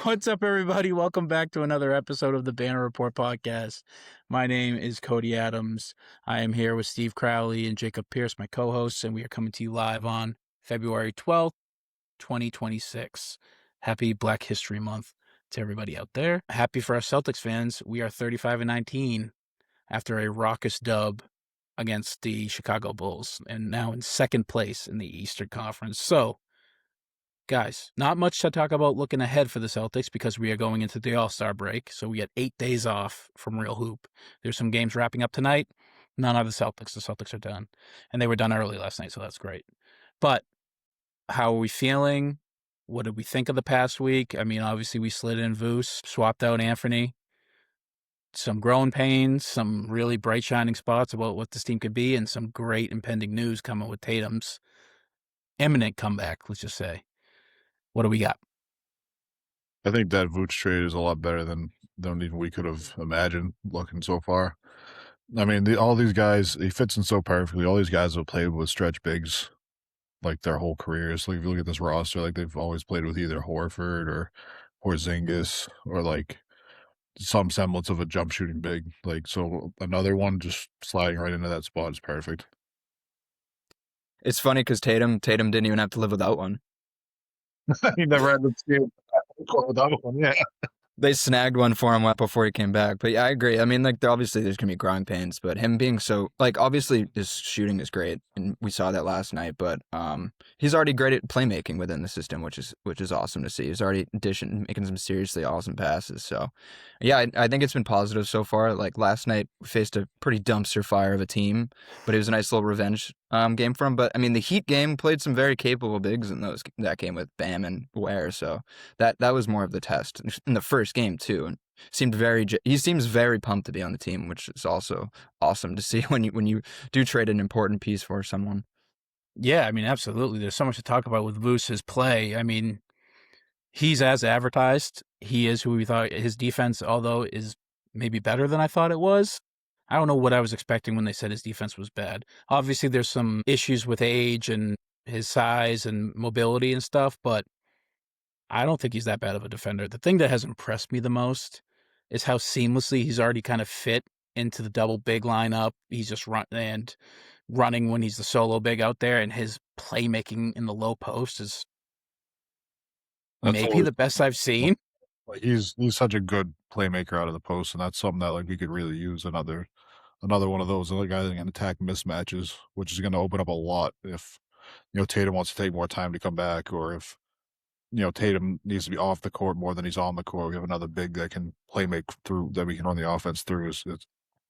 What's up, everybody? Welcome back to another episode of the Banner Report podcast. My name is Cody Adams. I am here with Steve Crowley and Jacob Pierce, my co-hosts, and we are coming to you live on February 12th, 2026. Happy Black History Month to everybody out there. Happy for us Celtics fans. We are 35-19 after a raucous dub against the Chicago Bulls and now in second place in the Eastern Conference. So, guys, not much to talk about looking ahead for the Celtics because we are going into the All-Star break. So we get 8 days off from real hoop. There's some games wrapping up tonight. None of the Celtics. The Celtics are done. And they were done early last night, so that's great. But how are we feeling? What did we think of the past week? I mean, obviously we slid in Vuce, swapped out Anthony. Some growing pains, some really bright shining spots about what this team could be, and some great impending news coming with Tatum's imminent comeback, let's just say. What do we got? I think that Vooch trade is a lot better than even we could have imagined looking so far. I mean, all these guys, he fits in so perfectly. All these guys have played with stretch bigs like their whole careers. Like if you look at this roster, like they've always played with either Horford or Porzingis or like some semblance of a jump shooting big. Like, so another one just sliding right into that spot is perfect. It's funny because Tatum didn't even have to live without one. He never had to skate without one. Yeah. They snagged one for him before he came back. But yeah, I agree. I mean, like, obviously there's going to be growing pains, but him being so, like, obviously his shooting is great, and we saw that last night, but he's already great at playmaking within the system, which is awesome to see. He's already making some seriously awesome passes. So, yeah, I think it's been positive so far. Like, last night we faced a pretty dumpster fire of a team, but it was a nice little revenge game for him. But, I mean, the Heat game played some very capable bigs in that game with Bam and Ware, so that was more of the test in the first game too, and he seems very pumped to be on the team, which is also awesome to see when you do trade an important piece for someone. Yeah, I mean, absolutely. There's so much to talk about with Vuce's play. I mean, he's as advertised. He is who we thought. His defense, although, is maybe better than I thought it was. I don't know what I was expecting when they said his defense was bad. Obviously, there's some issues with age and his size and mobility and stuff, but I don't think he's that bad of a defender. The thing that has impressed me the most is how seamlessly he's already kind of fit into the double big lineup. He's just running when he's the solo big out there, and his playmaking in the low post is maybe the best I've seen. Like he's such a good playmaker out of the post, and that's something that like we could really use another one of those other guys that can attack mismatches, which is going to open up a lot if Tatum wants to take more time to come back, or if Tatum needs to be off the court more than he's on the court. We have another big that can play make through, that we can run the offense through. It's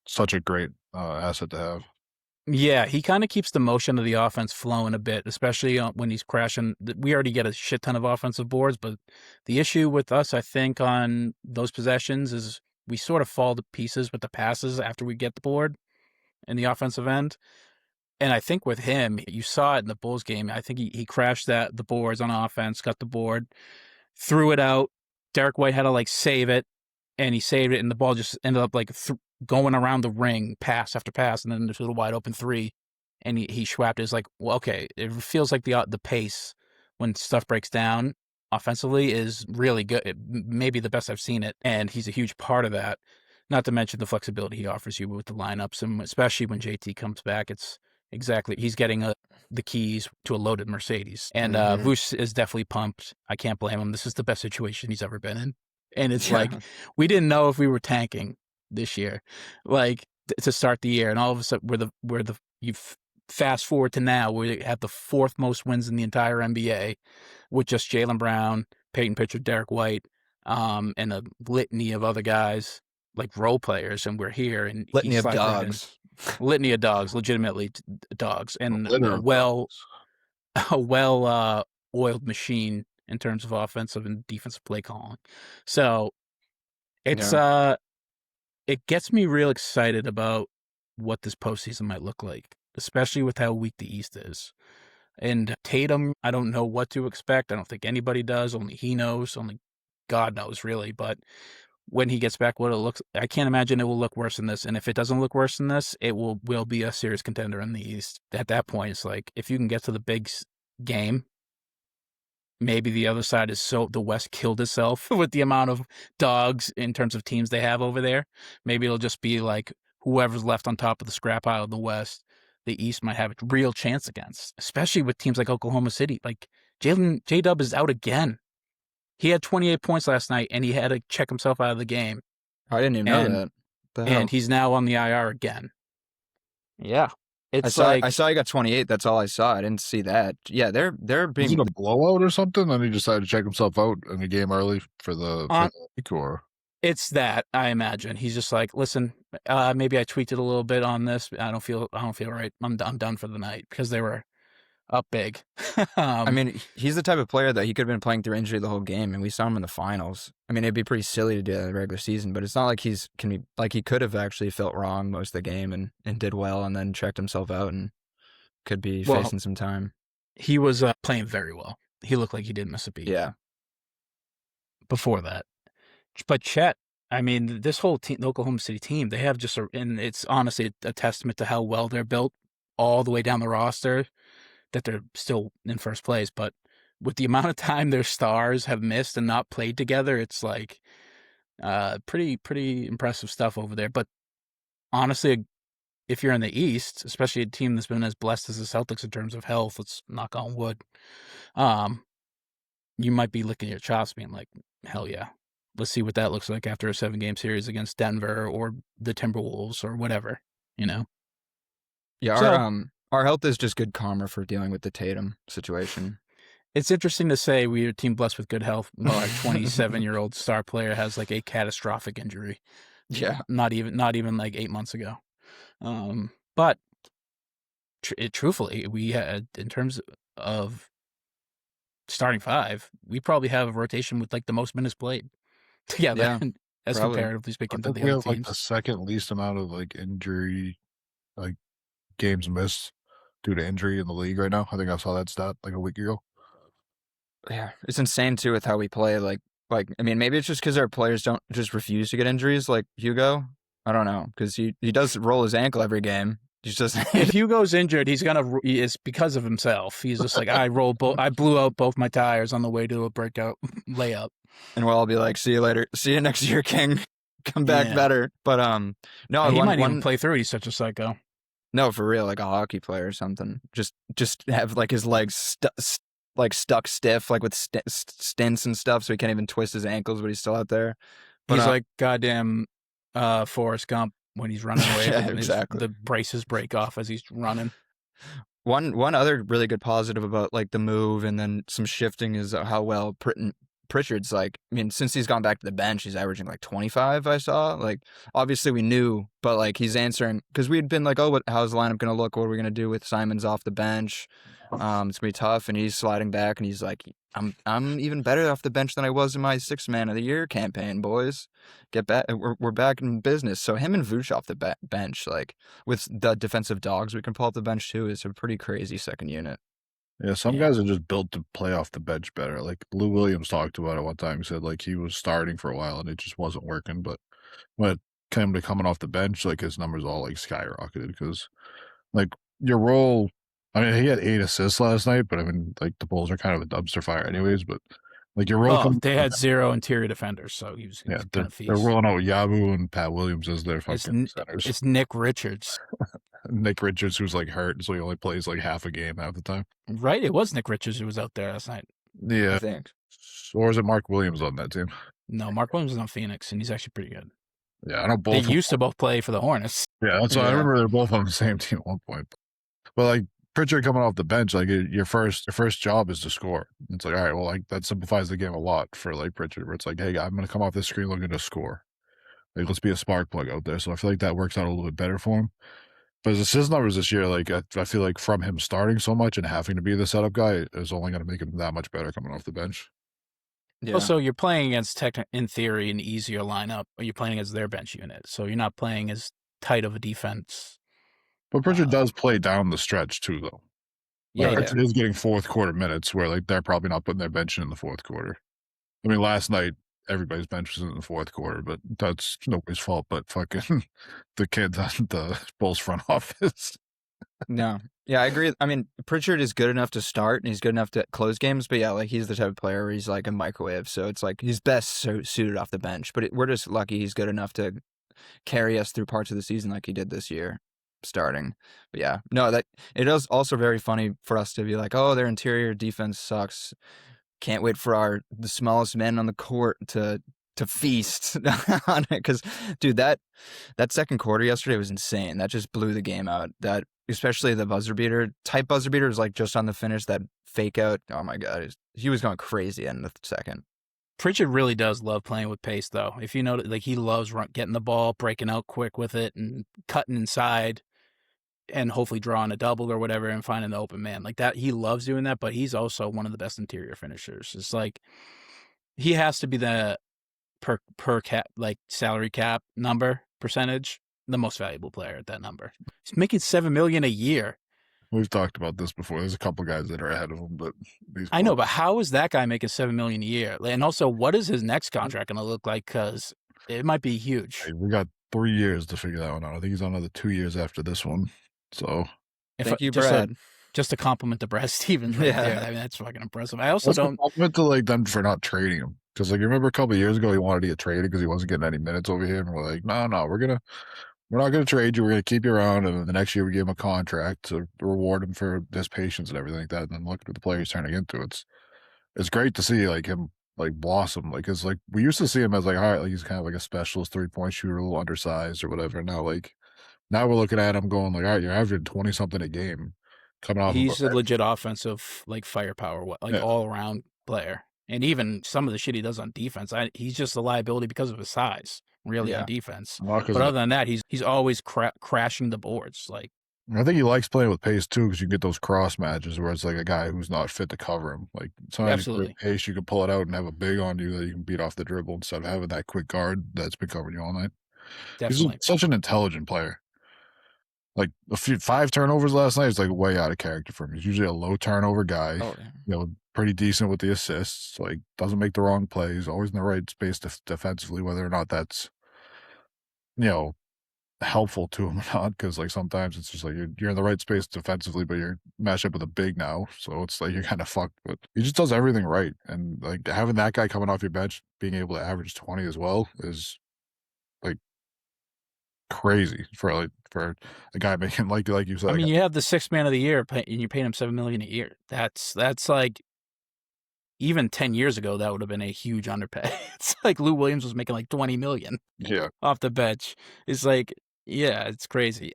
such a great asset to have. Yeah, he kind of keeps the motion of the offense flowing a bit, especially when he's crashing. We already get a shit ton of offensive boards, but the issue with us, I think, on those possessions is we sort of fall to pieces with the passes after we get the board in the offensive end. And I think with him, you saw it in the Bulls game. I think he crashed the boards on offense, got the board, threw it out. Derek White had to save it, and he saved it, and the ball just ended up going around the ring, pass after pass, and then there's a little wide open three, and he schwapped it. It's like, well, okay, it feels like the pace when stuff breaks down offensively is really good. Maybe the best I've seen it, and he's a huge part of that. Not to mention the flexibility he offers you with the lineups, and especially when JT comes back, exactly. He's getting the keys to a loaded Mercedes. And Vuce is definitely pumped. I can't blame him. This is the best situation he's ever been in. And it's like, we didn't know if we were tanking this year, to start the year. And all of a sudden, you fast forward to now, we have the fourth most wins in the entire NBA with just Jaylen Brown, Peyton Pritchard, Derek White, and a litany of other guys, like role players. And we're here. And litany of dogs. Litany of dogs, legitimately dogs, and a oiled machine in terms of offensive and defensive play calling. So it's it gets me real excited about what this postseason might look like, especially with how weak the East is. And Tatum, I don't know what to expect. I don't think anybody does. Only he knows. Only God knows, really. But when he gets back, what it looks, I can't imagine it will look worse than this. And if it doesn't look worse than this, it will be a serious contender in the East. At that point, it's like, if you can get to the big game, maybe the other side is the West killed itself with the amount of dogs in terms of teams they have over there. Maybe it'll just be like whoever's left on top of the scrap pile of the West, the East might have a real chance against, especially with teams like Oklahoma City. Like J-Dub is out again. He had 28 points last night, and he had to check himself out of the game. I didn't even know that. The hell? And he's now on the IR again. Yeah. I saw he got 28. That's all I saw. I didn't see that. Yeah, they're being. Was it a blowout or something? And he decided to check himself out in the game early for the week, or it's that, I imagine. He's just like, listen, maybe I tweaked it a little bit on this. I don't feel right. I'm done for the night, because they were up big. I mean, he's the type of player that he could have been playing through injury the whole game, and we saw him in the finals. I mean, it'd be pretty silly to do that in the regular season, but it's not like he could have actually felt wrong most of the game and did well, and then checked himself out and could be facing some time. He was playing very well. He looked like he didn't miss a beat. Yeah. Before that, but Chet, I mean, this whole team, the Oklahoma City team, they have just and it's honestly a testament to how well they're built all the way down the roster, that they're still in first place. But with the amount of time their stars have missed and not played together, it's like pretty impressive stuff over there. But honestly, if you're in the East, especially a team that's been as blessed as the Celtics in terms of health, let's knock on wood, you might be licking your chops being like, hell yeah, let's see what that looks like after a 7-game series against Denver or the Timberwolves or whatever, you know? Yeah, so, our health is just good karma for dealing with the Tatum situation. It's interesting to say we're a team blessed with good health while our 27-year-old star player has like a catastrophic injury. Yeah. Not even like 8 months ago. But truthfully, we had, in terms of starting five, we probably have a rotation with like the most minutes played together, as comparatively speaking to the other teams. Like the second least amount of like injury, like games missed due to injury in the league right now. I think I saw that stat like a week ago. Yeah, it's insane too with how we play. Like I mean, maybe it's just because our players don't just refuse to get injuries, like Hugo. I don't know, because he does roll his ankle every game. He's just if Hugo's injured, it's because of himself. He's just like, I blew out both my tires on the way to a breakout layup, and we'll all be like, see you later, see you next year, King. Come back better. But no, he might even play through. He's such a psycho. No, for real, like a hockey player or something. Just have like his legs stuck stiff, like with stints and stuff, so he can't even twist his ankles, but he's still out there. But he's like goddamn Forrest Gump when he's running away. Yeah, exactly. The braces break off as he's running. One other really good positive about like the move and then some shifting is how well Pritchard's like. I mean, since he's gone back to the bench, he's averaging like 25. I saw. Like, obviously we knew, but like he's answering, because we had been like, oh, how's the lineup gonna look? What are we gonna do with Simons off the bench? It's gonna be tough. And he's sliding back, and he's like, I'm even better off the bench than I was in my 6th man of the year campaign, boys. Get back. We're back in business. So him and Vooch off the bench, like with the defensive dogs we can pull off the bench too, is a pretty crazy second unit. Yeah, some guys are just built to play off the bench better. Like Lou Williams talked about it one time. He said like he was starting for a while and it just wasn't working. But when it came to coming off the bench, like his numbers all like skyrocketed, because like your role. I mean, he had 8 assists last night, but I mean, like the Bulls are kind of a dumpster fire, anyways. But like your role, they had 0 interior defenders, so he was kind of feast. They're rolling out Yabu and Pat Williams as their fucking centers. It's Nick Richards. Nick Richards, who's like hurt, so he only plays like half a game half the time. Right, it was Nick Richards who was out there last night. Yeah, I think. Or is it Mark Williams on that team? No, Mark Williams is on Phoenix, and he's actually pretty good. Yeah, I know both. They used to both play for the Hornets. Yeah, that's why I remember they're both on the same team at one point. But like Pritchard coming off the bench, like your first job is to score. It's like, all right, well, like that simplifies the game a lot for like Pritchard, where it's like, hey, I'm gonna come off this screen looking to score. Like, let's be a spark plug out there. So I feel like that works out a little bit better for him. But his assist numbers this year, like I feel like from him starting so much and having to be the setup guy is only going to make him that much better coming off the bench. Yeah. Also, you're playing against, in theory, an easier lineup, or you're playing against their bench unit, so you're not playing as tight of a defense. But Pritchard does play down the stretch too, though. Yeah, Pritchard is getting fourth quarter minutes where like they're probably not putting their bench in the fourth quarter. I mean, last night everybody's bench was in the fourth quarter, but that's nobody's fault but fucking the kids on the Bulls front office. No. Yeah, I agree. I mean, Pritchard is good enough to start and he's good enough to close games, but yeah, like he's the type of player where he's like a microwave. So it's like he's best suited off the bench, but we're just lucky he's good enough to carry us through parts of the season like he did this year starting. But yeah, no, that it is also very funny for us to be like, oh, their interior defense sucks. Can't wait for the smallest men on the court to feast on it. Because, dude, that second quarter yesterday was insane. That just blew the game out. That especially the buzzer beater was like just on the finish. That fake out. Oh my god, he was going crazy in the second. Pritchard really does love playing with pace, though. If you know, like he loves getting the ball, breaking out quick with it, and cutting inside, and hopefully drawing a double or whatever, and finding the open man like that. He loves doing that, but he's also one of the best interior finishers. It's like he has to be the per cap, like salary cap number percentage, the most valuable player at that number. He's making $7 million a year. We've talked about this before. There's a couple guys that are ahead of him, but I know, but how is that guy making $7 million a year? And also, what is his next contract going to look like? Because it might be huge. Hey, we got 3 years to figure that one out. I think he's on another 2 years after this one. So, thank you, Brad. Just a compliment to Brad Stevens right there. I mean, that's fucking impressive. I also don't compliment to like them for not trading him, because like you remember a couple of years ago he wanted to get traded because he wasn't getting any minutes over here, and we're like, no, we're not gonna trade you. We're gonna keep you around, and then the next year we give him a contract to reward him for his patience and everything like that. And then look at the player he's turning into. It's great to see like him like blossom. Like it's like we used to see him as like, all right, like he's kind of like a specialist 3-point shooter, a little undersized or whatever. Now we're looking at him going like, all right, you're averaging 20 something a game. Coming off, he's a legit offensive like firepower, all around player, and even some of the shit he does on defense, he's just a liability because of his size, really on defense. But other than that, he's always crashing the boards. Like I think he likes playing with pace too, because you get those cross matches where it's like a guy who's not fit to cover him. Like sometimes with pace, you can pull it out and have a big on you that you can beat off the dribble instead of having that quick guard that's been covering you all night. Definitely, he's such an intelligent player. Like 5 turnovers last night is like way out of character for him. He's usually a low turnover guy. Oh, yeah. You know, pretty decent with the assists. Like doesn't make the wrong plays. Always in the right space defensively, whether or not that's helpful to him or not. Because like sometimes it's just like you're in the right space defensively, but you're matched up with a big now, so it's like you're kind of fucked. But he just does everything right, and like having that guy coming off your bench, being able to average 20 as well is like crazy for a guy making like you said. I mean, you have the 6th man of the year, and you're paying him $7 million a year. That's like even 10 years ago that would have been a huge underpay. It's like Lou Williams was making like 20 million. Off the bench. It's like, yeah, it's crazy.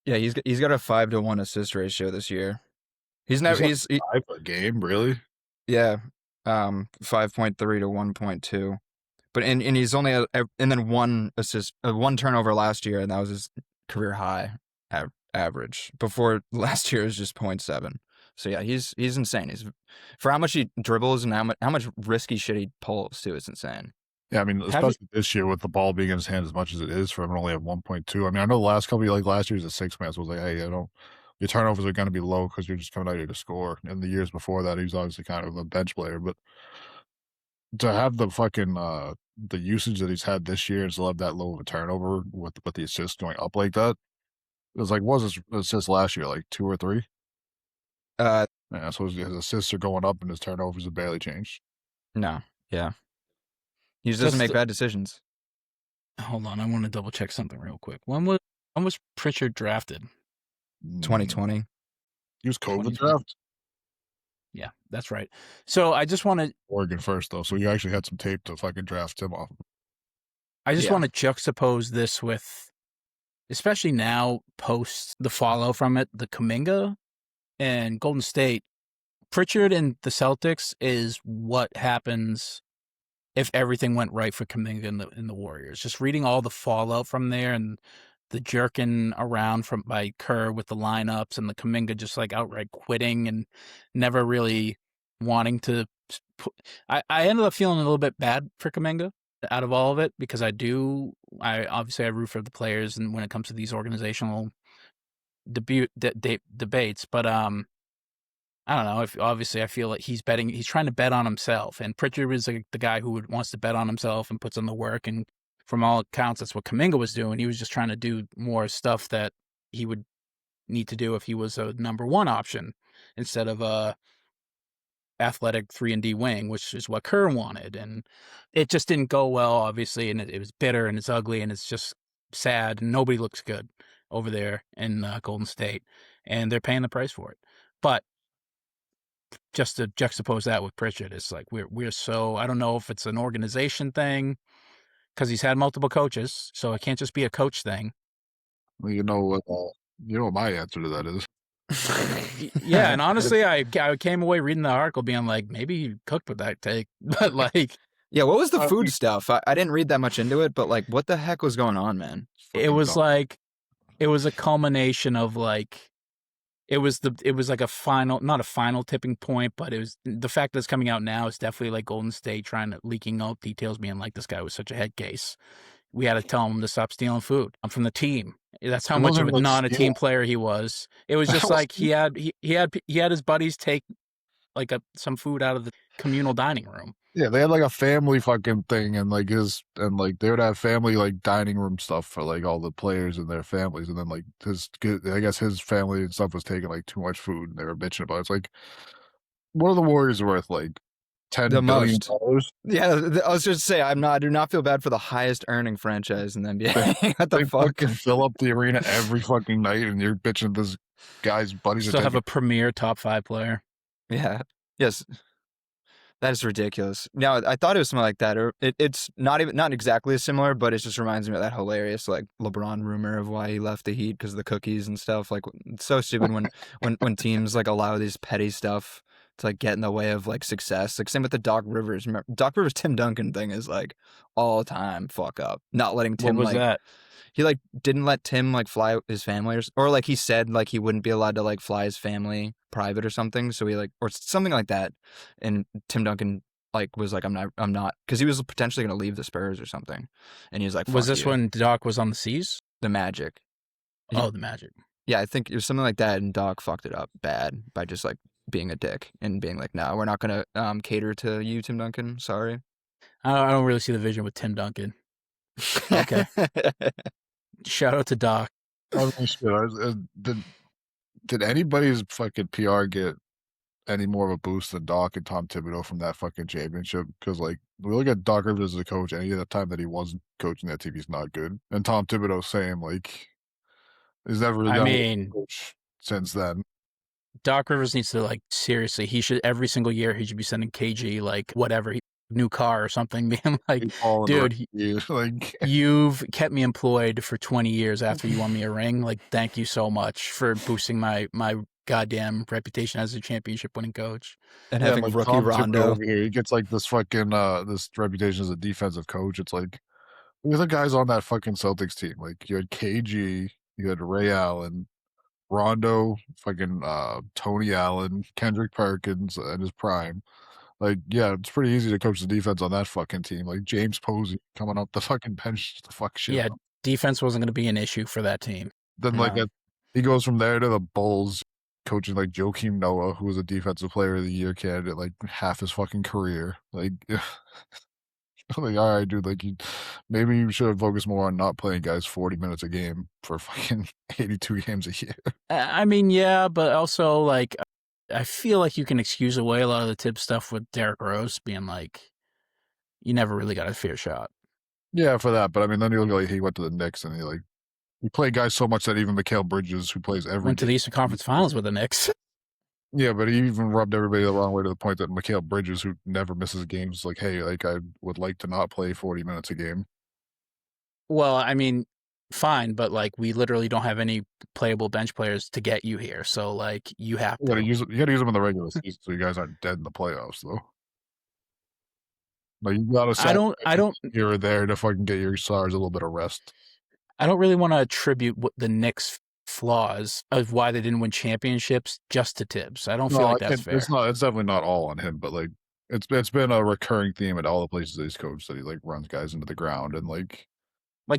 Yeah, he's got a 5-to-1 assist ratio this year. He's 5 a game, really? Yeah, 5.3 to 1.2. But and he's only and then 1 assist, 1 turnover last year, and that was his career high average. Before last year, it was just 0.7. So yeah, he's insane. He's for how much he dribbles and how much risky shit he pulls too. It's insane. Yeah, I mean, especially this year with the ball being in his hand as much as it is for him, only at 1.2. I mean, I know the last couple, like last year, was a 6 man. So it was like, hey, your turnovers are going to be low because you're just coming out here to score. And the years before that, he was obviously kind of a bench player, but to have the fucking the usage that he's had this year and still have that low of a turnover with the assists going up like that, it was like, what was his assists last year, like 2 or 3? Yeah, so his assists are going up and his turnovers have barely changed. No, yeah. He just doesn't make bad decisions. Hold on, I want to double check something real quick. When was Pritchard drafted? 2020. He was COVID draft. Yeah, that's right. So I just want to Oregon first though, so you actually had some tape to fucking draft him off. I just want to juxtapose this with, especially now post the fallout from it, the Kuminga and Golden State. Pritchard and the Celtics is what happens if everything went right for Cunningham in the Warriors. Just reading all the fallout from there and the jerking around by Kerr with the lineups and the Kuminga just like outright quitting and never really wanting to I ended up feeling a little bit bad for Kuminga out of all of it, because I obviously root for the players and when it comes to these organizational debates, but I don't know. Obviously, I feel like he's trying to bet on himself. And Pritchard is the guy who wants to bet on himself and puts in the work. And from all accounts, that's what Kuminga was doing. He was just trying to do more stuff that he would need to do if he was a number one option instead of a athletic 3-and-D wing, which is what Kerr wanted. And it just didn't go well, obviously, and it was bitter and it's ugly and it's just sad and nobody looks good over there in Golden State, and they're paying the price for it. But just to juxtapose that with Pritchard, it's like we're so, I don't know if it's an organization thing because he's had multiple coaches, so it can't just be a coach thing. Well, you know what my answer to that is. Yeah, and honestly, I came away reading the article being like, maybe he cooked with that take, but like, Yeah, what was the food stuff? I didn't read that much into it, but like, what the heck was going on, man? it was like, it was a culmination of like, it was like a final, not a final tipping point, but it was the fact that it's coming out now is definitely like Golden State leaking out details, being like, this guy was such a head case. We had to tell him to stop stealing food. I'm from the team. That's how much of a not a team player he was. It was just like he had his buddies take like some food out of the communal dining room. Yeah, they had like a family fucking thing, and like they would have family like dining room stuff for like all the players and their families, and then like I guess his family and stuff was taking like too much food, and they were bitching about it. It's like, what are the Warriors worth? Like $10 billion? Yeah, I was just say I do not feel bad for the highest earning franchise in the NBA. What the they fuck? fucking fill up the arena every fucking night, and you're bitching this guy's buddies. Still have a premier top 5 player. Yeah. Yes. That is ridiculous. Now, I thought it was something like that, or it's not exactly similar, but it just reminds me of that hilarious like LeBron rumor of why he left the Heat because of the cookies and stuff. Like, it's so stupid when teams like allow these petty stuff to like get in the way of like success. Like same with the Doc Rivers. Remember, Doc Rivers Tim Duncan thing is like all time fuck up. Not letting Tim What was that? He like didn't let Tim like fly his family, or like he said like he wouldn't be allowed to like fly his family private or something. So he like, or something like that. And Tim Duncan like was like, I'm not, because he was potentially going to leave the Spurs or something. And he was like, was this you. when Doc was on the Seas? The Magic. Oh, the Magic. Yeah, I think it was something like that. And Doc fucked it up bad by just like being a dick and being like, no, we're not going to cater to you, Tim Duncan. Sorry. I don't really see the vision with Tim Duncan. Okay. Shout out to Doc. Did anybody's fucking PR get any more of a boost than Doc and Tom Thibodeau from that fucking championship? Because like, we look at Doc Rivers as a coach, any of the time that he wasn't coaching that team, he's not good. And Tom Thibodeau, same, like, he's never really been a coach since then. Doc Rivers needs to like, seriously, he should every single year he should be sending KG like whatever, new car or something, being like, dude, like, you've kept me employed for 20 years after you won me a ring. Like, thank you so much for boosting my goddamn reputation as a championship winning coach. And having like rookie Tom Rondo over here, he gets like this fucking this reputation as a defensive coach. It's like, look at the guys on that fucking Celtics team. Like, you had KG, you had Ray Allen, Rondo, fucking Tony Allen, Kendrick Perkins at his prime. Like, yeah, it's pretty easy to coach the defense on that fucking team. Like, James Posey coming up the fucking bench to fuck shit. Yeah, defense wasn't going to be an issue for that team. Then, he goes from there to the Bulls, coaching like Joakim Noah, who was a defensive player of the year candidate like half his fucking career. Like, like, all right, dude, like, maybe you should have focused more on not playing guys 40 minutes a game for fucking 82 games a year. I mean, yeah, but also like, I feel like you can excuse away a lot of the tip stuff with Derrick Rose being like, you never really got a fair shot. Yeah, for that. But I mean, then you look like he went to the Knicks and he played guys so much that even Mikal Bridges, who plays every went to the Eastern Conference Finals with the Knicks. Yeah, but he even rubbed everybody the wrong way to the point that Mikal Bridges, who never misses games, like, hey, like, I would like to not play 40 minutes a game. Well, I mean, fine, but like, we literally don't have any playable bench players to get you here. So like, you have to you gotta use them in the regular season so you guys aren't dead in the playoffs, though. Like, you gotta I don't here or there to fucking get your stars a little bit of rest. I don't really want to attribute what the Knicks' flaws of why they didn't win championships just to Tibbs. I don't feel like that's fair. It's definitely not all on him, but like, it's been a recurring theme at all the places that he's coached, that he like runs guys into the ground, and like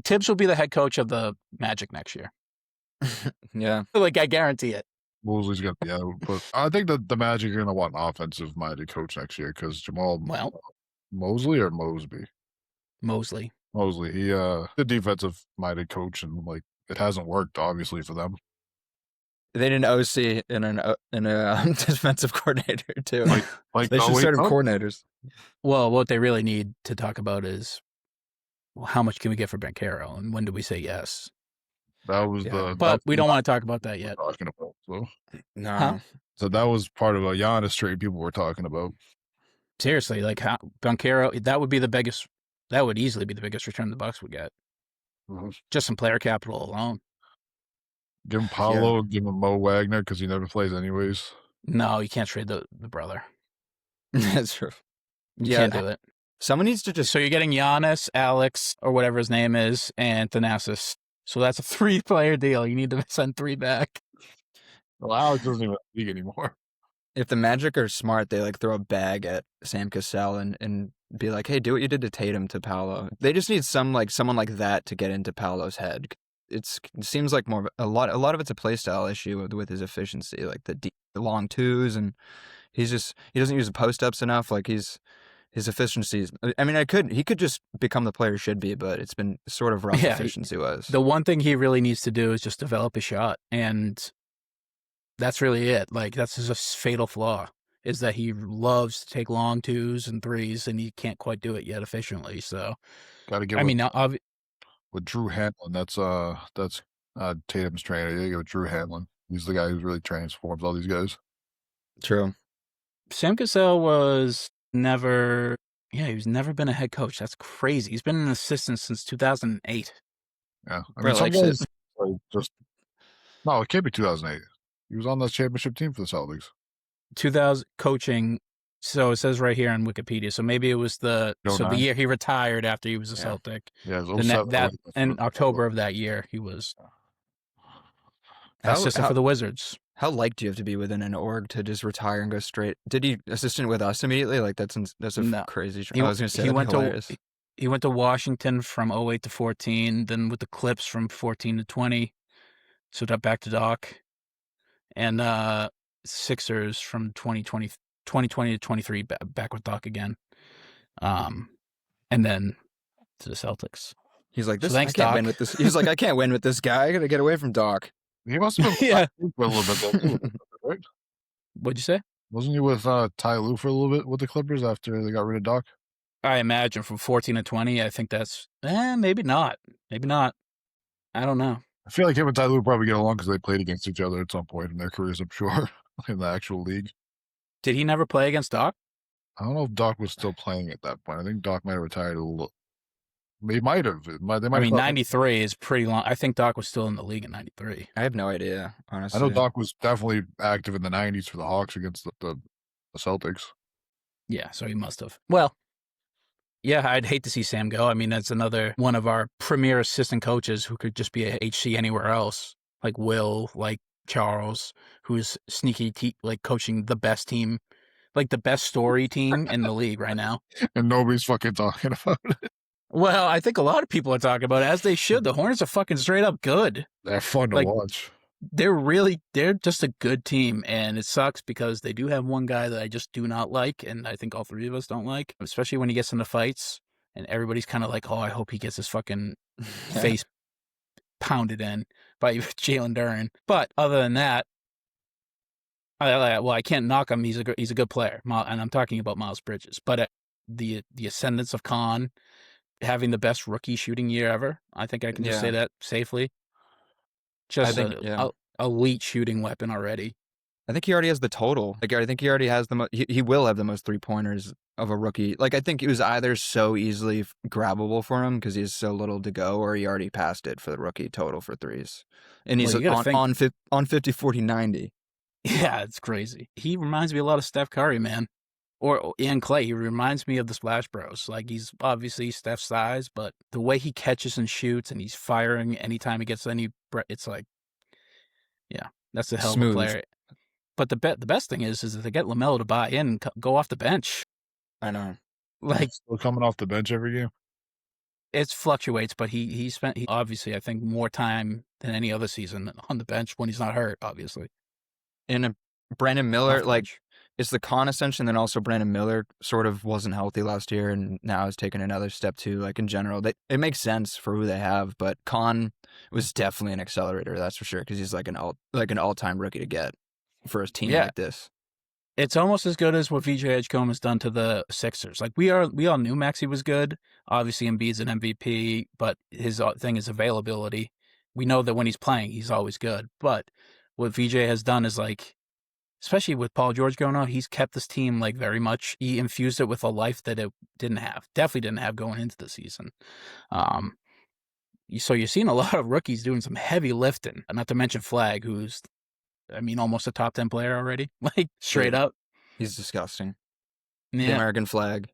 Tibbs will be the head coach of the Magic next year. Yeah, like, I guarantee it. Mosley's gonna be out, but I think that the Magic are gonna want an offensive-minded coach next year because Mosley or Mosby? Mosley. He the defensive-minded coach, and like, it hasn't worked obviously for them. They need an OC and a defensive coordinator too. Like They should wait, start no? coordinators. Well, what they really need to talk about is, well, how much can we get for Banchero, and when do we say yes? That was But we don't want to talk about that yet. talking about. So. No. Huh? So that was part of a Giannis trade people were talking about. Seriously, like how Banchero, that would be the biggest. That would easily be the biggest return the Bucks would get. Mm-hmm. Just some player capital alone. Give him Paolo, give him Mo Wagner because he never plays anyways. No, you can't trade the brother. That's true. You can't do it. Someone needs to just. So you're getting Giannis, Alex, or whatever his name is, and Thanasis. So that's a 3-player deal. You need to send 3 back. Well, Alex doesn't even league anymore. If the Magic are smart, they like throw a bag at Sam Cassell and be like, "Hey, do what you did to Tatum to Paolo." They just need someone like that to get into Paolo's head. It seems like more a lot of it's a playstyle issue with his efficiency, like the long twos, and he doesn't use the post ups enough. Like his efficiency. I mean, he could just become the player he should be, but it's been sort of rough efficiency wise. The one thing he really needs to do is just develop a shot, and that's really it. Like that's his fatal flaw is that he loves to take long 2s and 3s, and he can't quite do it yet efficiently. So, Got to get. I mean, now with Drew Hanlon, that's Tatum's trainer. You go with Drew Hanlon. He's the guy who really transforms all these guys. True. Sam Cassell was never been a head coach. That's crazy. He's been an assistant since 2008. Yeah, I mean, some guys just no, it can't be 2008. He was on the championship team for the Celtics. 2000 coaching. So it says right here on Wikipedia. So maybe it was the year he retired after he was a Celtic. Yeah, it was in October of that year he was assistant for the Wizards. How liked do you have to be within an org to just retire and go straight? Did he assistant with us immediately? Like that's crazy. I was going to say he went to Washington from 08 to 14, then with the Clips from 14 to 20. So back to Doc, and Sixers from 2020 to 23 back with Doc again, and then to the Celtics. He's like, thanks, I can't Doc. win with this. He's like, I can't win with this guy. I got to get away from Doc. He must have been for a little bit, right? What'd you say? Wasn't he with Ty Lue for a little bit with the Clippers after they got rid of Doc? I imagine from 14 to 20. I think that's maybe not. Maybe not. I don't know. I feel like him and Ty Lue probably get along because they played against each other at some point in their careers, I'm sure, in the actual league. Did he never play against Doc? I don't know if Doc was still playing at that point. I think Doc might have retired a little. He might have. They might I mean, 93 is pretty long. I think Doc was still in the league in 93. I have no idea, honestly. I know Doc was definitely active in the 90s for the Hawks against the Celtics. Yeah, so he must have. Well, yeah, I'd hate to see Sam go. I mean, that's another one of our premier assistant coaches who could just be a HC anywhere else, like Will, like Charles, who's sneaky, like coaching the best team, like the best story team in the league right now. And nobody's fucking talking about it. Well, I think a lot of people are talking about it, as they should. The Hornets are fucking straight up good. They're fun to watch. They're just a good team, and it sucks because they do have one guy that I just do not like, and I think all 3 of us don't like, especially when he gets into fights, and everybody's kind of like, oh, I hope he gets his fucking face pounded in by Jalen Duren. But other than that, I can't knock him. He's a good player, and I'm talking about Miles Bridges. But the ascendance of Khan, having the best rookie shooting year ever, I think I can just say that safely. Just an elite shooting weapon already. I think he already has the total. Like, I think he already has he will have the most 3-pointers of a rookie. Like, I think it was either so easily grabbable for him because he has so little to go, or he already passed it for the rookie total for 3s. And he's on 50, 40, 90. Yeah, it's crazy. He reminds me a lot of Steph Curry, man. Or Ian Clay. He reminds me of the Splash Bros. Like, he's obviously Steph's size, but the way he catches and shoots and he's firing anytime he gets it's like, yeah, that's a hell of a player. But the best thing is that they get LaMelo to buy in and go off the bench. I know. Like, still coming off the bench every game. It fluctuates, but he spent obviously, I think, more time than any other season on the bench when he's not hurt, obviously. And Brandon Miller, like, it's the Con ascension, then also Brandon Miller sort of wasn't healthy last year and now has taken another step too. Like in general, it makes sense for who they have, but Con was definitely an accelerator, that's for sure, because he's like an all-time rookie to get for a team like this. It's almost as good as what VJ Edgecombe has done to the Sixers. Like we all knew Maxey was good. Obviously, Embiid's an MVP, but his thing is availability. We know that when he's playing, he's always good. But what VJ has done is like, especially with Paul George going on, he's kept this team like very much. He infused it with a life that it didn't have. Definitely didn't have going into the season. So you're seeing a lot of rookies doing some heavy lifting. Not to mention Flag, who's almost a top 10 player already, like straight up. He's disgusting. Yeah. The American flag.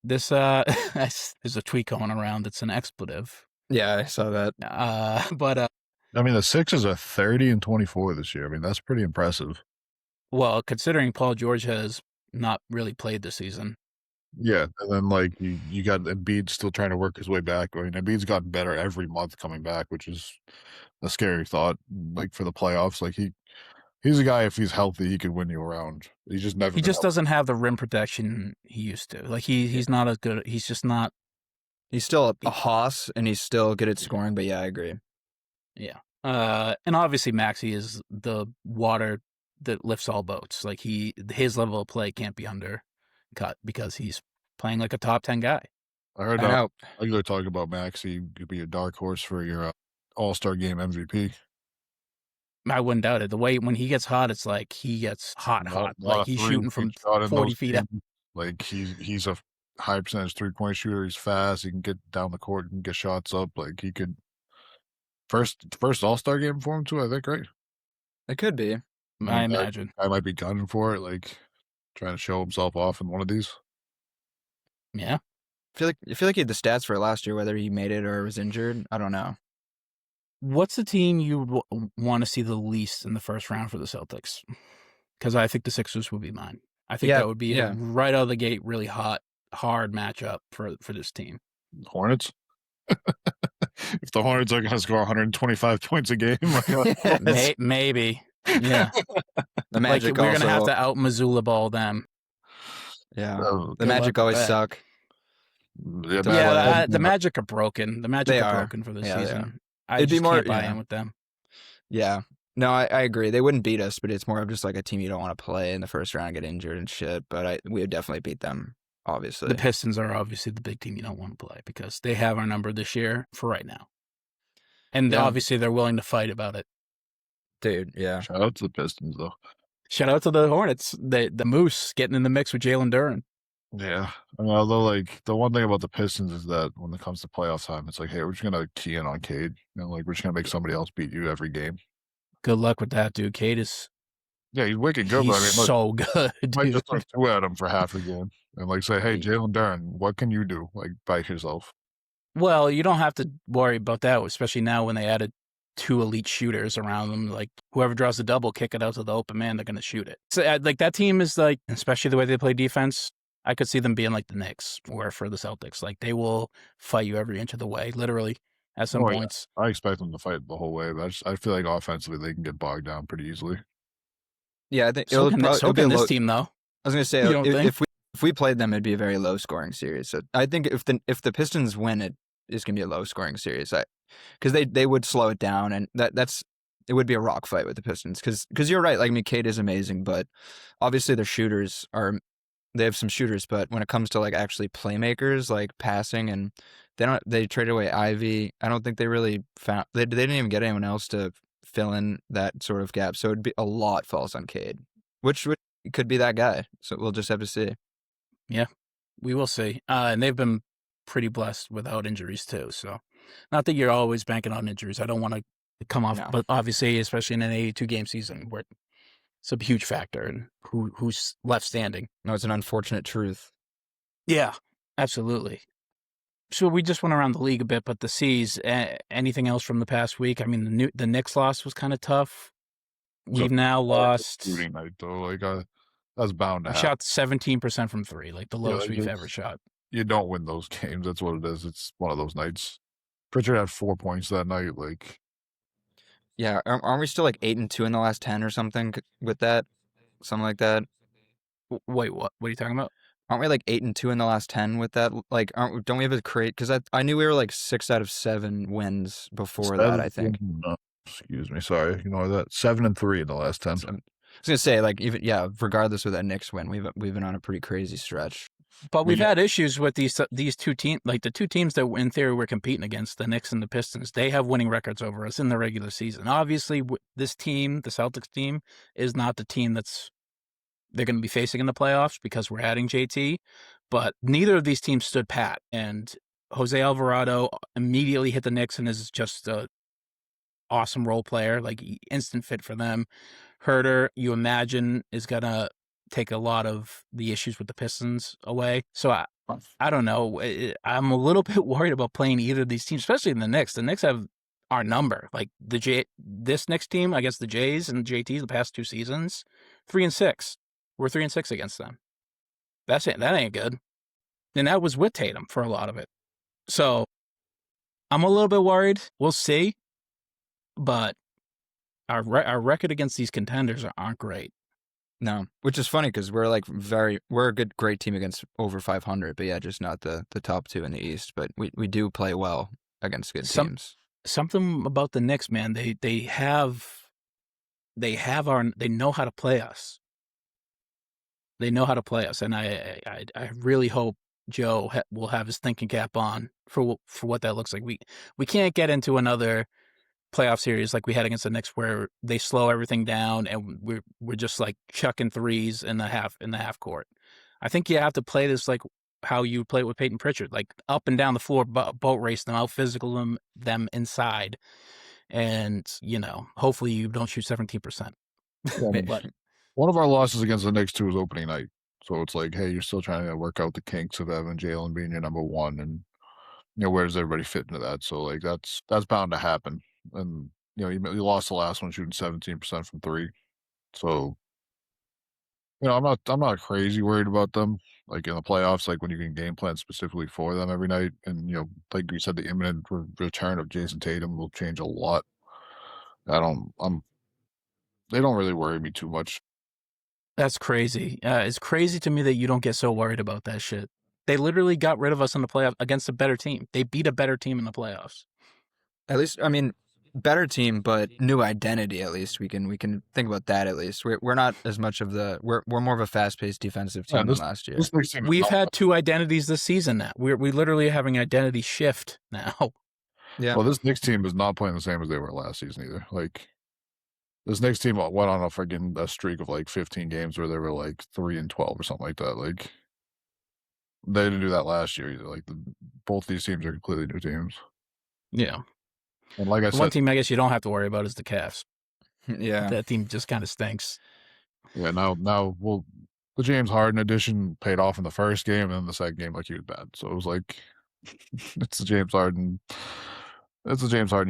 This there's a tweet going around. It's an expletive. Yeah, I saw that. But I mean, the Sixers are 30-24 this year. I mean, that's pretty impressive. Well, considering Paul George has not really played this season. Yeah, and then like you got Embiid still trying to work his way back. I mean, Embiid's gotten better every month coming back, which is a scary thought. Like for the playoffs, like he's a guy, if he's healthy, he could win you around. He's just never. He just doesn't have the rim protection he used to. Like he's not as good. He's just not. He's still a hoss, and he's still good at scoring. But yeah, I agree. Yeah, and obviously Maxey is the water that lifts all boats. Like his level of play can't be undercut because he's playing like a top 10 guy. I heard they're talking about Maxey could be a dark horse for your All-Star Game MVP. I wouldn't doubt it. The way when he gets hot, it's like he gets hot. Like he's shooting from 40 feet up. Like he's a high percentage 3-point shooter. He's fast. He can get down the court and get shots up. Like he could first All-Star game for him too, I think, right? It could be. I imagine. I might be gunning for it, like trying to show himself off in one of these. Yeah. I feel like he had the stats for it last year, whether he made it or was injured. I don't know. What's the team you want to see the least in the first round for the Celtics? Because I think the Sixers would be mine. I think that would be right out of the gate, really hard matchup for this team. Hornets? If the Hornets are going to score 125 points a game, maybe. Yeah. The Magic we're going to have to out-Missoula ball them. Yeah. The Magic always suck. Yeah, the Magic are broken. The Magic are broken for this season. It'd be more can't buy in with them. Yeah. No, I agree. They wouldn't beat us, but it's more of just like a team you don't want to play in the first round and get injured and shit. But we would definitely beat them, obviously. The Pistons are obviously the big team you don't want to play because they have our number this year for right now. And obviously they're willing to fight about it. Dude, yeah. Shout out to the Pistons, though. Shout out to the Hornets. The Moose getting in the mix with Jalen Duren. Yeah. I mean, although, like, the one thing about the Pistons is that when it comes to playoff time, it's like, hey, we're just going to key in on Cade. Like, we're just going to make somebody else beat you every game. Good luck with that, dude. Cade is... Yeah, he's wicked good. He's but I mean, look, so good, dude. Might just throw two at him for half a game. And, like, say, hey, Jalen Duren, what can you do? Like, by yourself. Well, you don't have to worry about that, especially now when they added 2 elite shooters around them. Like, whoever draws the double, kick it out to the open man, they're going to shoot it. So, like, that team is, like, especially the way they play defense, I could see them being like the Knicks or for the Celtics. Like, they will fight you every inch of the way, literally, at some points. Yeah. I expect them to fight the whole way, but I feel like offensively they can get bogged down pretty easily. Yeah, I think so can this team, though. I was going to say, if we played them, it'd be a very low-scoring series. So I think if the Pistons win, it is going to be a low-scoring series. Because they would slow it down, and it would be a rock fight with the Pistons. Because you're right. Like, I mean, Cade is amazing, but obviously their shooters are. They have some shooters, but when it comes to like actually playmakers, like passing, and they traded away Ivy. I don't think they really found they didn't even get anyone else to fill in that sort of gap. So it'd be a lot falls on Cade, which could be that guy. So we'll just have to see. Yeah, we will see. And they've been pretty blessed without injuries too. So not that you're always banking on injuries. I don't want to come off, but obviously, especially in an 82-game season where it's a huge factor in who's left standing. No, it's an unfortunate truth. Yeah, absolutely. So we just went around the league a bit, but the C's, anything else from the past week? I mean, the Knicks loss was kind of tough. We've now lost. Shooting night, though. Like, that's bound to happen. Shot 17% from 3, like the lowest we've ever shot. You don't win those games. That's what it is. It's one of those nights. Pritchard had 4 points that night. Like, yeah, aren't we still like 8-2 in the last 10 or something with that? Something like that. Wait, what? What are you talking about? Aren't we like 8-2 in the last 10 with that? Like, don't we have a crate? Because I knew we were like 6 out of 7 wins before that. I think. No, excuse me, sorry, ignore that. 7-3 in the last 10. So, I was gonna say, like, even regardless of that Knicks win, we've been on a pretty crazy stretch. But we've had issues with these two teams, like the two teams that in theory we're competing against, the Knicks and the Pistons. They have winning records over us in the regular season. Obviously, this team, the Celtics team, is not the team they're going to be facing in the playoffs because we're adding JT. But neither of these teams stood pat, and Jose Alvarado immediately hit the Knicks and is just a awesome role player, like instant fit for them. Herter, you imagine, is gonna take a lot of the issues with the Pistons away. So I don't know. I'm a little bit worried about playing either of these teams, especially in the Knicks. The Knicks have our number. Like this Knicks team, I guess the Jays and JT the past 2 seasons, 3-6. We're 3-6 against them. That ain't good. And that was with Tatum for a lot of it. So I'm a little bit worried. We'll see. But our record against these contenders aren't great. No, which is funny because we're a great team against over 500, but yeah, just not the top 2 in the East. But we do play well against good teams. Something about the Knicks, man. They know how to play us. They know how to play us, and I really hope Joe will have his thinking cap on for what that looks like. We can't get into another playoff series like we had against the Knicks where they slow everything down and we're just like chucking threes in the half court. I think you have to play this like how you play it with Peyton Pritchard, like up and down the floor, boat race them, out physical them inside, and hopefully you don't shoot 17%. But one of our losses against the Knicks too was opening night, so it's like, hey, you're still trying to work out the kinks of Evan Jalen being your number one, and where does everybody fit into that? So like that's bound to happen. And you lost the last one shooting 17% from 3. So I'm not crazy worried about them. Like in the playoffs, like when you can game plan specifically for them every night, and like you said, the imminent return of Jayson Tatum will change a lot. They don't really worry me too much. That's crazy. It's crazy to me that you don't get so worried about that shit. They literally got rid of us in the playoffs against a better team. They beat a better team in the playoffs. At least, I mean, better team, but new identity. At least we can think about that. At least we're not as much of we're more of a fast paced defensive team than last year. We've had 2 identities this season now. We literally having identity shift now. Yeah. Well, this Knicks team is not playing the same as they were last season either. Like this Knicks team went on a streak of like 15 games where they were like 3-12 or something like that. Like they didn't do that last year either. Like both these teams are completely new teams. Yeah. And like I said, one team I guess you don't have to worry about is the Cavs. Yeah. That team just kind of stinks. Yeah, now the James Harden addition paid off in the first game, and then the second game, like, he was bad. So it was like, it's the James Harden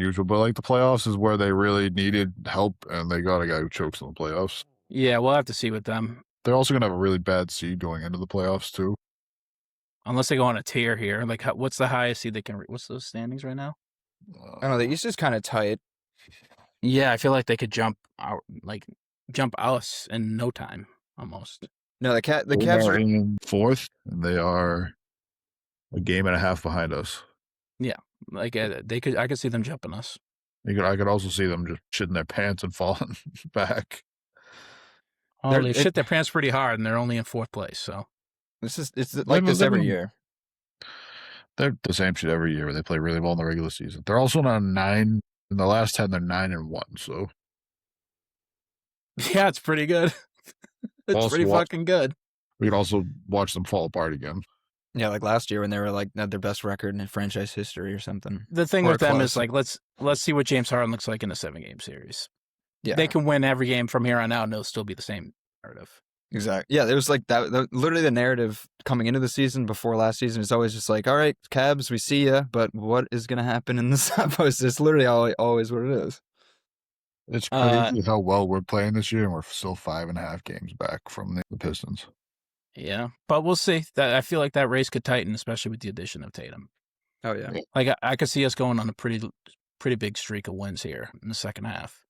usual. But like the playoffs is where they really needed help, and they got a guy who chokes in the playoffs. Yeah, we'll have to see with them. They're also gonna have a really bad seed going into the playoffs too. Unless they go on a tear here. Like, what's the highest seed they can? What's those standings right now? I don't know. The East is kind of tight. Yeah, I feel like they could jump us in no time, almost. No, the Cavs are in 4th, and they are a game and a half behind us. Yeah, like I could see them jumping us. I could also see them just shitting their pants and falling back. Oh, they shit their pants pretty hard, and they're only in 4th place. So it's like this every year. They're the same shit every year. They play really well in the regular season. They're also on 9 in the last 10. They're 9-1. So yeah, it's pretty good. It's pretty fucking good. We could also watch them fall apart again. Yeah, like last year when they were like had their best record in franchise history or something. The thing with them is like let's see what James Harden looks like in a 7-game series. Yeah, they can win every game from here on out, and it'll still be the same narrative. Exactly. Yeah, it was like that. Literally, the narrative coming into the season before last season is always just like, all right, Cavs, we see ya, but what is going to happen in the Southwest? It's literally always what it is. It's crazy how well we're playing this year, and we're still 5.5 games back from the Pistons. Yeah, but we'll see. I feel like that race could tighten, especially with the addition of Tatum. Oh yeah, like I could see us going on a pretty big streak of wins here in the second half.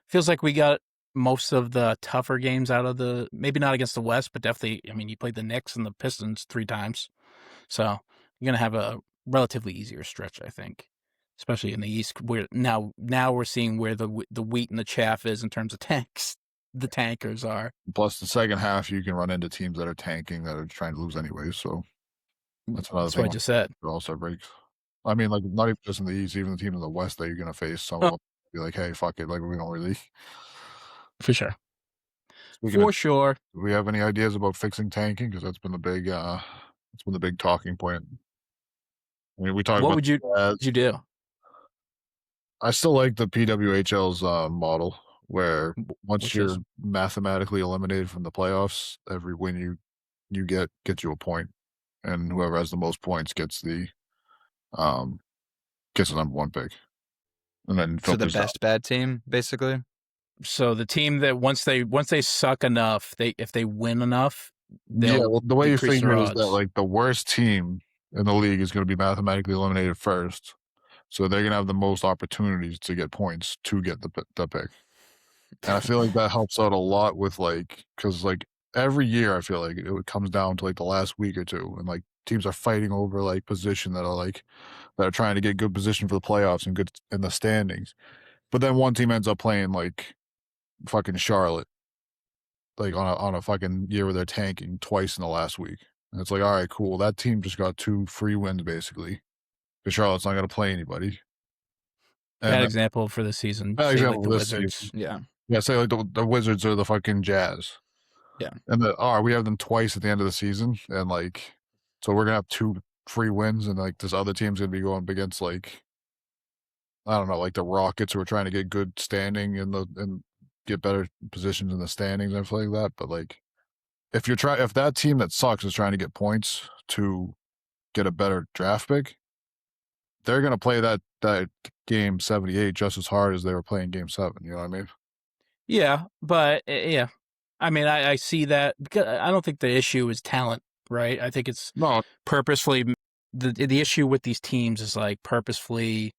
Feels like we got most of the tougher games out of the, maybe not against the West, but definitely, I mean, you played the Knicks and the Pistons 3 times. So you're going to have a relatively easier stretch, I think, especially in the East, where now we're seeing where the wheat and the chaff is in terms of tanks. The tankers are. Plus, the second half, you can run into teams that are tanking that are trying to lose anyway. So that's another That's thing. what I just said. Also breaks. I mean, like, not even just in the East, even the team in the West that you're going to face, some of them be like, hey, fuck it. Like, we don't really. For sure. Speaking For sure. Do we have any ideas about fixing tanking? Because that's been the big talking point. I mean, we talk What about would you do? I still like the PWHL's model, where once Which you're is? mathematically eliminated from the playoffs, every win you gets you a point, and whoever has the most points gets the number 1 pick, and then So the filters out. best bad team, basically. So the team that once they suck enough, if they win enough, Yeah, well, the way you decrease figure their it is that odds. like the worst team in the league is going to be mathematically eliminated first, so they're going to have the most opportunities to get points to get the pick. And I feel like that helps out a lot with because every year I feel like it comes down to like the last week or two, and like teams are fighting over like position that are trying to get good position for the playoffs and good in the standings. But then one team ends up playing like fucking Charlotte, like on a fucking year where they're tanking twice in the last week. And it's like, all right, cool. That team just got 2 free wins basically. But Charlotte's not going to play anybody. Bad example for the season. Bad Say example like the this Wizards. season. Yeah. Yeah, say like the Wizards or the fucking Jazz. Yeah. And we have them twice at the end of the season, and like, so we're gonna have 2 free wins, and like this other team's gonna be going up against like, I don't know, like the Rockets who are trying to get good standing and get better positions in the standings and everything like that. But like, if that team that sucks is trying to get points to get a better draft pick, they're gonna play that game 78 just as hard as they were playing game 7. You know what I mean? Yeah, but yeah, I mean, I see that because I don't think the issue is talent, right? I think it's No, purposefully the issue with these teams is like purposefully.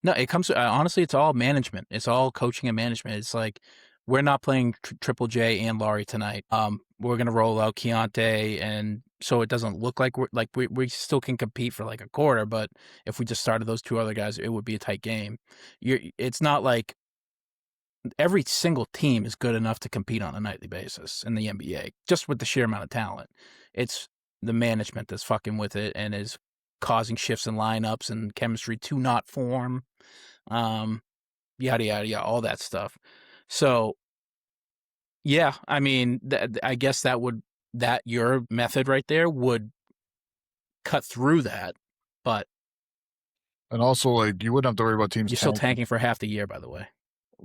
No, it comes honestly, it's all management. It's all coaching and management. It's like we're not playing Triple J and Laurie tonight. We're gonna roll out Keontae, and so it doesn't look like we still can compete for like a quarter. But if we just started those 2 other guys, it would be a tight game. It's not like every single team is good enough to compete on a nightly basis in the NBA, just with the sheer amount of talent. It's the management that's fucking with it and is causing shifts in lineups and chemistry to not form, yada, yada, yada, all that stuff. So, yeah, I mean, I guess that your method right there would cut through that, but and also like you wouldn't have to worry about teams you're still tanking for half the year, by the way.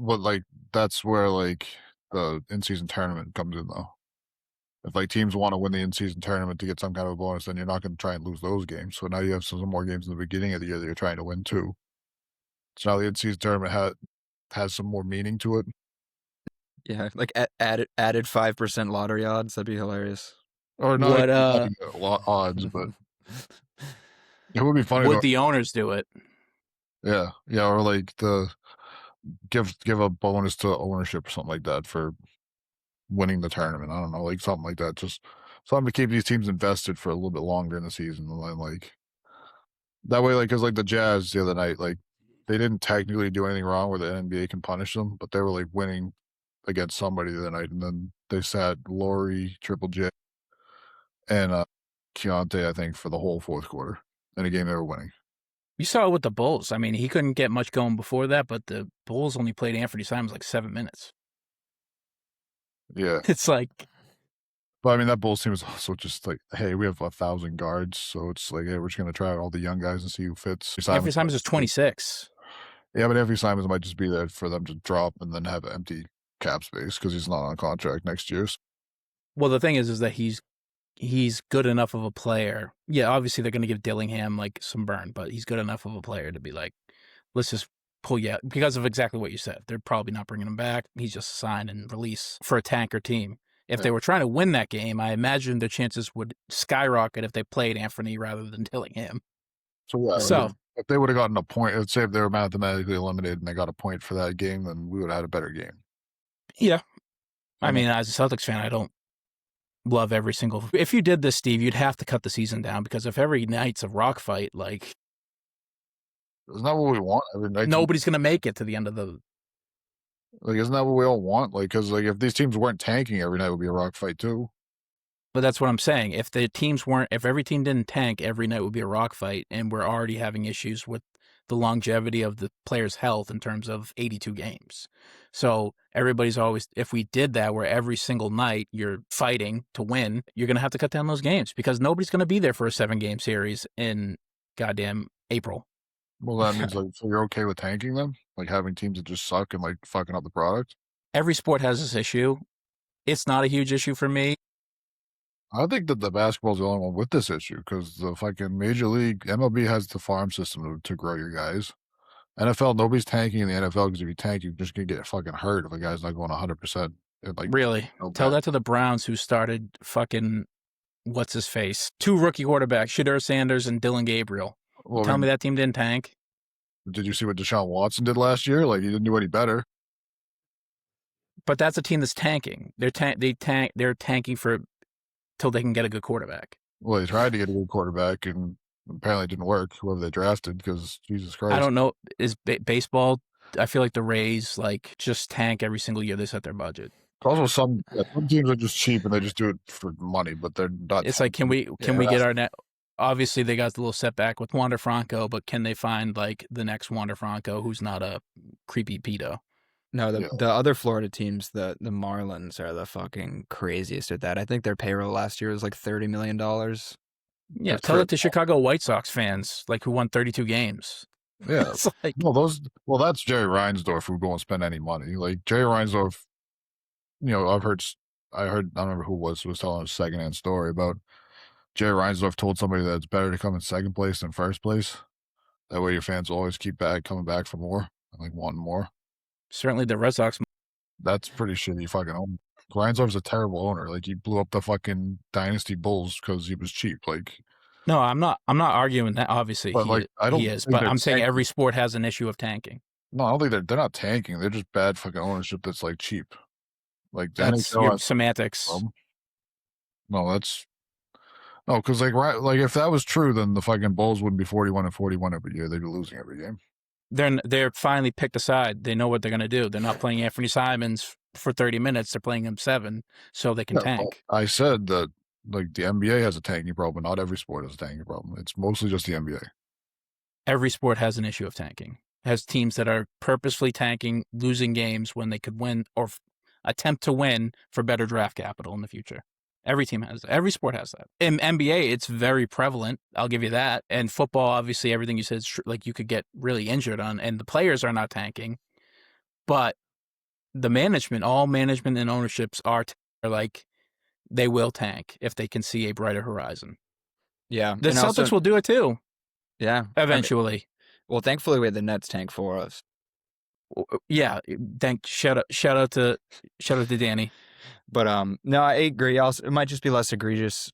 But like that's where like the in-season tournament comes in though. If like teams want to win the in-season tournament to get some kind of a bonus, then you're not going to try and lose those games. So now you have some more games in the beginning of the year that you're trying to win too. So now the in-season tournament has some more meaning to it. Yeah, like added 5% lottery odds. That'd be hilarious. Or not a lot odds, but it would be funny. Would the owners do it? Yeah, or like give a bonus to ownership or something like that for winning the tournament. I don't know, like something like that. Just something to keep these teams invested for a little bit longer in the season. And like that way, like, because like the Jazz the other night, like they didn't technically do anything wrong where the NBA can punish them, but they were like winning against somebody the other night, and then they sat Laurie, Triple J, and Keontae, I think, for the whole fourth quarter in a game they were winning. You saw it with the Bulls. I mean, he couldn't get much going before that, but the Bulls only played Anthony Simons like 7 minutes. Yeah. It's like... But I mean, that Bulls team is also just like, hey, we have 1,000 guards, so it's like, hey, we're just going to try out all the young guys and see who fits. Anthony Simons is 26. Yeah, but Anthony Simons might just be there for them to drop and then have empty cap space because he's not on contract next year. Well, the thing is that he's good enough of a player. Yeah, obviously they're going to give Dillingham like some burn, but he's good enough of a player to be like, let's just pull you out because of exactly what you said. They're probably not bringing him back. He's just a sign and release for a tanker team. If they were trying to win that game, I imagine their chances would skyrocket if they played Anthony rather than Dillingham. So if they would have gotten a point, let's say if they were mathematically eliminated and they got a point for that game, then we would have had a better game. Yeah. I And mean, as a Celtics fan, I don't love every single. If you did this, Steve, you'd have to cut the season down because if every night's a rock fight, like isn't that what we want every night? nobody's going to make it to the end of the. Like, isn't that what we all want? Like, because like if these teams weren't tanking every night, it would be a rock fight too. But that's what I'm saying. If the teams weren't, if every team didn't tank, every night would be a rock fight, and we're already having issues with the longevity of the players' health in terms of 82 games. So everybody's always, if we did that, where every single night you're fighting to win, you're going to have to cut down those games because nobody's going to be there for a 7-game series in goddamn April. Well, that means like, so you're okay with tanking them, like having teams that just suck and like fucking up the product. Every sport has this issue. It's not a huge issue for me. I think that the basketball's the only one with this issue because the fucking Major League MLB has the farm system to grow your guys. NFL, nobody's tanking in the NFL because if you tank, you're just gonna get fucking hurt if a guy's not going 100%. Like, Really? Tell that to the Browns who started fucking what's his face? 2 rookie quarterbacks, Shadur Sanders and Dylan Gabriel. Well, Tell me that team didn't tank. Did you see what Deshaun Watson did last year? Like, he didn't do any better. But that's a team that's tanking. They're tanking for till they can get a good quarterback. Well, they tried to get a good quarterback, and apparently it didn't work. Whoever they drafted, because Jesus Christ, I don't know. Is baseball? I feel like the Rays like just tank every single year they set their budget. Also, some teams are just cheap and they just do it for money, but they're not. It's like, can we get our net? Obviously, they got the little setback with Wander Franco, but can they find like the next Wander Franco who's not a creepy pedo? No, the other Florida teams, the Marlins are the fucking craziest at that. I think their payroll last year was like $30 million. Yeah, tell it to Chicago White Sox fans, like who won 32 games. Yeah, It's like, that's Jerry Reinsdorf who won't spend any money. Like Jerry Reinsdorf, I heard, I don't remember who was telling a secondhand story about Jerry Reinsdorf told somebody that it's better to come in second place than first place. That way your fans will always keep coming back for more and like wanting more. certainly the Red Sox. That's pretty shitty fucking owner. Reinsdorf's a terrible owner. Like he blew up the fucking Dynasty Bulls because he was cheap. Like, No, I'm not arguing that. Obviously, but like I don't. he is. think But they're I'm saying tanking. every sport has an issue of tanking. No, I don't think they're not tanking. They're just bad fucking ownership that's like cheap. Like the That's NHL your has semantics. No, because like if that was true, then the fucking Bulls wouldn't be 41-41 every year. They'd be losing every game. They're finally picked a side. They know what they're going to do. They're not playing Anthony Simons for 30 minutes. They're playing him 7 so they can Yeah, tank. I said that like the NBA has a tanking problem. Not every sport has a tanking problem. It's mostly just the NBA. Every sport has an issue of tanking. Has teams that are purposefully tanking, losing games when they could win or attempt to win for better draft capital in the future. Every team has that. Every sport has that. In NBA, it's very prevalent. I'll give you that. And football, obviously, everything you said is true. Like you could get really injured on, and the players are not tanking, but the management, all management and ownerships are like they will tank if they can see a brighter horizon. Yeah. The and Celtics also, will do it too, yeah. eventually. Well, thankfully we had the Nets tank for us. Yeah, shout out to Danny. But no, I agree. Also, it might just be less egregious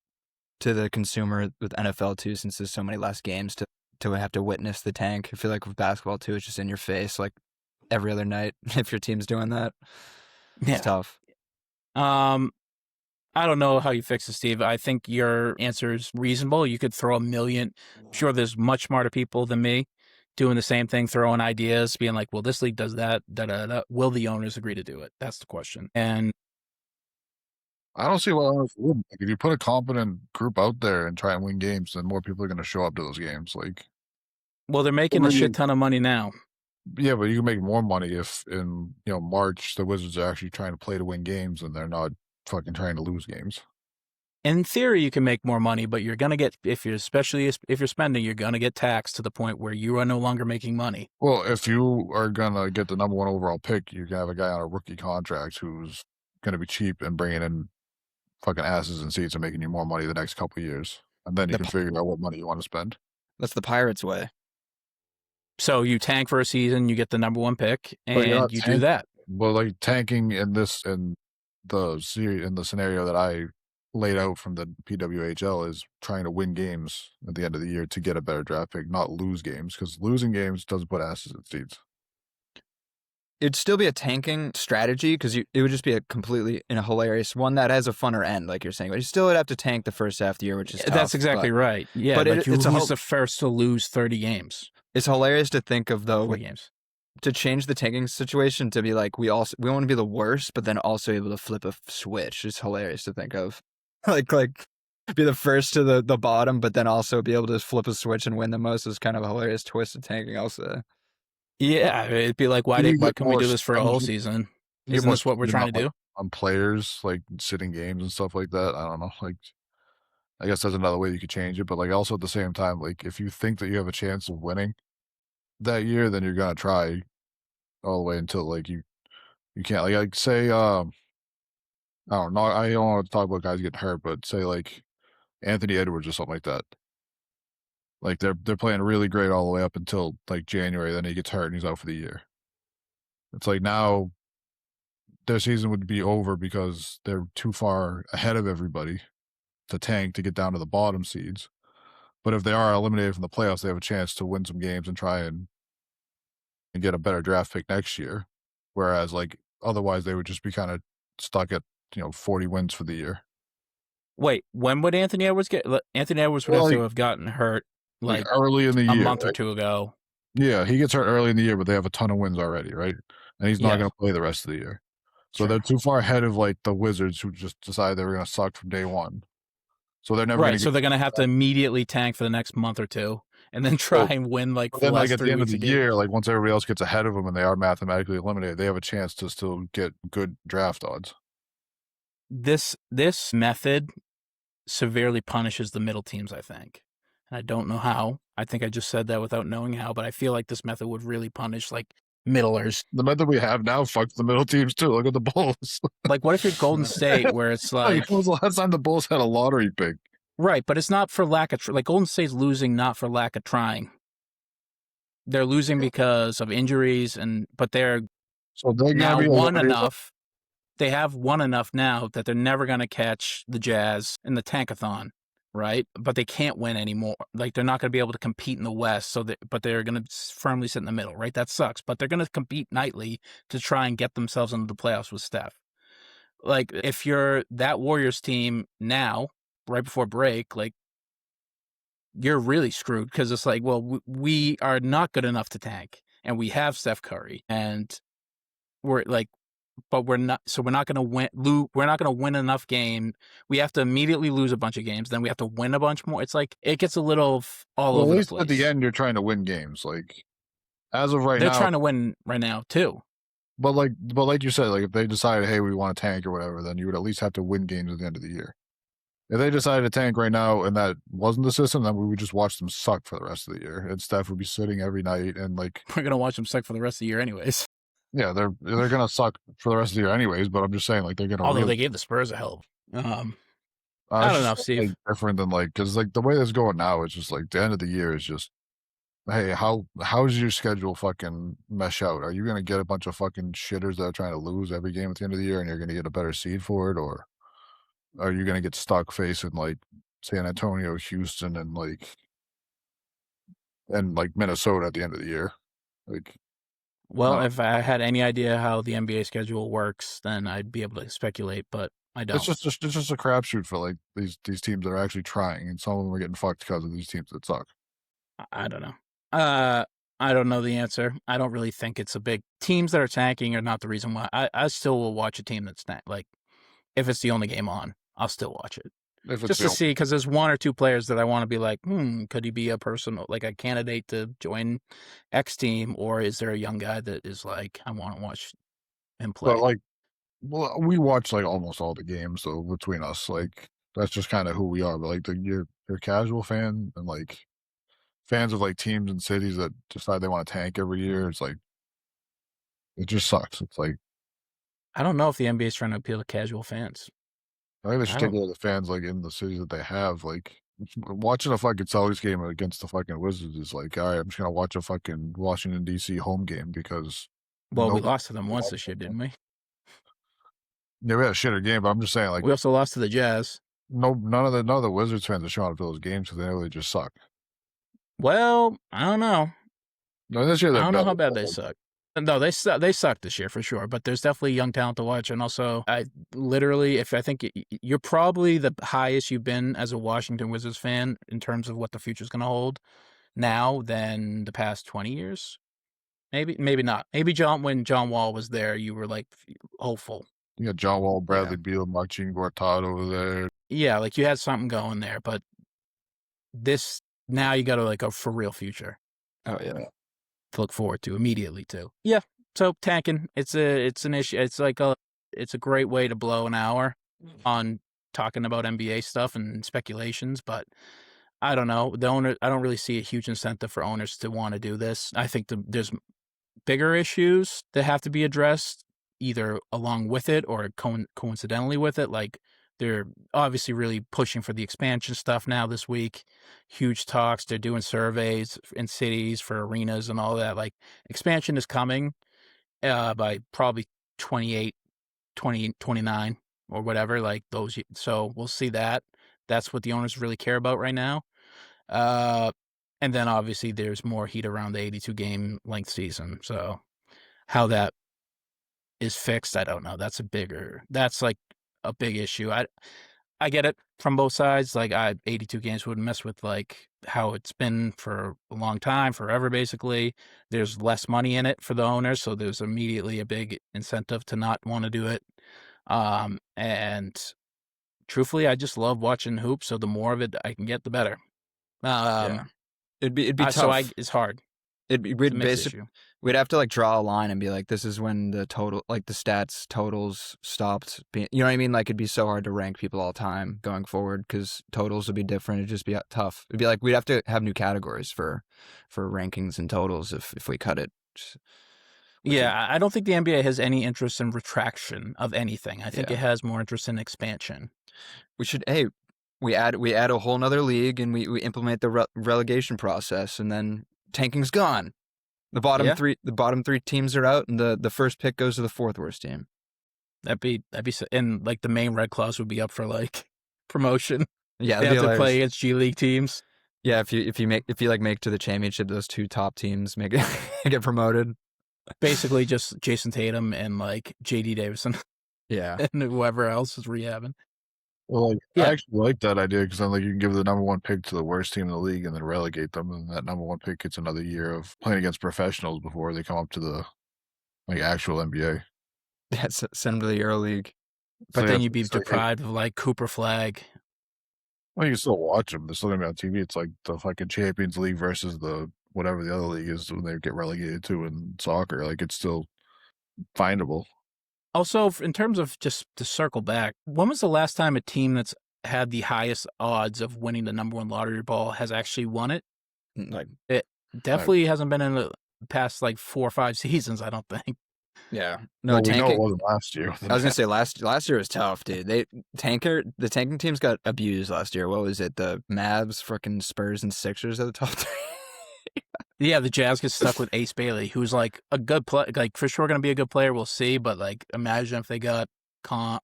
to the consumer with NFL too, since there's so many less games to have to witness the tank. I feel like with basketball too, it's just in your face like every other night. If your team's doing that, it's tough. I don't know how you fix it, Steve. I think your answer is reasonable. You could throw a million. I'm sure there's much smarter people than me doing the same thing, throwing ideas, being like, well, this league does that, da-da-da. Will the owners agree to do it? That's the question. And I don't see why owners wouldn't. Like, if you put a competent group out there and try and win games, then more people are going to show up to those games. Like, well, they're making a shit ton of money now. yeah, but you can make more money if in March the Wizards are actually trying to play to win games and they're not fucking trying to lose games. In theory, you can make more money, but you're gonna get especially if you're spending, you're gonna get taxed to the point where you are no longer making money. Well, if you are gonna get the number 1 overall pick, you can have a guy on a rookie contract who's gonna be cheap and bringing in fucking asses and seats and making you more money the next couple of years, and then you can figure out what money you want to spend. That's the Pirates way. So you tank for a season, you get the number 1 pick, and you do that. Well, like tanking in the scenario that I laid out from the PWHL is trying to win games at the end of the year to get a better draft pick, not lose games, because losing games doesn't put asses in seats. it'd still be a tanking strategy because it would just be a completely hilarious one that has a funner end, like you're saying. But you still would have to tank the first half of the year, which is tough. That's exactly right. Yeah, but like it's who's the first to lose 30 games? It's hilarious to think of, though, 40 games. To change the tanking situation to be like we want to be the worst, but then also able to flip a switch. It's hilarious to think of, like be the first to the bottom, but then also be able to flip a switch and win the most is kind of a hilarious twist of tanking. Also, yeah, it'd be like why can we do this for a whole season? Isn't this what we're trying to do? On players like sitting games and stuff like that. I don't know. Like, I guess that's another way you could change it, but like also at the same time, like if you think that you have a chance of winning that year, then you're gonna try all the way until like you can't. Like say I don't know. I don't want to talk about guys getting hurt, but say like Anthony Edwards or something like that. Like they're playing really great all the way up until like January, then he gets hurt and he's out for the year. It's like now their season would be over because they're too far ahead of everybody to tank to get down to the bottom seeds. But if they are eliminated from the playoffs, they have a chance to win some games and try and get a better draft pick next year. Whereas like otherwise they would just be kind of stuck at 40 wins for the year. Wait, when would Anthony Edwards get? Anthony Edwards would have to have gotten hurt like early in the year, a month or two ago. Yeah, he gets hurt early in the year, but they have a ton of wins already, right? And he's not going to play the rest of the year. So they're too far ahead of like the Wizards, who just decided they were going to suck from day one. So they're never right. So they're going to have to immediately tank for the next month or two, and then try and win like the last at 3 the end of weeks the year, like once everybody else gets ahead of them and they are mathematically eliminated, they have a chance to still get good draft odds. This method severely punishes the middle teams, I think. And I don't know how. I think I just said that without knowing how, but I feel like this method would really punish like middlers. The method we have now fucks the middle teams too. Look at the Bulls. Like what if you're Golden State where it's like when was the last time the Bulls had a lottery pick? Right, but it's not for lack of like Golden State's losing not for lack of trying. They're losing because of injuries but they're now won enough. They have won enough now that they're never going to catch the Jazz in the tankathon, right? But they can't win anymore. Like they're not going to be able to compete in the West, but they're going to firmly sit in the middle, right? That sucks. But they're going to compete nightly to try and get themselves into the playoffs with Steph. Like if you're that Warriors team now, right before break, like you're really screwed because it's like, well, we are not good enough to tank, and we have Steph Curry, and we're like. But we're not going to win. We're not going to win enough games. We have to immediately lose a bunch of games. Then we have to win a bunch more. It's like it gets a little all over the place. At the end, you're trying to win games. Like as of right now, they're trying to win right now too. But like you said, like if they decided, hey, we want to tank or whatever, then you would at least have to win games at the end of the year. If they decided to tank right now and that wasn't the system, then we would just watch them suck for the rest of the year. And Steph would be sitting every night and like we're gonna watch them suck for the rest of the year anyways. Yeah, they're gonna suck for the rest of the year anyways. But I'm just saying, like they're gonna. Although they gave the Spurs a hell. I don't know, Steve. Like, different than like because like the way that's going now, it's just like the end of the year is just, hey, how's your schedule fucking mesh out? Are you gonna get a bunch of fucking shitters that are trying to lose every game at the end of the year, and you're gonna get a better seed for it, or are you gonna get stuck facing like San Antonio, Houston, and Minnesota at the end of the year, like. Well, if I had any idea how the NBA schedule works, then I'd be able to speculate, but I don't. It's just a crapshoot for like these teams that are actually trying, and some of them are getting fucked because of these teams that suck. I don't know. I don't know the answer. I don't really think it's a big teams that are tanking are not the reason why. I still will watch a team that's like if it's the only game on, I'll still watch it. Just to see, because there's one or two players that I want to be like, could he be a person, like a candidate to join X team, or is there a young guy that is like, I want to watch him play? But we watch like almost all the games, so between us, like that's just kind of who we are. But like you're a casual fan and like fans of like teams and cities that decide they want to tank every year, it's like it just sucks. It's like I don't know if the NBA is trying to appeal to casual fans. I think they should take all the fans like in the cities that they have. Like watching a fucking Celtics game against the fucking Wizards is like, all right, I'm just gonna watch a fucking Washington DC home game because. Well, we lost to them once this year, didn't we? Yeah, we had a shitter game, but I'm just saying, like we also lost to the Jazz. None of the Wizards fans are showing up to those games because they know they just suck. Well, I don't know. No, this year I don't know how bad they suck. No, they suck this year for sure, but there's definitely young talent to watch. And also, I literally, if I think you're probably the highest you've been as a Washington Wizards fan in terms of what the future's going to hold now than the past 20 years. Maybe not. Maybe when John Wall was there, you were like hopeful. You got John Wall, Bradley Beal, Marcin Gortat over there. Yeah, like you had something going there, but this now you got to like a for real future. Oh yeah. To look forward to immediately too. Yeah. So tanking, it's an issue. It's a great way to blow an hour on talking about NBA stuff and speculations, but I don't know. I don't really see a huge incentive for owners to want to do this. I think there's bigger issues that have to be addressed either along with it or coincidentally with it. Like they're obviously really pushing for the expansion stuff now this week. Huge talks. They're doing surveys in cities for arenas and all that. Like expansion is coming by probably 28, 29 or whatever. Like those. So we'll see that. That's what the owners really care about right now. And then obviously there's more heat around the 82 game length season. So how that is fixed, I don't know. That's like a big issue. I get it from both sides. Like 82 games wouldn't mess with like how it's been for a long time, forever basically. There's less money in it for the owners, so there's immediately a big incentive to not want to do it. And truthfully, I just love watching hoops, so the more of it I can get, the better. Yeah. It'd be tough. So it's hard. We'd have to like draw a line and be like, this is when the total, like the stats totals stopped being, you know what I mean? Like it'd be so hard to rank people all the time going forward because totals would be different. It'd just be tough. It'd be like, we'd have to have new categories for rankings and totals if we cut it. I don't think the NBA has any interest in retraction of anything. I think it has more interest in expansion. We add a whole nother league and we implement the relegation process and then tanking's gone. The bottom three teams are out and the first pick goes to the fourth worst team. That'd be and like the main red claws would be up for like promotion. Yeah, they have to play against G League teams. Yeah, if you make to the championship, those two top teams get promoted. Basically, just Jayson Tatum and like JD Davison. Yeah, and whoever else is rehabbing. Well, I actually like that idea because then like you can give the number one pick to the worst team in the league and then relegate them, and that number one pick gets another year of playing against professionals before they come up to the like actual NBA. That's send them to the Euro League. But then you'd be deprived of like Cooper Flag. Well, you can still watch them. They're still gonna be on TV. It's like the fucking Champions League versus the whatever the other league is when they get relegated to in soccer. Like it's still findable. Also, in terms of just to circle back, when was the last time a team that's had the highest odds of winning the number one lottery ball has actually won it? Like it definitely hasn't been in the past like 4 or 5 seasons, I don't think. Yeah. No, we know it wasn't last year. I was gonna say last year was tough, dude. The tanking teams got abused last year. What was it? The Mavs, freaking Spurs, and Sixers at the top three. Yeah, the Jazz get stuck with Ace Bailey, who's like a good player, like for sure going to be a good player. We'll see, but like imagine if they got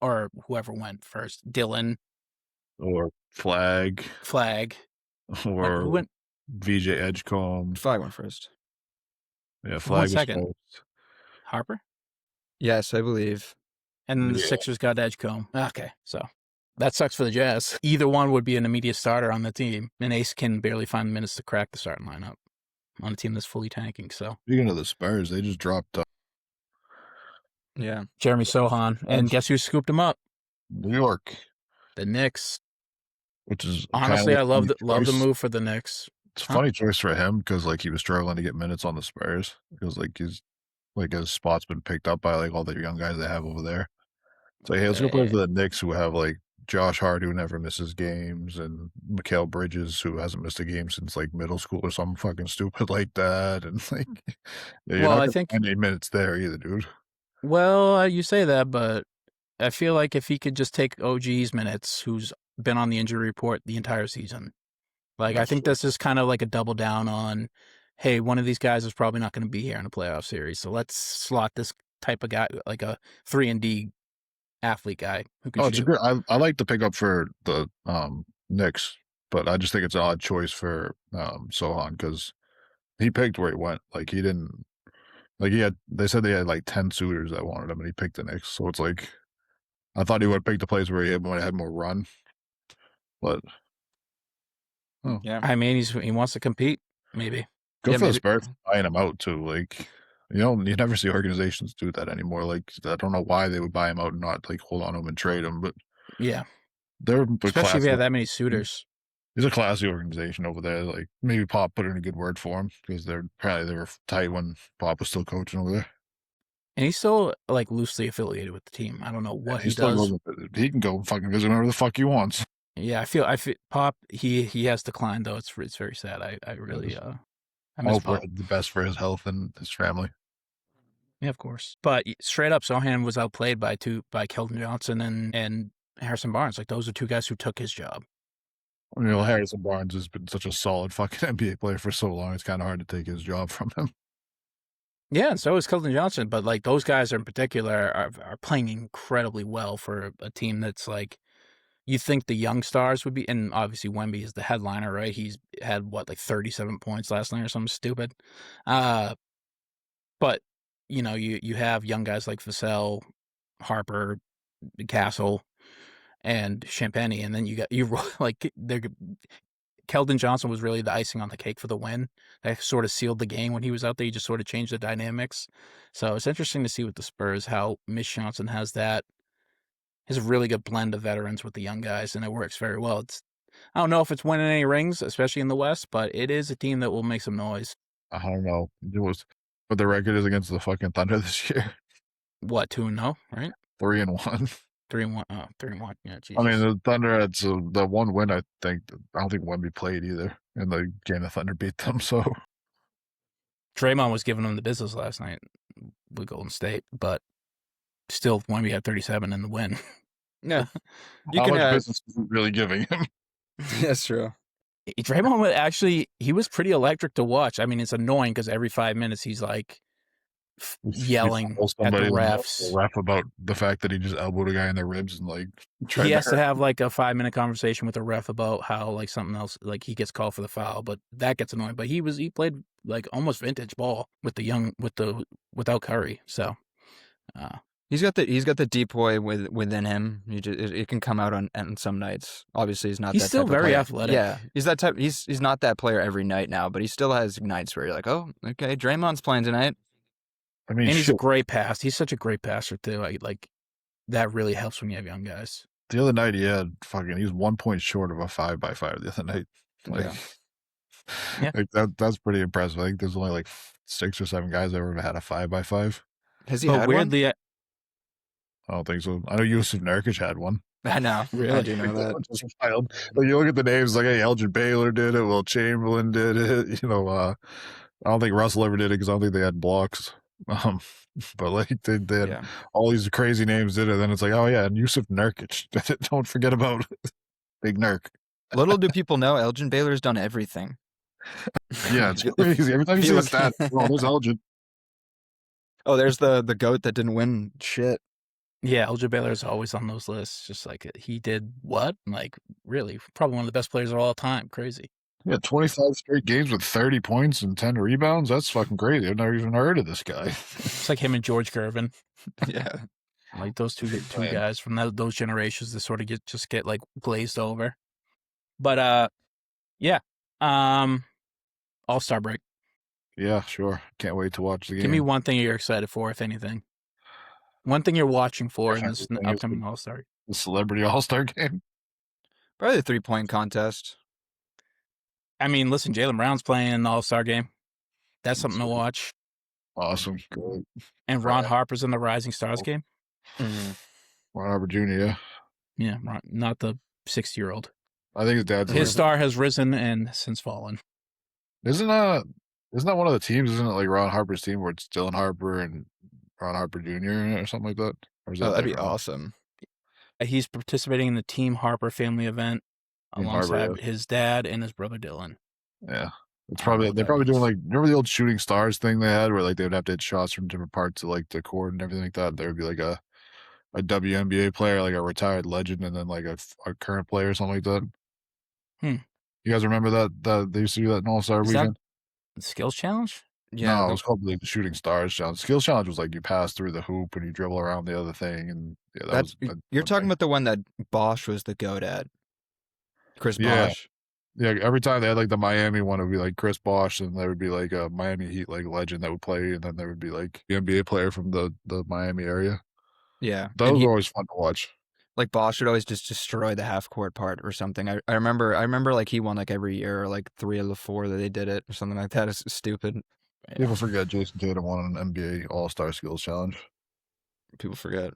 or whoever went first, Dylan or Flag, or who went? VJ Edgecombe. Flag went first. Yeah, Flag was second. first. Harper. Yes, I believe. And then the Sixers got Edgecombe. Okay, so that sucks for the Jazz. Either one would be an immediate starter on the team, and Ace can barely find minutes to crack the starting lineup on a team that's fully tanking. So speaking of the Spurs, they just dropped Jeremy Sohan, and guess who scooped him up? New York, the Knicks. Which is honestly, I love the move for the Knicks. It's a funny choice for him because like he was struggling to get minutes on the Spurs because like his spot's been picked up by like all the young guys they have over there. It's like, hey, let's go play for the Knicks who have like Josh Hart, who never misses games, and Mikal Bridges, who hasn't missed a game since like middle school or something fucking stupid like that. And like, I think any minutes there either, dude. Well, you say that, but I feel like if he could just take OG's minutes, who's been on the injury report the entire season, like I think this is kind of like a double down on, hey, one of these guys is probably not going to be here in a playoff series, so let's slot this type of guy, like a 3-and-D athlete guy who can shoot. I like the pickup for the Knicks, but I just think it's an odd choice for Sohan because he picked where he went. Like he didn't Like they said they had like 10 suitors that wanted him, and he picked the Knicks. So it's like, I thought he would have picked the place where he might have had more run, but Yeah. I mean, he wants to compete. Maybe. good Yeah, for the maybe- Spurs buying him out too. Like, you never see organizations do that anymore. Like, I don't know why they would buy him out and not like hold on to him and trade him, but Yeah. they're Especially if you have that many suitors. He's a classy organization over there. Like, maybe Pop put in a good word for him because they were tight when Pop was still coaching over there. And he's still like loosely affiliated with the team. I don't know what he does. He can go fucking visit whenever the fuck he wants. Yeah, I feel Pop. He has declined though. It's very sad. I really I miss Hope Pop. the best for his health and his family. Yeah, of course. But straight up, Sohan was outplayed by Keldon Johnson and Harrison Barnes. Like those are two guys who took his job. Harrison Barnes has been such a solid fucking NBA player for so long. It's kind of hard to take his job from him. Yeah, and so is Keldon Johnson. But like those guys in particular are playing incredibly well for a team that's like, you think the young stars would be, and obviously Wemby is the headliner, right? He's had like 37 points last night or something stupid. But you have young guys like Vassell, Harper, Castle, and Champagny, and then you like Keldon Johnson was really the icing on the cake for the win. That sort of sealed the game when he was out there. He just sort of changed the dynamics. So it's interesting to see with the Spurs how Mitch Johnson has a really good blend of veterans with the young guys, and it works very well. I don't know if it's winning any rings, especially in the West, but it is a team that will make some noise. I don't know. What the record is against the fucking Thunder this year. What, 2-0, right? 3-1. 3-1. Oh, 3-1. Yeah, Jesus. I mean, the Thunder had the one win. I don't think Wemby played either in the game. The Thunder beat them. So Draymond was giving them the business last night with Golden State, but still, Wemby had 37 in the win. Yeah, how much business was really giving him? That's true. Draymond he was pretty electric to watch. I mean, it's annoying because every 5 minutes he's like yelling at the refs. The ref about the fact that he just elbowed a guy in the ribs and like he has to have like a 5-minute conversation with the ref about how like something else, like he gets called for the foul, but that gets annoying. But he played like almost vintage ball without Curry. So he's got the deep boy within him. It can come out on some nights. Obviously, he's not. He's that still type of very player. athletic. Yeah, he's that type. He's not that player every night now, but he still has nights where you're like, oh, okay, Draymond's playing tonight. I mean, and he's a great pass. He's such a great passer too. Like that really helps when you have young guys. The other night he was 1 point short of a 5x5 the other night. Yeah. Like that's pretty impressive. I think there's only like 6 or 7 guys that ever had a 5x5. Has he But had weirdly, I don't think so. I know Yusuf Nurkic had one. one? I know. Really? I do know that. Which is wild. Like, you look at the names, like, hey, Elgin Baylor did it. Will Chamberlain did it. I don't think Russell ever did it because I don't think they had blocks. But like they had all these crazy names did it. Then it's like, oh yeah, and Yusuf Nurkic did it. Don't forget about Big Nurk. Little do people know, Elgin Baylor's done everything. Yeah, it's crazy. Every time you see a stat, oh, there's Elgin. Oh, there's the goat that didn't win shit. yeah, Elgin Baylor is always on those lists. Just like he did what? Like really, probably one of the best players of all time. Crazy. Yeah, 25 straight games with 30 points and 10 rebounds. That's fucking crazy. I've never even heard of this guy. It's like him and George Gervin. Yeah. Like those two guys from those generations that sort of get like glazed over. But yeah. All-Star break. Yeah, sure. Can't wait to watch the game. Give me one thing you're excited for, if anything. One thing you're watching for in this upcoming All-Star. The Celebrity All-Star game. Probably the 3-point contest. I mean, listen, Jaylen Brown's playing in the All-Star game. That's something to watch. Awesome. Great. And Ron Harper's in the Rising Stars game. Mm-hmm. Ron Harper Jr., yeah. Yeah, not the 60-year-old. I think his dad's His star has risen and since fallen. Isn't that one of the teams? Isn't it like Ron Harper's team where it's Dylan Harper and Ron Harper Jr. or something like that? Or is that that'd be awesome. He's participating in the Team Harper family event alongside his dad and his brother Dylan. Yeah. It's probably they're probably doing like, remember the old shooting stars thing they had where like they would have to hit shots from different parts of like the court and everything like that. There would be like a WNBA player, like a retired legend, and then like a current player or something like that. You guys remember that they used to do that in All-Star weekend? That skills challenge? Yeah, No, it was called like the Shooting Stars Challenge. Skills Challenge was like you pass through the hoop and you dribble around the other thing, and yeah, that was you're one talking thing. about the one that Bosch was the goat at. Chris Yeah, Bosch. yeah. Every time they had like the Miami one, it would be like Chris Bosh, and there would be like a Miami Heat like legend that would play, and then there would be like the NBA player from the Miami area. Yeah, and Those he were always fun to watch. like Bosch would always just destroy the half court part or something. I remember like he won like every year, or like 3 of the 4 that they did it or something like that. It's stupid. People forget Jayson Tatum won an NBA All-Star Skills Challenge. People forget.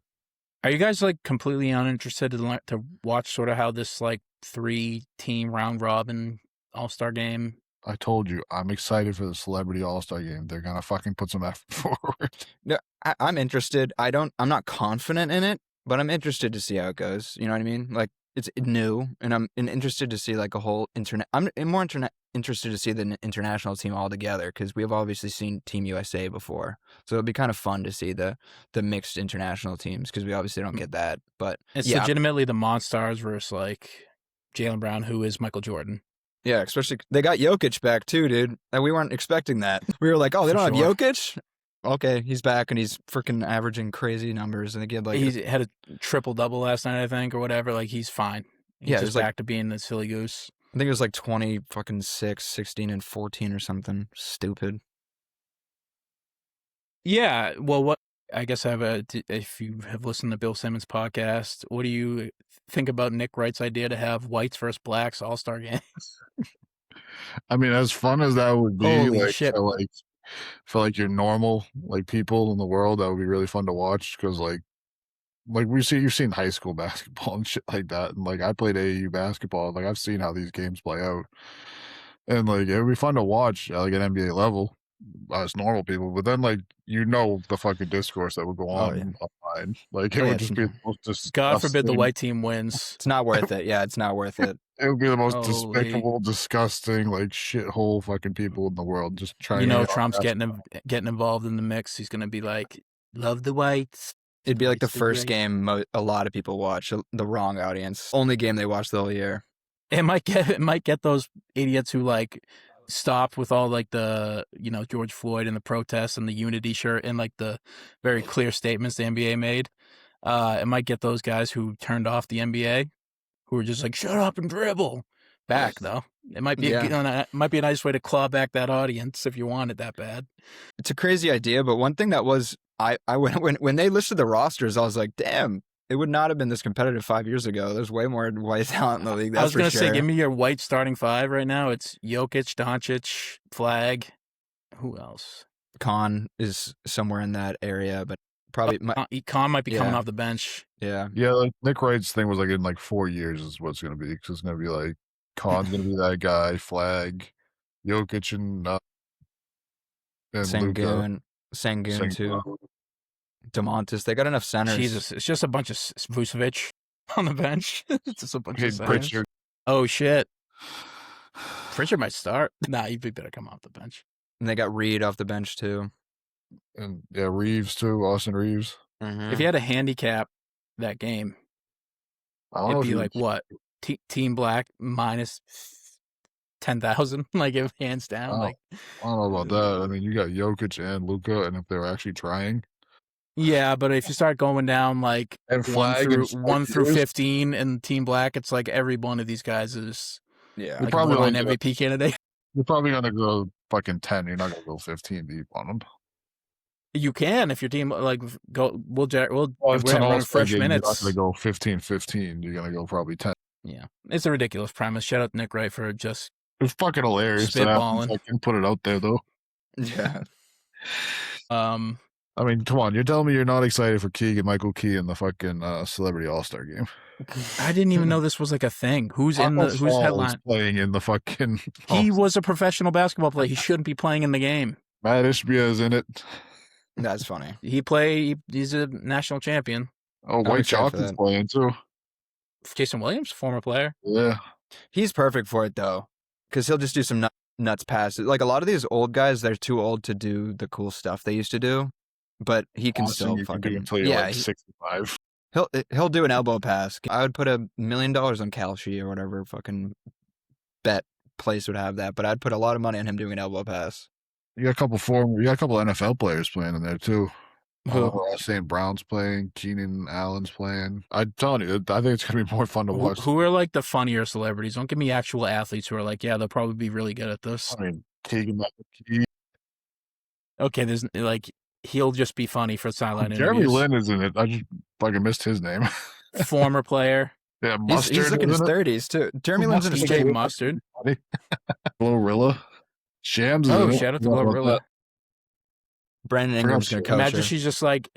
Are you guys like completely uninterested to watch sort of how this like 3-team round robin All-Star game? I told you, I'm excited for the Celebrity All-Star Game. They're gonna fucking put some effort forward. No, I'm interested. I'm not confident in it, but I'm interested to see how it goes. You know what I mean? Like it's new, and I'm interested to see like a whole internet. I'm more interested to see the international team all together because we have obviously seen Team USA before, so it'd be kind of fun to see the mixed international teams because we obviously don't get that. But It's yeah, legitimately the Monstars versus like Jaylen Brown, who is Michael Jordan. yeah, especially they got Jokic back too, dude. And we weren't expecting that. We were like, oh, they For don't sure. have Jokic. Okay, he's back and he's freaking averaging crazy numbers. And again, like He had a triple-double last night, I think, or whatever. Like he's fine. He's Yeah, it just was like- back to being the silly goose. I think it was like 20, fucking 6, 16, and 14 or something. Stupid. Yeah, well, what I guess if you have listened to Bill Simmons' podcast, what do you think about Nick Wright's idea to have whites versus blacks All-Star game? I mean, as fun as that would be, Holy like shit. for like your normal like people in the world, that would be really fun to watch because like you've seen high school basketball and shit like that, and like I played AAU basketball, like I've seen how these games play out, and like it would be fun to watch at like an NBA level as normal people. But then like the fucking discourse that would go Oh, on yeah. online, like it Oh, yeah, would just be the most disgusting. God forbid the white team wins. It's not worth it. Yeah, it's not worth it. It would be the most Holy. despicable, disgusting, like shithole fucking people in the world just trying. You to know, get on Trump's basketball. getting involved in the mix. He's gonna be like, "Love the whites." It'd be like the Whites do first great. game a lot of people watch, the wrong audience. Only game they watch the whole year. It might get those idiots who like stopped with all like the George Floyd and the protests and the unity shirt and like the very clear statements the NBA made. It might get those guys who turned off the NBA, who were just like shut up and dribble. Back though, it might be might be a nice way to claw back that audience if you want it that bad. It's a crazy idea, but one thing that was when they listed the rosters, I was like, damn, it would not have been this competitive 5 years ago. There's way more white talent in the league. That's I was gonna for say, sure. give me your white starting 5 right now. It's Jokic, Doncic, Flag. Who else? Khan is somewhere in that area, but probably Khan might be coming Yeah. off the bench. yeah. Yeah, like Nick Wright's thing was like in like 4 years is what's gonna be, because it's gonna be like Khan's gonna be that guy, Flag, Jokic, and Luka. Sangoon too. DeMontis. They got enough centers. Jesus, it's just a bunch of Vucevic on the bench. It's just a bunch Hey, of centers. Pritchard. Oh shit, Pritchard might start. Nah, you'd be better come off the bench. And they got Reed off the bench too. And yeah, Reeves too, Austin Reeves. If you had a handicap that game, I don't know it'd if be you like what? Team Black minus 10,000, like if hands down. Oh. Like I don't know about that. I mean, you got Jokic and Luka, and if they're actually trying, yeah, but if you start going down like and 1 Flag through and 1 through Spears, 15 in Team Black, it's like every one of these guys is Yeah. You're like probably a borderline gonna- MVP candidate. you're probably gonna go fucking 10. You're not gonna go 15 deep on them. You can if your team like go. We'll Well, we're if it's an running all-star fresh game, you're not minutes. gonna go 15-15. You're gonna go probably 10. Yeah, it's a ridiculous premise. Shout out to Nick Wright for just It's fucking hilarious that Spitballing. I can put it out there though. Yeah. I mean, come on, you're telling me you're not excited for Michael Key in the fucking Celebrity All-Star game? I didn't even know this was like a thing. Who's Marcus Fall is headline? playing in the fucking? He was a professional basketball player. He shouldn't be playing in the game. Matt Ishbia is in it. That's funny. He's a national champion. Oh, I'm White excited for Chocolate's that. playing too. Jason Williams, former player. Yeah. He's perfect for it though, because he'll just do some nuts passes. Like a lot of these old guys, they're too old to do the cool stuff they used to do, but he can Honestly, still you can do fucking until you're yeah. like 65. He'll do an elbow pass. I would put $1 million on Kalshi or whatever fucking bet place would have that, but I'd put a lot of money on him doing an elbow pass. You got a couple NFL players playing in there too. Who St. Brown's playing, Keenan Allen's playing. I'm telling you, I think it's gonna be more fun to watch. who are like the funnier celebrities? Don't give me actual athletes who are like, yeah, they'll probably be really good at this. I mean, Keegan, Okay, there's like he'll just be funny for sideline Jeremy interviews. Lin is in it. I just fucking missed his name. Former player. Yeah, Mustard. He's like in his isn't it? 30s too. Jeremy Lin's in his DJ 30s. Mustard. Glorilla. Shams. Oh, is in it. shout out to Forgot about Glorilla. that. Brandon Ingram's gonna coach Imagine her. she's just like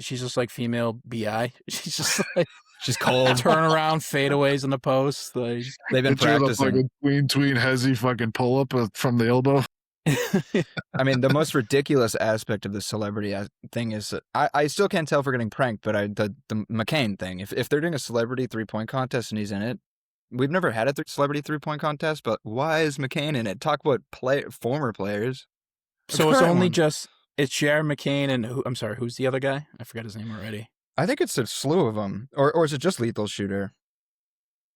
female Bi. She's just like She's cold. turn around fadeaways in the post. Like They've been Picture the practicing. fucking tween hezzy fucking pull up from the elbow. I mean, the most ridiculous aspect of the celebrity thing is that I still can't tell if we're getting pranked, but the McCain thing. If they're doing a celebrity 3-point contest and he's in it, we've never had a celebrity 3-point contest, but why is McCain in it? Talk about former players. so it's Current only one. just it's Jared McCain and I'm sorry, who's the other guy? I forgot his name already. I think it's a slew of them, or is it just Lethal Shooter?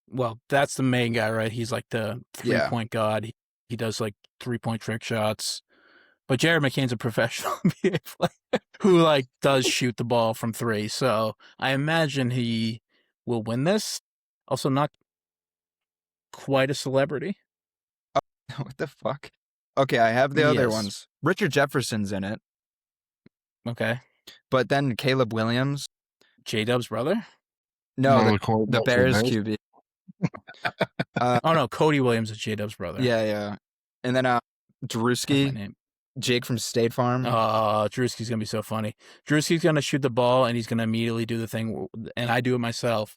Well, that's the main guy, right? He's like the 3-point god. He does like 3-point trick shots. But Jared McCain's a professional NBA player who like does shoot the ball from 3. So I imagine he will win this. Also, not quite a celebrity. What the fuck? Okay, I have the other Yes. ones. Richard Jefferson's in it, Okay, but then Caleb Williams. J-Dub's brother. No, the the quarterback Bears for the QB. Oh no, Cody Williams is J-Dub's brother. Yeah. And then That's my Drewski, name. Jake from State Farm. Drewski's gonna be so funny. Drewski's gonna shoot the ball and he's gonna immediately do the thing, and I do it myself.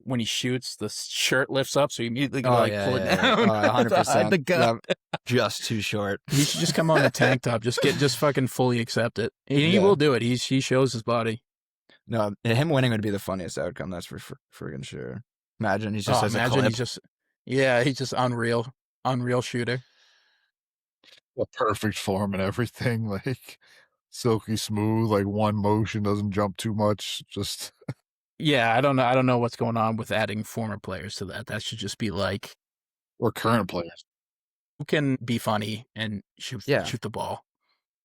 When he shoots, the shirt lifts up, so you immediately gotta pull it down. Oh, 100%. The gun. Just too short. He should just come on the tank top. Just fucking fully accept it. He Yeah. will do it. He shows his body. No, him winning would be the funniest outcome. That's for friggin' sure. Imagine he's just has a Imagine clip. he's just unreal shooter. The perfect form and everything, like silky smooth, like one motion, doesn't jump too much. Just Yeah, I don't know what's going on with adding former players to that. That should just be like or current players. who can be funny and shoot the ball.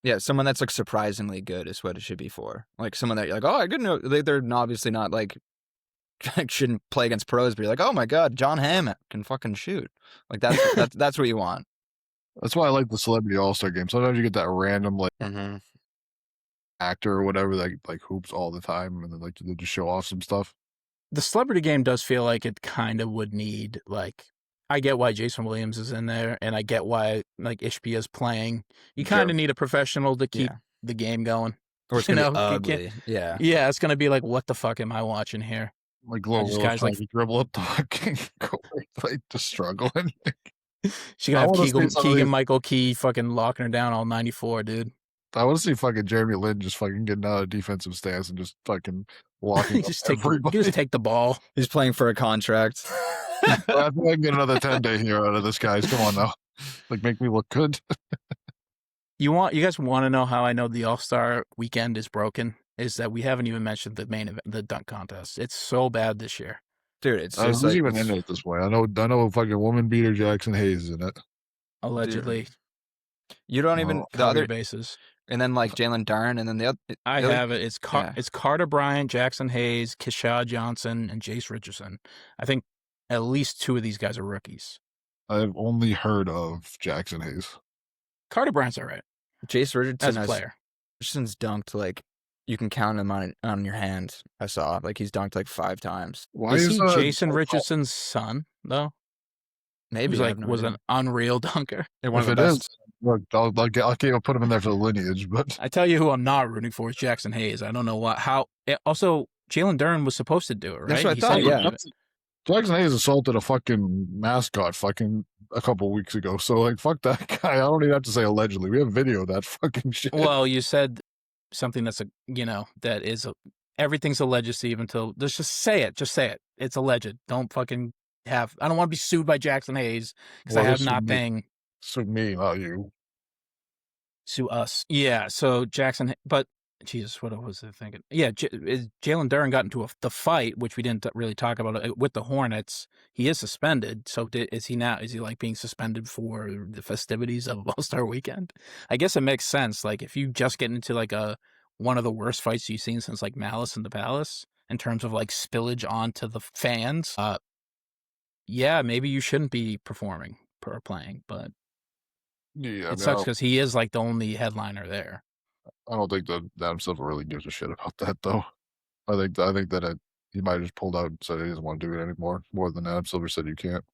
Yeah, someone that's like surprisingly good is what it should be for. Like someone that you're like, oh, I didn't know. They're obviously not like shouldn't play against pros, but you're like, oh my god, John Hamm can fucking shoot. Like that's what you want. That's why I like the Celebrity All-Star game. Sometimes you get that random like Mm-hmm. actor or whatever that like hoops all the time, and then like they just show off some stuff. The celebrity game does feel like it kind of would need like. I get why Jason Williams is in there, and I get why like Ishbia is playing. You kind of need a professional to keep the game going. Or it's gonna be ugly. Yeah. Yeah, it's gonna be like, what the fuck am I watching here? Like Glorilla guy's like to dribble up the fucking court, like just struggling. She gonna I have wanna see some of Keegan these- Michael Key fucking locking her down all 94, dude. I want to see fucking Jeremy Lin just fucking getting out of defensive stance and just fucking walking. just everybody. take the ball. He's playing for a contract. I think I can get another 10-day here out of this guys. Come on now, like make me look good. You guys want to know how I know the All-Star weekend is broken? Is that we haven't even mentioned the main event, the dunk contest. It's so bad this year. Dude, it's Who's just like, even in it this way? I know fucking woman beater Jackson Hayes is in it. Allegedly. you don't even the Calgary other bases. and then like Jalen Darn and then the other I the other- have it. It's Carter Bryant, Jackson Hayes, Keshad Johnson, and Jace Richardson. I think at least 2 of these guys are rookies. I've only heard of Jackson Hayes. Carter Bryant's all right Jace Richardson as a player. Richardson's dunked like you can count him on your hand. I saw like he's dunked like 5 times. Why Is he Jason oh, Richardson's son though? Maybe He I have no was idea. an unreal dunker. They're one if of the it best. is, look, I'll put him in there for the lineage, but I tell you who I'm not rooting for is Jackson Hayes. I don't know also Jalen Duren was supposed to do it, right? That's what I He thought, said he yeah. would do it. Jackson Hayes assaulted a fucking mascot fucking a couple weeks ago. So like, fuck that guy. I don't even have to say allegedly. We have video of that fucking shit. Well, you said something that's that is everything's alleged, Steve, until just say it. Just say it. It's alleged. Don't fucking I don't want to be sued by Jackson Hayes because Well, I have this is me. nothing. So me, not you. Sue us. Yeah. So Jackson, but Jesus, what was I thinking? Yeah, Jalen Duren got into the fight, which we didn't really talk about with the Hornets. He is suspended. So is he now? Is he like being suspended for the festivities of All-Star Weekend? I guess it makes sense. Like if you just get into like one of the worst fights you've seen since like Malice in the Palace in terms of like spillage onto the fans, yeah, maybe you shouldn't be performing or playing, but Yeah, I it mean, I sucks don't, because he is like the only headliner there. I don't think that Adam Silver really gives a shit about that though. I think that he might have just pulled out and said he doesn't want to do it anymore. More than Adam Silver said you can't.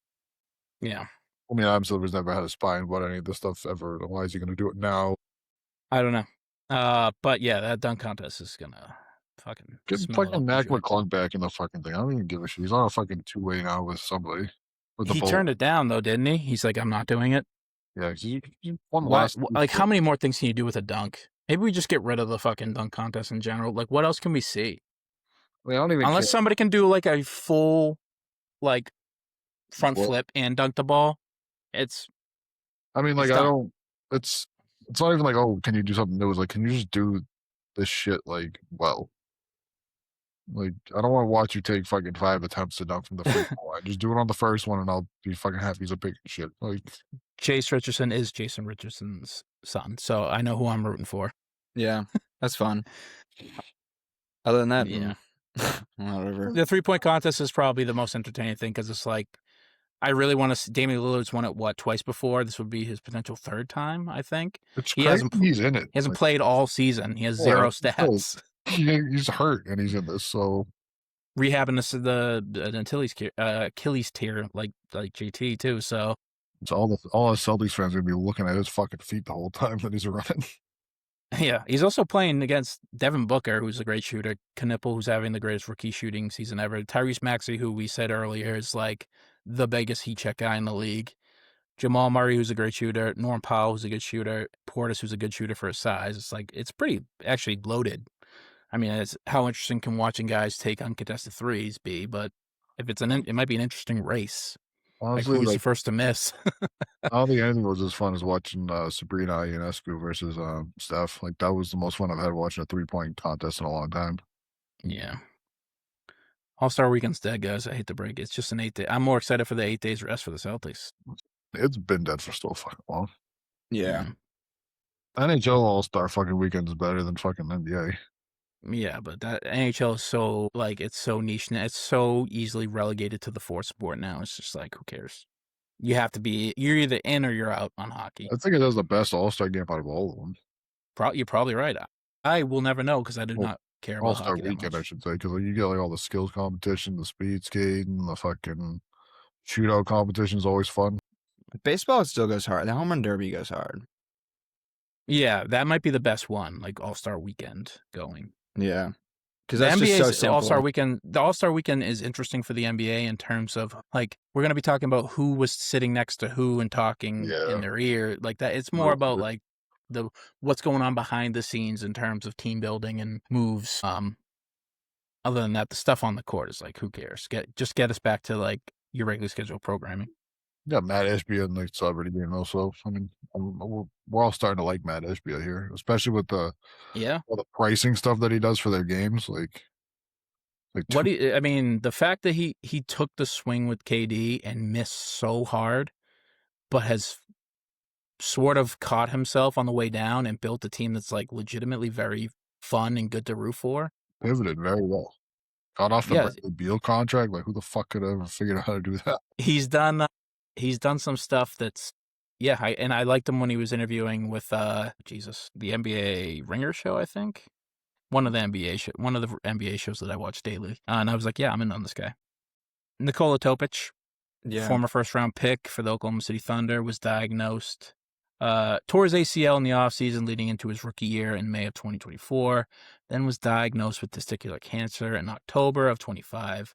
Yeah. I mean, Adam Silver's never had a spine about any of this stuff ever. Why is he going to do it now? I don't know. But yeah, that dunk contest is gonna fucking Get smell it fucking up the Mac joint. McClung back in the fucking thing. I don't even give a shit. He's on a fucking two-way now with somebody. With the He Bulls. turned it down though, didn't he? He's like, I'm not doing it. Yeah, he won the Why? last. Like, how many more things can you do with a dunk? Maybe we just get rid of the fucking dunk contest in general. Like, what else can we see? I mean, I don't even Unless care. somebody can do like a full, like, front Well, flip and dunk the ball, it's I mean, like, it's I done. don't. It's not even like, oh, can you do something new? It's like, can you just do this shit like well? Like, I don't want to watch you take fucking 5 attempts to dunk from the free throw line. Just do it on the first one, and I'll be fucking happy as a pig and shit. Like, Chase Richardson is Jason Richardson's son, so I know who I'm rooting for. Yeah, that's fun. Other than that, Yeah. Whatever. The 3-point contest is probably the most entertaining thing because it's like, I really want to. Damian Lillard's won it twice before. This would be his potential third time, I think. it's He crazy. hasn't He's in it. He hasn't Like, played all season. He has yeah, zero still, stats. he's hurt and he's in this. So Rehabbing the Achilles tear like JT too. So it's all the Celtics fans are gonna be looking at his fucking feet the whole time that he's running. yeah, he's also playing against Devin Booker, who's a great shooter. Knipple, who's having the greatest rookie shooting season ever. Tyrese Maxey, who we said earlier is like the biggest heat check guy in the league. Jamal Murray, who's a great shooter. Norm Powell, who's a good shooter. Portis, who's a good shooter for his size. It's like, it's pretty actually loaded. I mean, it's how interesting can watching guys take uncontested threes be? But if it might be an interesting race. Honestly, who's the like, first to miss? I don't think anything was as fun as watching Sabrina Ionescu versus Steph. Like, that was the most fun I've had watching a 3-point contest in a long time. Yeah. All-Star Weekend's dead, guys. I hate to break it. It's just an 8-day. I'm more excited for the 8 days rest for the Celtics. It's been dead for so fucking long. Yeah. NHL All-Star fucking Weekend is better than fucking NBA. Yeah, but that NHL is so, like, it's so niche now. It's so easily relegated to the fourth sport now. It's just like, who cares? You're either in or you're out on hockey. I think it has the best All-Star game out of all of them. You're probably right. I will never know because I do not care about All-Star hockey that Weekend, I much. should say, because like, you get like all the skills competition, the speed skating, the fucking shootout competition is always fun. Baseball still goes hard. The home run derby goes hard. Yeah, that might be the best one, like All-Star Weekend going. Yeah. Because The that's just so NBA's simple. All-Star Weekend. The All-Star Weekend is interesting for the NBA in terms of like we're gonna be talking about who was sitting next to who and talking in their ear like that. It's more about like what's going on behind the scenes in terms of team building and moves. Other than that, the stuff on the court is like, who cares? Just get us back to like your regularly scheduled programming. Yeah, Matt Ishbia and the celebrity game also. I mean, we're all starting to like Matt Ishbia here, especially with all the pricing stuff that he does for their games. Like I mean, the fact that he took the swing with KD and missed so hard, but has sort of caught himself on the way down and built a team that's like legitimately very fun and good to root for. Pivoted very well. Got off the Bradley Beal contract. Like, who the fuck could have ever figured out how to do that? He's done some stuff that's and I liked him when he was interviewing with the NBA Ringer show, I think. One of the NBA shows that I watch daily. And I was like, yeah, I'm in on this guy. Nikola Vucevic, former first-round pick for the Oklahoma City Thunder, was diagnosed. Tore his ACL in the offseason leading into his rookie year in May of 2024, then was diagnosed with testicular cancer in October of 25.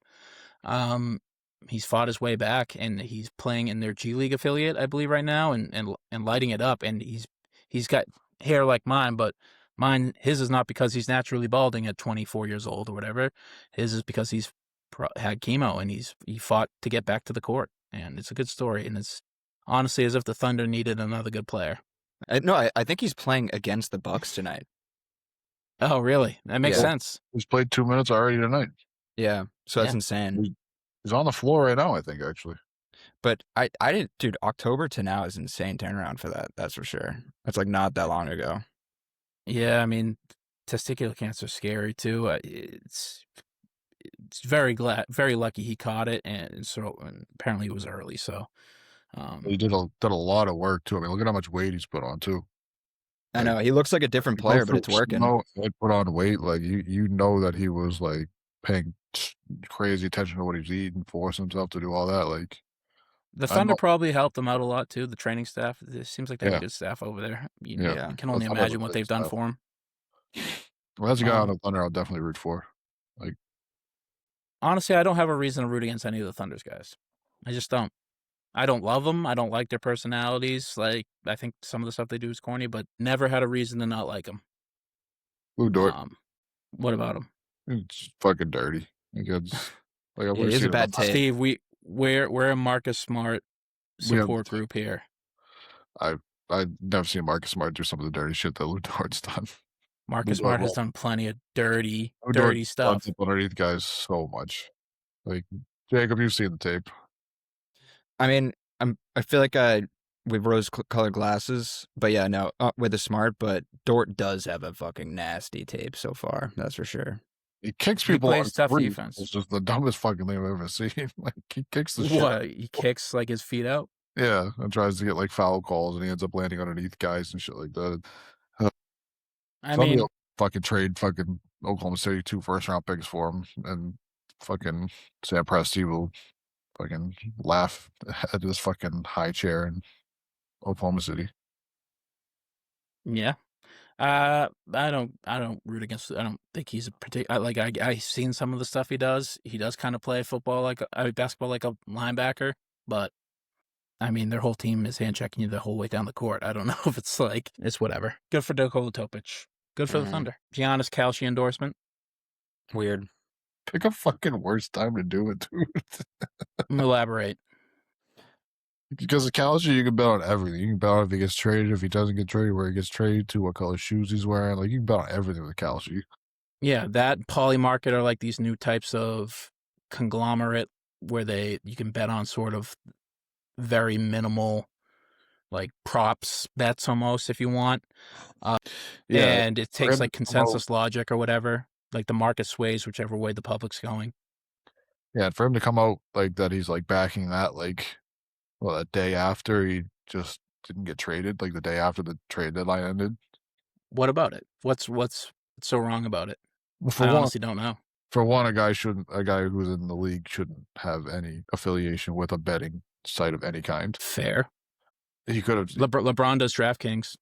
He's fought his way back, and he's playing in their G League affiliate, I believe, right now, and lighting it up. And he's got hair like mine, but his is not because he's naturally balding at 24 years old or whatever. His is because he's had chemo and he fought to get back to the court, and it's a good story. And it's honestly as if the Thunder needed another good player. No, I think he's playing against the Bucks tonight. Oh, really? That makes Yeah. sense. He's played 2 minutes already tonight. Yeah. So that's Yeah. insane. He's on the floor right now, I think, actually. But I didn't, dude. October to now is insane turnaround for that. That's for sure. That's like not that long ago. Yeah, I mean, testicular cancer is scary too. It's very lucky he caught it, and apparently it was early. So, He did a lot of work too. I mean, look at how much weight he's put on too. I know he looks like a different You go player, but through it's working. snow and put on weight, like you know that he was like paying crazy attention to what he's eating, forcing himself to do all that. Like the I Thunder know, probably helped them out a lot too. The training staff. It seems like they have a yeah, good staff over there. yeah. Yeah. You can The only Thunder have a imagine what great they've done staff. for him. Well, that's a guy on Um, the Thunder I'll definitely root for. Like Honestly, I don't have a reason to root against any of the Thunder's guys. I just don't. I don't love them. I don't like their personalities. Like, I think some of the stuff they do is corny, but never had a reason to not like them. Lou Dort, What about them? it's fucking dirty. Like it's like Yeah, we've he has a seen bad tape. Steve, we're a Marcus Smart we have support group here. I've never seen Marcus Smart do some of the dirty shit that Lou Dort's done. Marcus Lou Dort Smart has will- done plenty of dirty Lou Dort stuff. runs up underneath guys so much. Like Jacob, you've seen the tape. I mean, I feel like with rose-colored glasses, but yeah, no, with the Smart, but Dort does have a fucking nasty tape so far. That's for sure. He kicks He people plays on tough three. defense. It's just the dumbest fucking thing I've ever seen. Like he kicks the shit. What? He kicks like his feet out? Yeah, and tries to get like foul calls, and he ends up landing underneath guys and shit like that. I Somebody mean, will fucking trade fucking Oklahoma City 2 first-round picks for him, and fucking Sam Presti will fucking laugh at this fucking high chair in Oklahoma City. yeah. I don't root against. I don't think he's a particular. Like I've seen some of the stuff he does. He does kind of play basketball like a linebacker, but I mean their whole team is hand checking you the whole way down the court. I don't know if it's like it's whatever. Good for Nikola Vucevic. Good for the Thunder. Giannis Calci endorsement. Weird. Pick a fucking worse time to do it, dude. Elaborate. Because the Calci, you can bet on everything. You can bet on if he gets traded, if he doesn't get traded, where he gets traded to, what color shoes he's wearing. Like you can bet on everything with Calci. Yeah, that poly market are like these new types of conglomerate where you can bet on sort of very minimal like props bets almost if you want. And it takes like consensus logic or whatever. Like the market sways whichever way the public's going. Yeah, and for him to come out like that, he's like backing that like, well, that day after he just didn't get traded, like the day after the trade deadline ended. What about it? What's so wrong about it? Well, I honestly don't know. For one, a guy who's in the league shouldn't have any affiliation with a betting site of any kind. Fair. He could have. LeBron does DraftKings.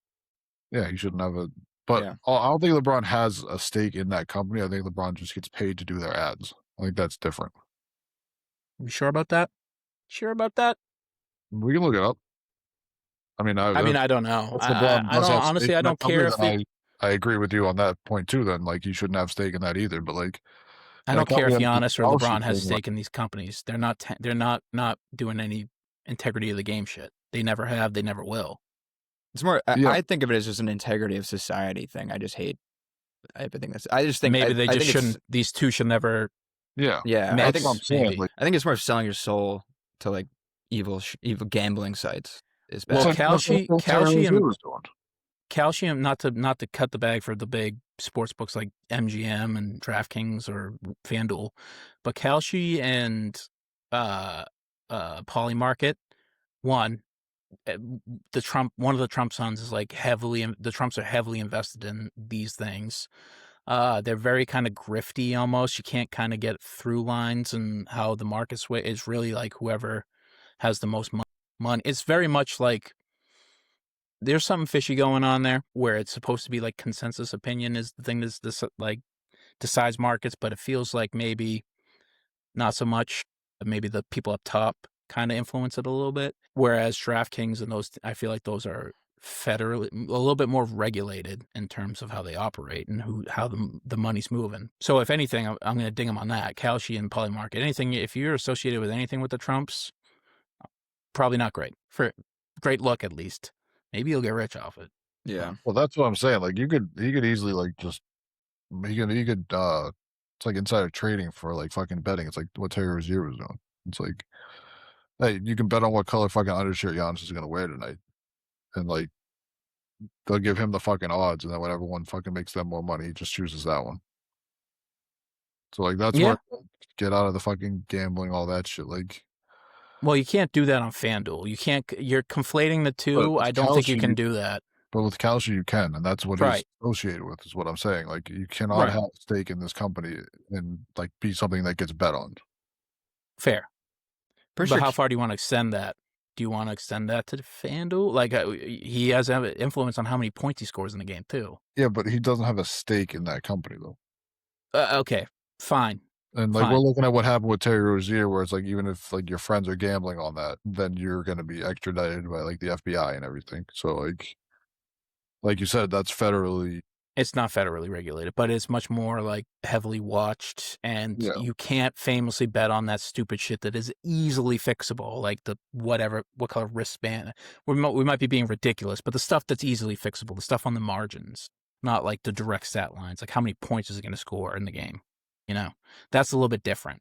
Yeah, he shouldn't have a. But Yeah. I don't think LeBron has a stake in that company. I think LeBron just gets paid to do their ads. I think that's different. You sure about that? Sure about that? We can look it up. I mean, I don't know. I don't honestly. I don't care if they. I agree with you on that point too. Then, like, you shouldn't have stake in that either. But like, I don't care if Giannis or Calci LeBron has thing, stake in these companies. They're not doing any integrity of the game shit. They never have. They never will. It's more. Yeah. I think of it as just an integrity of society thing. I just hate. I just think Maybe they I just think shouldn't. These two should never. yeah, Yeah, mix, I think what I'm saying. maybe. Like, I think it's more of selling your soul to like evil gambling sites. Is bad. Well, it's like- that's what Tyrann Lue was doing. Calcium, not to cut the bag for the big sports books like MGM and DraftKings or FanDuel, but Calci and Polymarket, one of the Trump sons is like the Trumps are heavily invested in these things. They're very kind of grifty almost. You can't kind of get through lines and how the market's way is really like whoever has the most money. It's very much like there's something fishy going on there where it's supposed to be like consensus opinion is the thing that's this like decides markets, but it feels like maybe not so much. Maybe the people up top kind of influence it a little bit. Whereas DraftKings and those, I feel like those are federally a little bit more regulated in terms of how they operate and how the money's moving. So if anything, I'm going to ding them on that. Calci and Polymarket, anything, if you're associated with anything with the Trumps, probably not great. For great luck, at least. Maybe you'll get rich off it. Yeah. Well, that's what I'm saying. Like, he could easily like just He could it's like insider trading for like fucking betting. It's like what Terry Rozier was doing. It's like, hey, you can bet on what color fucking undershirt Giannis is gonna wear tonight, and like they'll give him the fucking odds, and then whatever one fucking makes them more money, he just chooses that one. So like that's Yeah. where get out of the fucking gambling, all that shit. Like, Well, you can't do that on FanDuel. You can't. You're conflating the but two. I with don't think you Kalshi, can do that. but with Kalshi you can, and that's what he's Right. associated with. Is what I'm saying. Like, you cannot Right. have a stake in this company and like be something that gets bet on. Fair. Pretty But sure how far do you want to extend that? Do you want to extend that to the FanDuel? Like, he has an influence on how many points he scores in the game too. Yeah, but he doesn't have a stake in that company though. Okay, fine. And like we're Fine. looking at what happened with Terry Rozier, where it's like even if like your friends are gambling on that, then you're gonna be extradited by like the FBI and everything. So like you said, that's federally. It's not federally regulated, but it's much more like heavily watched, and Yeah. you can't famously bet on that stupid shit that is easily fixable, like the what color wristband. We might be being ridiculous, but the stuff that's easily fixable, the stuff on the margins, not like the direct stat lines, like how many points is it going to score in the game. You know, that's a little bit different.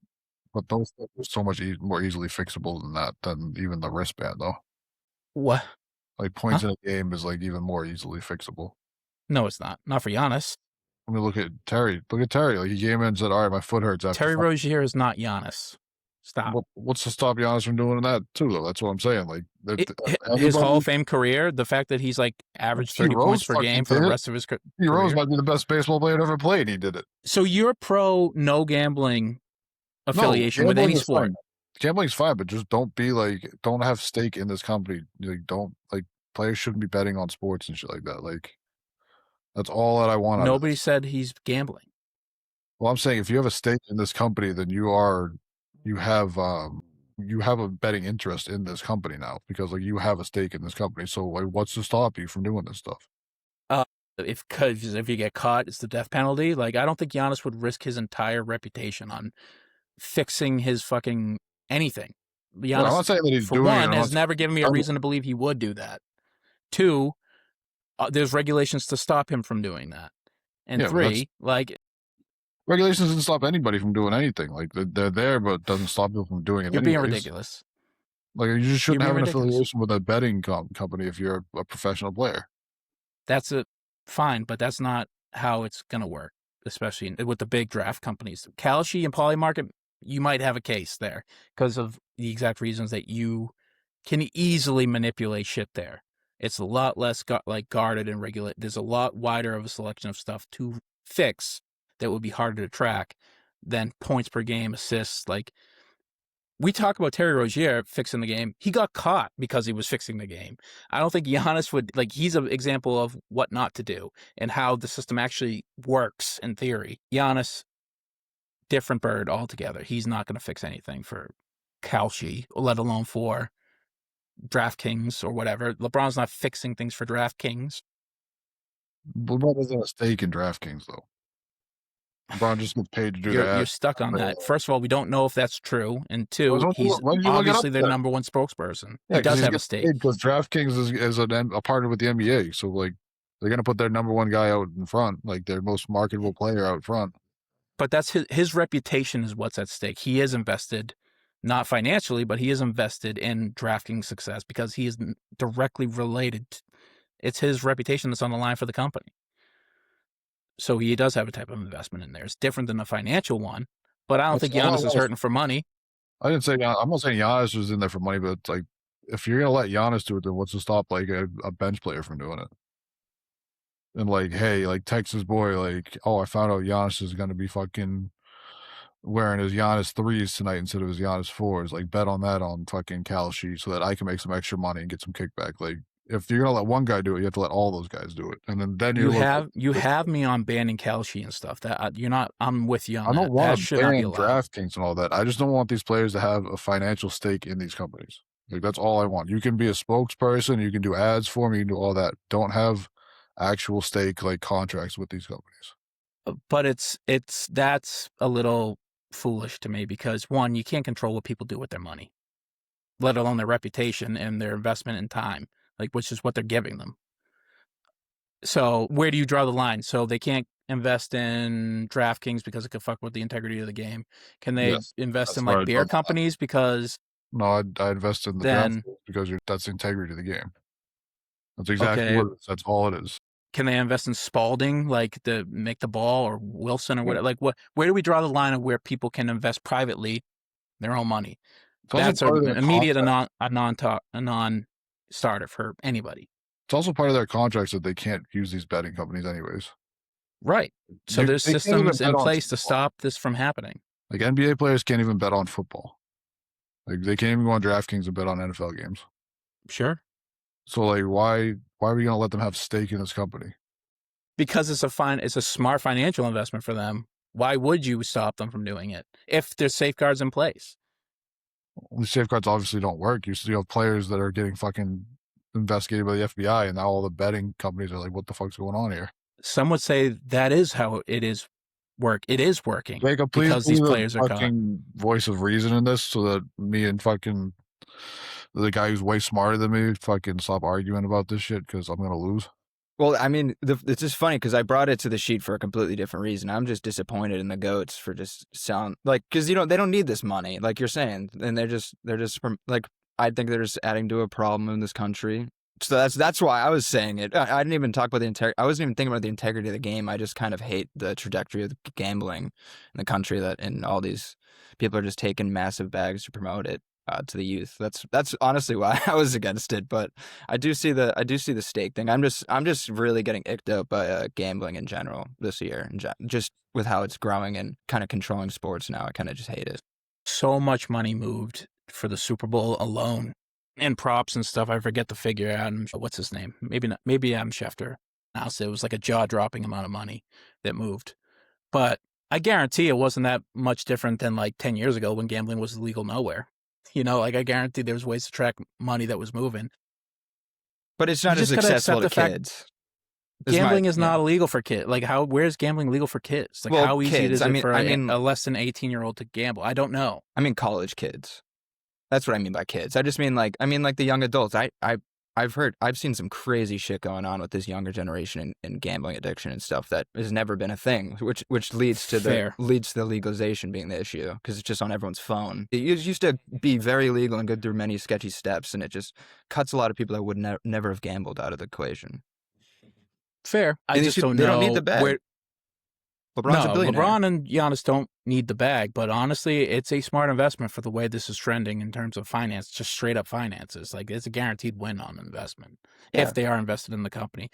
But those things are so much more easily fixable than that, than even the wristband, though. What? Like points in a game is like even more easily fixable. No, it's not. Not for Giannis. I mean, look at Terry. Look at Terry. Like he came in and said, "All right, my foot hurts." After Terry Rozier is not Giannis. Stop. what's to stop Giannis from doing that too? Though that's what I'm saying. Like His Hall of Fame career, the fact that he's like averaged 30 points per game for the rest of his career. Rose might be the best baseball player ever played. And he did it. So you're pro no gambling affiliation with any sport. Gambling's fine, but just don't have stake in this company. Like, don't players shouldn't be betting on sports and shit like that. Like, that's all that I want. Nobody said he's gambling. Well, I'm saying if you have a stake in this company, then you have a betting interest in this company now because like you have a stake in this company. So like, what's to stop you from doing this stuff? If you get caught, it's the death penalty. Like, I don't think Giannis would risk his entire reputation on fixing his fucking anything. Giannis, I'm not saying that he's for doing one, it. has never given me a reason to believe he would do that. Two, there's regulations to stop him from doing that. And Yeah, three, like, regulations doesn't stop anybody from doing anything. Like they're there, but it doesn't stop people from doing it. You're being ridiculous. Like you just shouldn't have an affiliation with a betting company if you're a professional player. That's fine, but that's not how it's gonna work, especially with the big draft companies. Kalshi and Polymarket, you might have a case there because of the exact reasons that you can easily manipulate shit there. It's a lot less guarded and regulated. There's a lot wider of a selection of stuff to fix that would be harder to track than points per game, assists. Like, we talk about Terry Rozier fixing the game. He got caught because he was fixing the game. I don't think Giannis would, like, he's an example of what not to do and how the system actually works in theory. Giannis, different bird altogether. He's not going to fix anything for Kalshi, let alone for DraftKings or whatever. LeBron's not fixing things for DraftKings. LeBron doesn't have a stake in DraftKings, though. LeBron just gets paid to do that. You're stuck on that. First of all, we don't know if that's true. And two, he's obviously their number one spokesperson. Yeah, he does have a stake. Because DraftKings is a partner with the NBA. So, like, they're going to put their number one guy out in front, like their most marketable player out front. But that's his reputation is what's at stake. He is invested, not financially, but he is invested in DraftKings success because he is directly related. It's his reputation that's on the line for the company. So he does have a type of investment in there. It's different than a financial one, but I don't think Giannis is hurting for money. I'm not saying Giannis was in there for money, but it's like, if you're going to let Giannis do it, then what's to stop like a bench player from doing it? And like, hey, like Texas boy, like, oh, I found out Giannis is going to be fucking wearing his Giannis 3s tonight instead of his Giannis 4s. Like, bet on that on fucking Kalshi so that I can make some extra money and get some kickback. Like, if you're gonna let one guy do it, you have to let all those guys do it, and then you have me on banning Kalshi and stuff. That you're not. I'm with you on that. I don't want to ban DraftKings and all that. I just don't want these players to have a financial stake in these companies. Like, that's all I want. You can be a spokesperson, you can do ads for me, you can do all that. Don't have actual stake like contracts with these companies. But that's a little foolish to me because one, you can't control what people do with their money, let alone their reputation and their investment in time. Like, which is what they're giving them. So where do you draw the line? So they can't invest in DraftKings because it could fuck with the integrity of the game? Can they Yes, invest that's in why like I'd beer love that. companies because No, I invest in the then draft because that's the integrity of the game. That's exactly okay, what it is. That's all it is. can they invest in Spalding like to make the ball or Wilson or Yeah. whatever? Like where do we draw the line of where people can invest privately their own money? It's also That's part of an their immediate contract. a non-starter for anybody. It's also part of their contracts that they can't use these betting companies anyways. Right. So there's They can't even systems bet in on place to football. stop this from happening. Like NBA players can't even bet on football. Like they can't even go on DraftKings and bet on NFL games. Sure. So like why are we gonna let them have stake in this company? Because it's a smart financial investment for them. Why would you stop them from doing it if there's safeguards in place? Well, these safeguards obviously don't work. You still have players that are getting fucking investigated by the FBI, and now all the betting companies are like, "What the fuck's going on here?" Some would say that is how it is It is working Jacob, please because be these the players are caught. fucking voice of reason in this, so that me and fucking the guy who's way smarter than me fucking stop arguing about this shit because I'm gonna lose. Well, I mean, it's just funny because I brought it to the sheet for a completely different reason. I'm just disappointed in the goats for just sound like because they don't need this money, like you're saying, and they're just like I think they're just adding to a problem in this country. So that's why I was saying it. I didn't even talk about the integrity. I wasn't even thinking about the integrity of the game. I just kind of hate the trajectory of the gambling in the country and all these people are just taking massive bags to promote it. To the youth. That's honestly why I was against it. But I do see the stake thing. I'm just really getting icked out by gambling in general this year, and just with how it's growing and kind of controlling sports now. I kind of just hate it. So much money moved for the Super Bowl alone, and props and stuff. I forget the figure out. What's his name? Maybe not. Maybe Adam Schefter. I'll say it was like a jaw-dropping amount of money that moved. But I guarantee it wasn't that much different than like 10 years ago when gambling was illegal nowhere. Like I guarantee there was ways to track money that was moving. But it's not as accessible to kids. Gambling is not illegal for kids. Like where's gambling legal for kids? Like how easy is it for a less than 18-year-old to gamble? I don't know. I mean college kids. That's what I mean by kids. I just mean the young adults. I've seen some crazy shit going on with this younger generation and gambling addiction and stuff that has never been a thing, which leads to the legalization being the issue because it's just on everyone's phone. It used to be very legal and go through many sketchy steps, and it just cuts a lot of people that would never have gambled out of the equation. Fair. I just don't know. They don't need the bag. LeBron's a billionaire. LeBron and Giannis don't need the bag, but honestly, it's a smart investment for the way this is trending in terms of finance, just straight up finances. Like it's a guaranteed win on investment if they are invested in the company.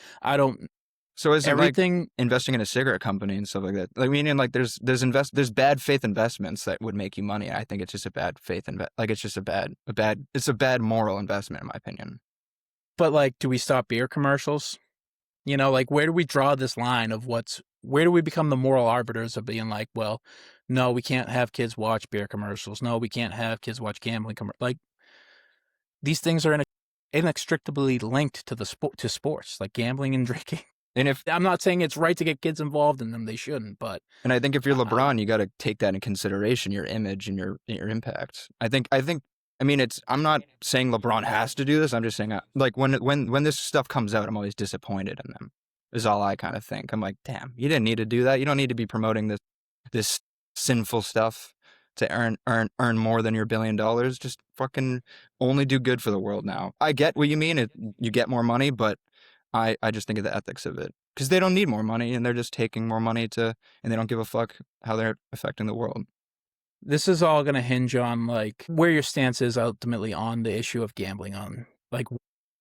So is everything like investing in a cigarette company and stuff like that? Like meaning like there's bad faith investments that would make you money. I think it's just a bad faith it's a bad moral investment in my opinion. But like, do we stop beer commercials? Like where do we draw this line of where do we become the moral arbiters of being like, well, no, we can't have kids watch beer commercials. No, we can't have kids watch gambling commercials. Like these things are inextricably linked to sports, like gambling and drinking. And I'm not saying it's right to get kids involved in them, they shouldn't. But and I think if you're LeBron, you got to take that in consideration, your image and your impact. I mean, I'm not saying LeBron has to do this. I'm just saying, like, when this stuff comes out, I'm always disappointed in them, is all I kind of think. I'm like, damn, you didn't need to do that. You don't need to be promoting this sinful stuff to earn more than your $1 billion. Just fucking only do good for the world now. I get what you mean. You get more money, but I just think of the ethics of it. Because they don't need more money, and they're just taking more money and they don't give a fuck how they're affecting the world. This is all going to hinge on like where your stance is ultimately on the issue of gambling. On like,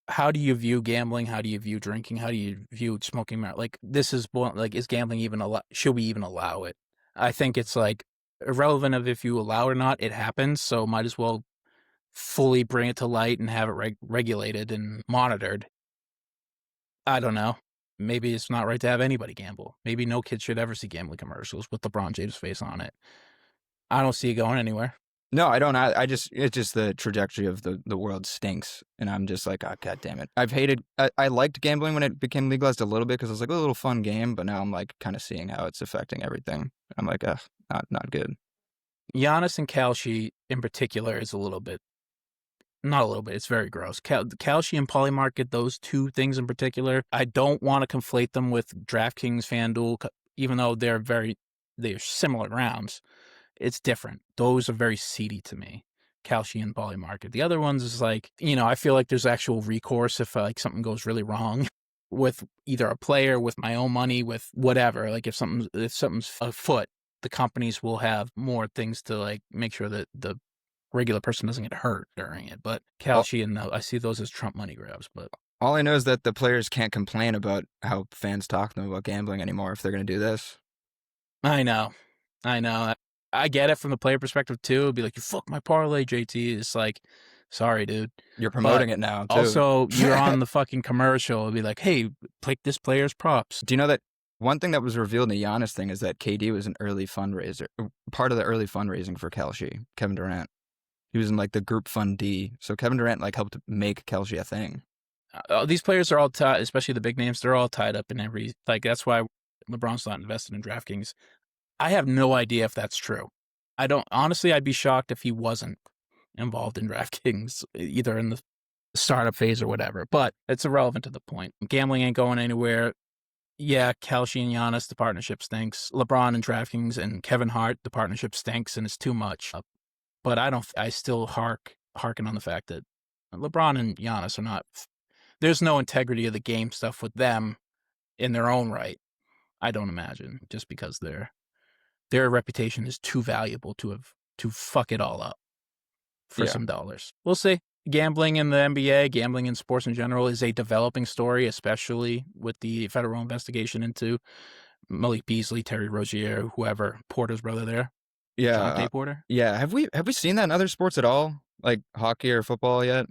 how do you view gambling? How do you view drinking? How do you view smoking marijuana? Like, this is like, is gambling even should we even allow it? I think it's like irrelevant of if you allow it or not. It happens, so might as well fully bring it to light and have it regulated and monitored. I don't know. Maybe it's not right to have anybody gamble. Maybe no kid should ever see gambling commercials with LeBron James' face on it. I don't see it going anywhere. No, I don't. It's just the trajectory of the world stinks. And I'm just like, oh, God damn it. I liked gambling when it became legalized a little bit because it was like a little fun game. But now I'm like kind of seeing how it's affecting everything. I'm like, not good. Giannis and Kalshi in particular is not a little bit. It's very gross. Kalshi and Polymarket, those two things in particular, I don't want to conflate them with DraftKings, FanDuel. even though they're similar rounds, it's different. Those are very seedy to me. Kalshi and Poly Market. The other ones is like, I feel like there's actual recourse if like something goes really wrong with either a player, with my own money, with whatever. Like if something's afoot, the companies will have more things to like make sure that the regular person doesn't get hurt during it. But Kalshi and I see those as Trump money grabs. But all I know is that the players can't complain about how fans talk to them about gambling anymore if they're going to do this. I know. I get it from the player perspective too. It'd be like, you fuck my parlay, JT. It's like, sorry, dude. You're promoting it now, too. Also, you're on the fucking commercial. It'd be like, hey, take this player's props. Do you know that one thing that was revealed in the Giannis thing is that KD was an early fundraiser, part of the early fundraising for Kelce, Kevin Durant. He was in like the group fund D. So Kevin Durant like helped make Kelce a thing. These players are all tied, especially the big names. They're all tied up in every, like, that's why LeBron's not invested in DraftKings. I have no idea if that's true. Honestly, I'd be shocked if he wasn't involved in DraftKings, either in the startup phase or whatever, but it's irrelevant to the point. Gambling ain't going anywhere. Yeah, Kelce and Giannis, the partnership stinks. LeBron and DraftKings and Kevin Hart, the partnership stinks and it's too much. But I still harken on the fact that LeBron and Giannis are not, there's no integrity of the game stuff with them in their own right. I don't imagine, just because their reputation is too valuable to fuck it all up for some dollars. We'll see. Gambling in the NBA, gambling in sports in general is a developing story, especially with the federal investigation into Malik Beasley, Terry Rozier, whoever, Porter's brother there. Yeah. Jonte Porter. Yeah. Have we seen that in other sports at all? Like hockey or football yet?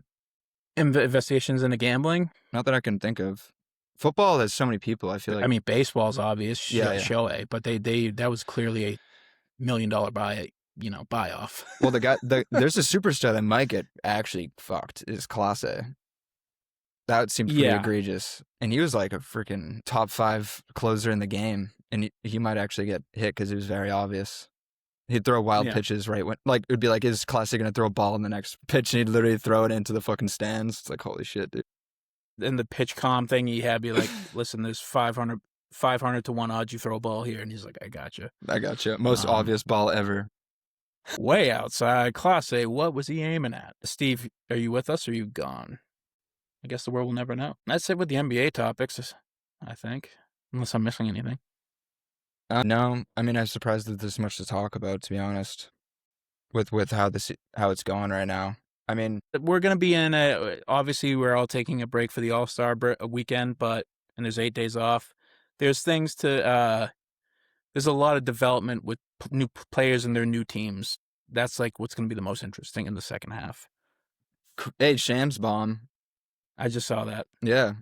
Investigations into gambling? Not that I can think of. Football has so many people, I feel like. I mean, baseball's obvious, Shohei, but that was clearly a $1 million buy off. Well, there's a superstar that might get actually fucked is Clase. That seemed pretty egregious. And he was like a freaking top 5 closer in the game. And he might actually get hit because it was very obvious. He'd throw wild pitches right when, like, it would be like, is Clase going to throw a ball in the next pitch? And he'd literally throw it into the fucking stands. It's like, holy shit, dude. In the pitch com thing, he had be like, listen, there's 500 to 1 odds you throw a ball here. And he's like, I gotcha. Most obvious ball ever. Way outside. Class A, what was he aiming at? Steve, are you with us or are you gone? I guess the world will never know. That's it with the NBA topics, I think. Unless I'm missing anything. No, I mean, I'm surprised that there's much to talk about, to be honest, with how it's going right now. I mean, we're going to be obviously we're all taking a break for the All-Star weekend, and there's 8 days off. There's things there's a lot of development with new players and their new teams. That's like what's going to be the most interesting in the second half. Hey, Shams bomb. I just saw that. Yeah.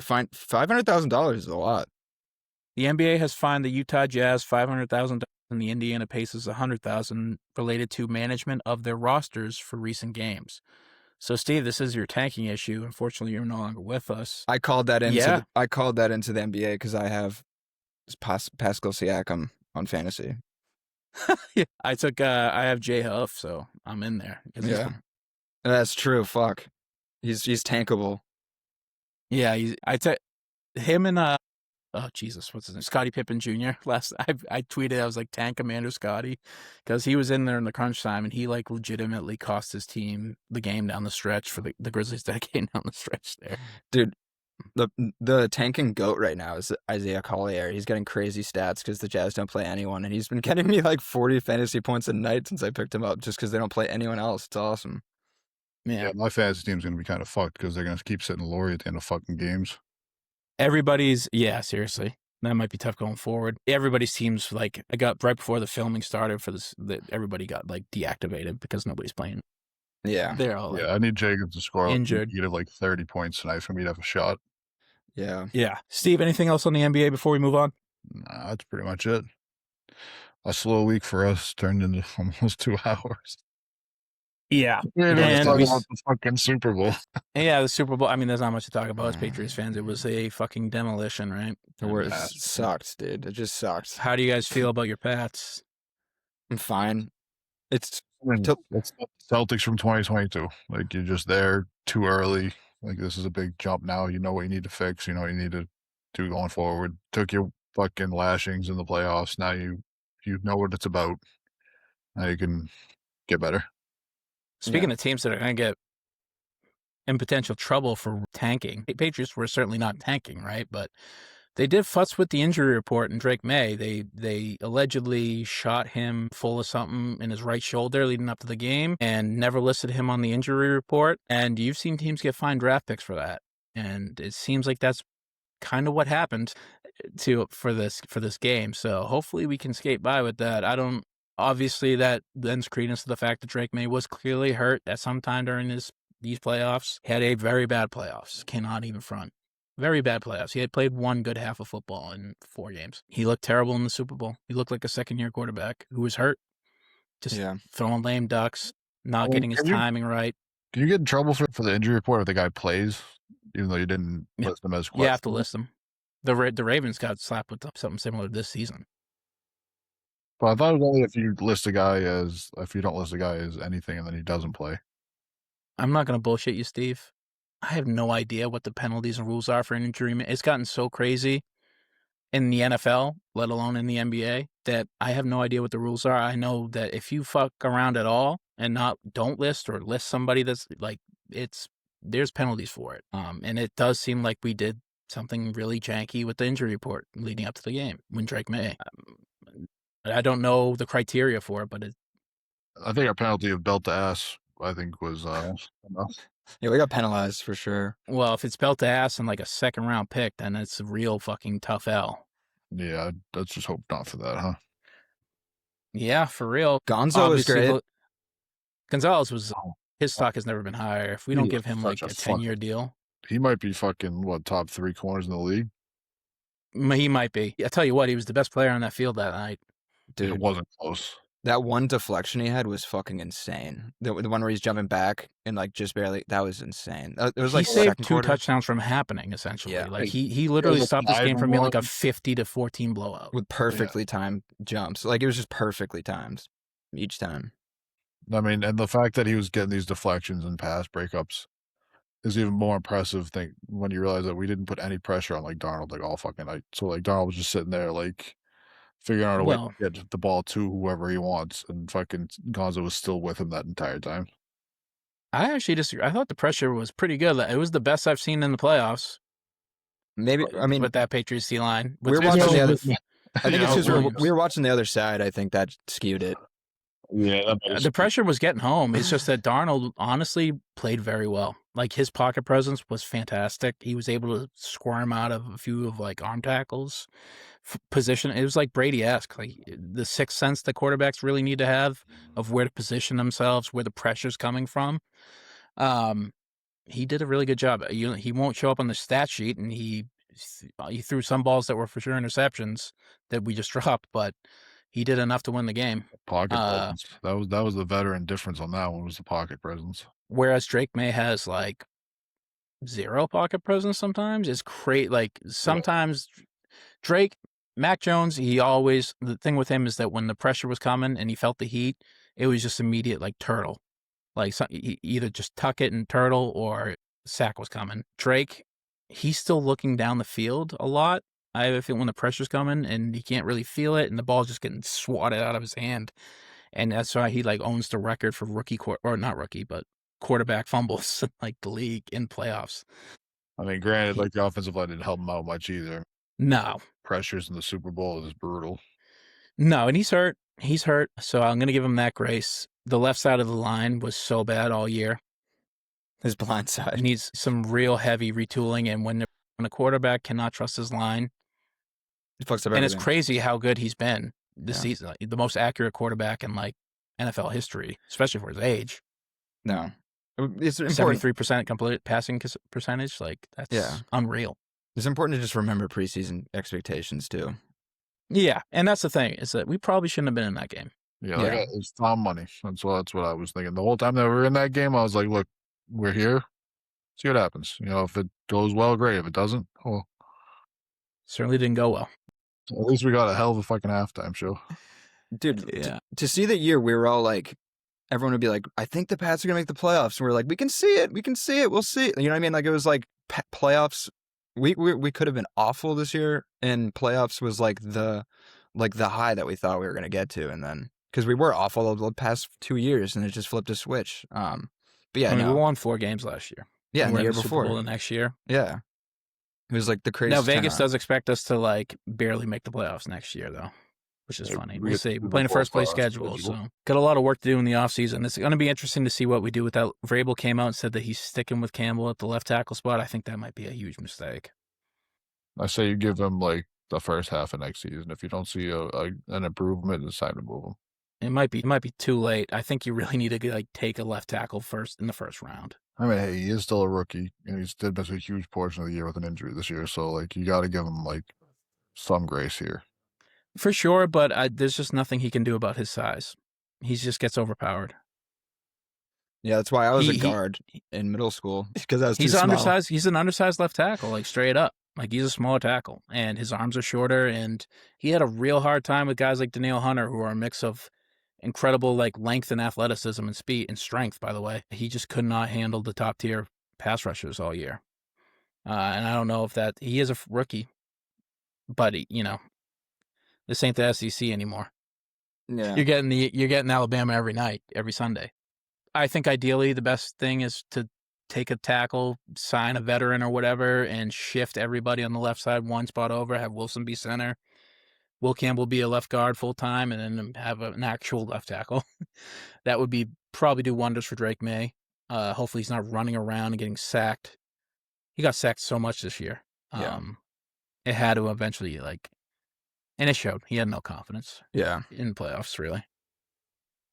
$500,000 is a lot. The NBA has fined the Utah Jazz $500,000 and the Indiana Pacers $100,000 related to management of their rosters for recent games. So, Steve, this is your tanking issue. Unfortunately, you're no longer with us. I called that into the NBA because I have Pascal Siakam on fantasy. Yeah, I have Jay Huff, so I'm in there. Yeah, that's true. Fuck, he's tankable. Yeah, him and oh Jesus, what's his name? Scottie Pippen Jr. I tweeted, I was like, tank Commander Scottie, because he was in there in the crunch time and he like legitimately cost his team the game down the stretch for the Grizzlies decade down the stretch there. Dude, the tanking goat right now is Isaiah Collier. He's getting crazy stats because the Jazz don't play anyone, and he's been getting me like 40 fantasy points a night since I picked him up just because they don't play anyone else. It's awesome. Yeah, my fantasy team's going to be kind of fucked because they're going to keep sitting Laurie at the end of fucking games. Seriously. That might be tough going forward. Everybody's teams, like, I got right before the filming started for this, everybody got like deactivated because nobody's playing. Yeah. They're all I need Jacobs to score injured. He'd have like 30 points tonight for me to have a shot. Yeah. Yeah. Steve, anything else on the NBA before we move on? Nah, that's pretty much it. A slow week for us turned into almost 2 hours. Yeah. And talk about the fucking Super Bowl. Yeah, the Super Bowl. I mean, there's not much to talk about as Patriots fans. It was a fucking demolition, right? It sucked, dude. It just sucked. How do you guys feel about your Pats? I'm fine. It's Celtics from 2022. Like, you're just there too early. Like, this is a big jump now. You know what you need to fix. You know what you need to do going forward. Took you fucking lashings in the playoffs. Now you know what it's about. Now you can get better. Speaking of teams that are going to get in potential trouble for tanking, the Patriots were certainly not tanking, right? But they did fuss with the injury report in Drake May. They allegedly shot him full of something in his right shoulder leading up to the game and never listed him on the injury report. And you've seen teams get fine draft picks for that. And it seems like that's kind of what happened for this game. So hopefully we can skate by with that. Obviously that lends credence to the fact that Drake May was clearly hurt at some time during these playoffs. He had a very bad playoffs. Cannot even front. Very bad playoffs. He had played one good half of football in 4 games. He looked terrible in the Super Bowl. He looked like a second-year quarterback who was hurt. Just throwing lame ducks, not getting his timing right. Can you get in trouble for the injury report if the guy plays, even though you didn't list him as questionable? You have to list him. The Ravens got slapped with something similar this season. But I thought it was only if you don't list a guy as anything and then he doesn't play. I'm not going to bullshit you, Steve. I have no idea what the penalties and rules are for an injury. It's gotten so crazy in the NFL, let alone in the NBA, that I have no idea what the rules are. I know that if you fuck around at all and don't list or list somebody that's like, there's penalties for it. And it does seem like we did something really janky with the injury report leading up to the game when Drake May. I don't know the criteria for it, but I think our penalty of belt to ass, I think, was enough. Yeah, we got penalized for sure. Well, if it's belt to ass and like a second round pick, then it's a real fucking tough L. Yeah, let's just hope not for that, huh? Yeah, for real. Gonzo was great. Gonzalez his stock has never been higher. If we don't give him like a 10-year deal, he might be fucking top 3 corners in the league. He might be. I tell you what, he was the best player on that field that night. Dude, it wasn't close. That one deflection he had was fucking insane. The one where he's jumping back and like just barely, that was insane. It was like he saved 2 touchdowns from happening, essentially. Yeah. Like he literally stopped this game from being like a 50-14 blowout. With perfectly timed jumps. Like it was just perfectly timed each time. I mean, and the fact that he was getting these deflections and pass breakups is even more impressive when you realize that we didn't put any pressure on like Darnold like all fucking night. So like Darnold was just sitting there like figuring out a way to get the ball to whoever he wants, and fucking Gonzo was still with him that entire time. I actually disagree. I thought the pressure was pretty good. It was the best I've seen in the playoffs. Maybe, I mean, with that Patriots D line. We were watching the other. I think it's because we were watching the other side. I think that skewed it. Yeah, the pressure was getting home. It's just that Darnold honestly played very well. Like his pocket presence was fantastic. He was able to squirm out of a few of like arm tackles, position. It was like Brady-esque, like the sixth sense that quarterbacks really need to have of where to position themselves, where the pressure's coming from. He did a really good job. He won't show up on the stat sheet, and he threw some balls that were for sure interceptions that we just dropped, but he did enough to win the game. Pocket presence. That was the veteran difference on that one, was the pocket presence. Whereas Drake May has like 0 pocket presence sometimes. It's great. Like sometimes Mac Jones, the thing with him is that when the pressure was coming and he felt the heat, it was just immediate like turtle. Like either just tuck it and turtle or sack was coming. Drake, he's still looking down the field a lot. I have a feeling when the pressure's coming and he can't really feel it and the ball's just getting swatted out of his hand. And that's why he like owns the record for quarterback fumbles in like the league in playoffs. I mean, granted, like the offensive line didn't help him out much either. No. Pressures in the Super Bowl is brutal. No, and he's hurt. So I'm going to give him that grace. The left side of the line was so bad all year. His blind side. He needs some real heavy retooling. And when a quarterback cannot trust his line, he fucks up everything. And it's crazy how good he's been this season. Like, the most accurate quarterback in like NFL history, especially for his age. No. It's important. 73% complete passing percentage. Like, that's unreal. It's important to just remember preseason expectations too. Yeah, and that's the thing, is that we probably shouldn't have been in that game. Yeah, it's Tom money. That's what I was thinking. The whole time that we were in that game, I was like, look, we're here. See what happens. If it goes well, great. If it doesn't, well. Certainly didn't go well. At least we got a hell of a fucking halftime show. Dude, to see that year, we were all like, everyone would be like, I think the Pats are going to make the playoffs. And we're like, we can see it. We'll see. You know what I mean? Like, it was like playoffs we could have been awful this year, and playoffs was like the high that we thought we were going to get to, and then because we were awful over the past 2 years, and it just flipped a switch. But yeah, I mean, we no, won 4 games last year. yeah, And and we're the in year the Super Bowl before, the next year. yeah, it was like the Now craziest. Vegas turnaround. does expect us to like barely make the playoffs next year, though, which is Yeah, funny. we We'll get see. Super We're playing a Bowl first place schedule. schedule, so got a lot of work to do in the offseason. It's going to be interesting to see what we do with that. Vrabel came out and said that he's sticking with Campbell at the left tackle spot. I think that might be a huge mistake. I say you give him like the first half of next season. If you don't see an improvement, it's time to move him. It might be too late. I think you really need to like take a left tackle first in the first round. I mean, hey, he is still a rookie, and he's did miss a huge portion of the year with an injury this year. So, like, you got to give him like some grace here. For sure, but there's just nothing he can do about his size. He just gets overpowered. Yeah, that's why I was a He- guard in middle school because I was He's too small. undersized. He's an undersized left tackle, like straight up. Like he's a smaller tackle, and his arms are shorter. And he had a real hard time with guys like Danielle Hunter, who are a mix of incredible like length and athleticism and speed and strength. By the way, he just could not handle the top tier pass rushers all year. And I don't know if he is a rookie, but this ain't the SEC anymore. Yeah, You're getting Alabama every night, every Sunday. I think ideally the best thing is to take a tackle, sign a veteran or whatever, and shift everybody on the left side one spot over, have Wilson be center, Will Campbell be a left guard full time, and then have an actual left tackle. That would probably do wonders for Drake May. Hopefully he's not running around and getting sacked. He got sacked so much this year. Yeah. It had to eventually and it showed. He had no confidence yeah, in the playoffs, really.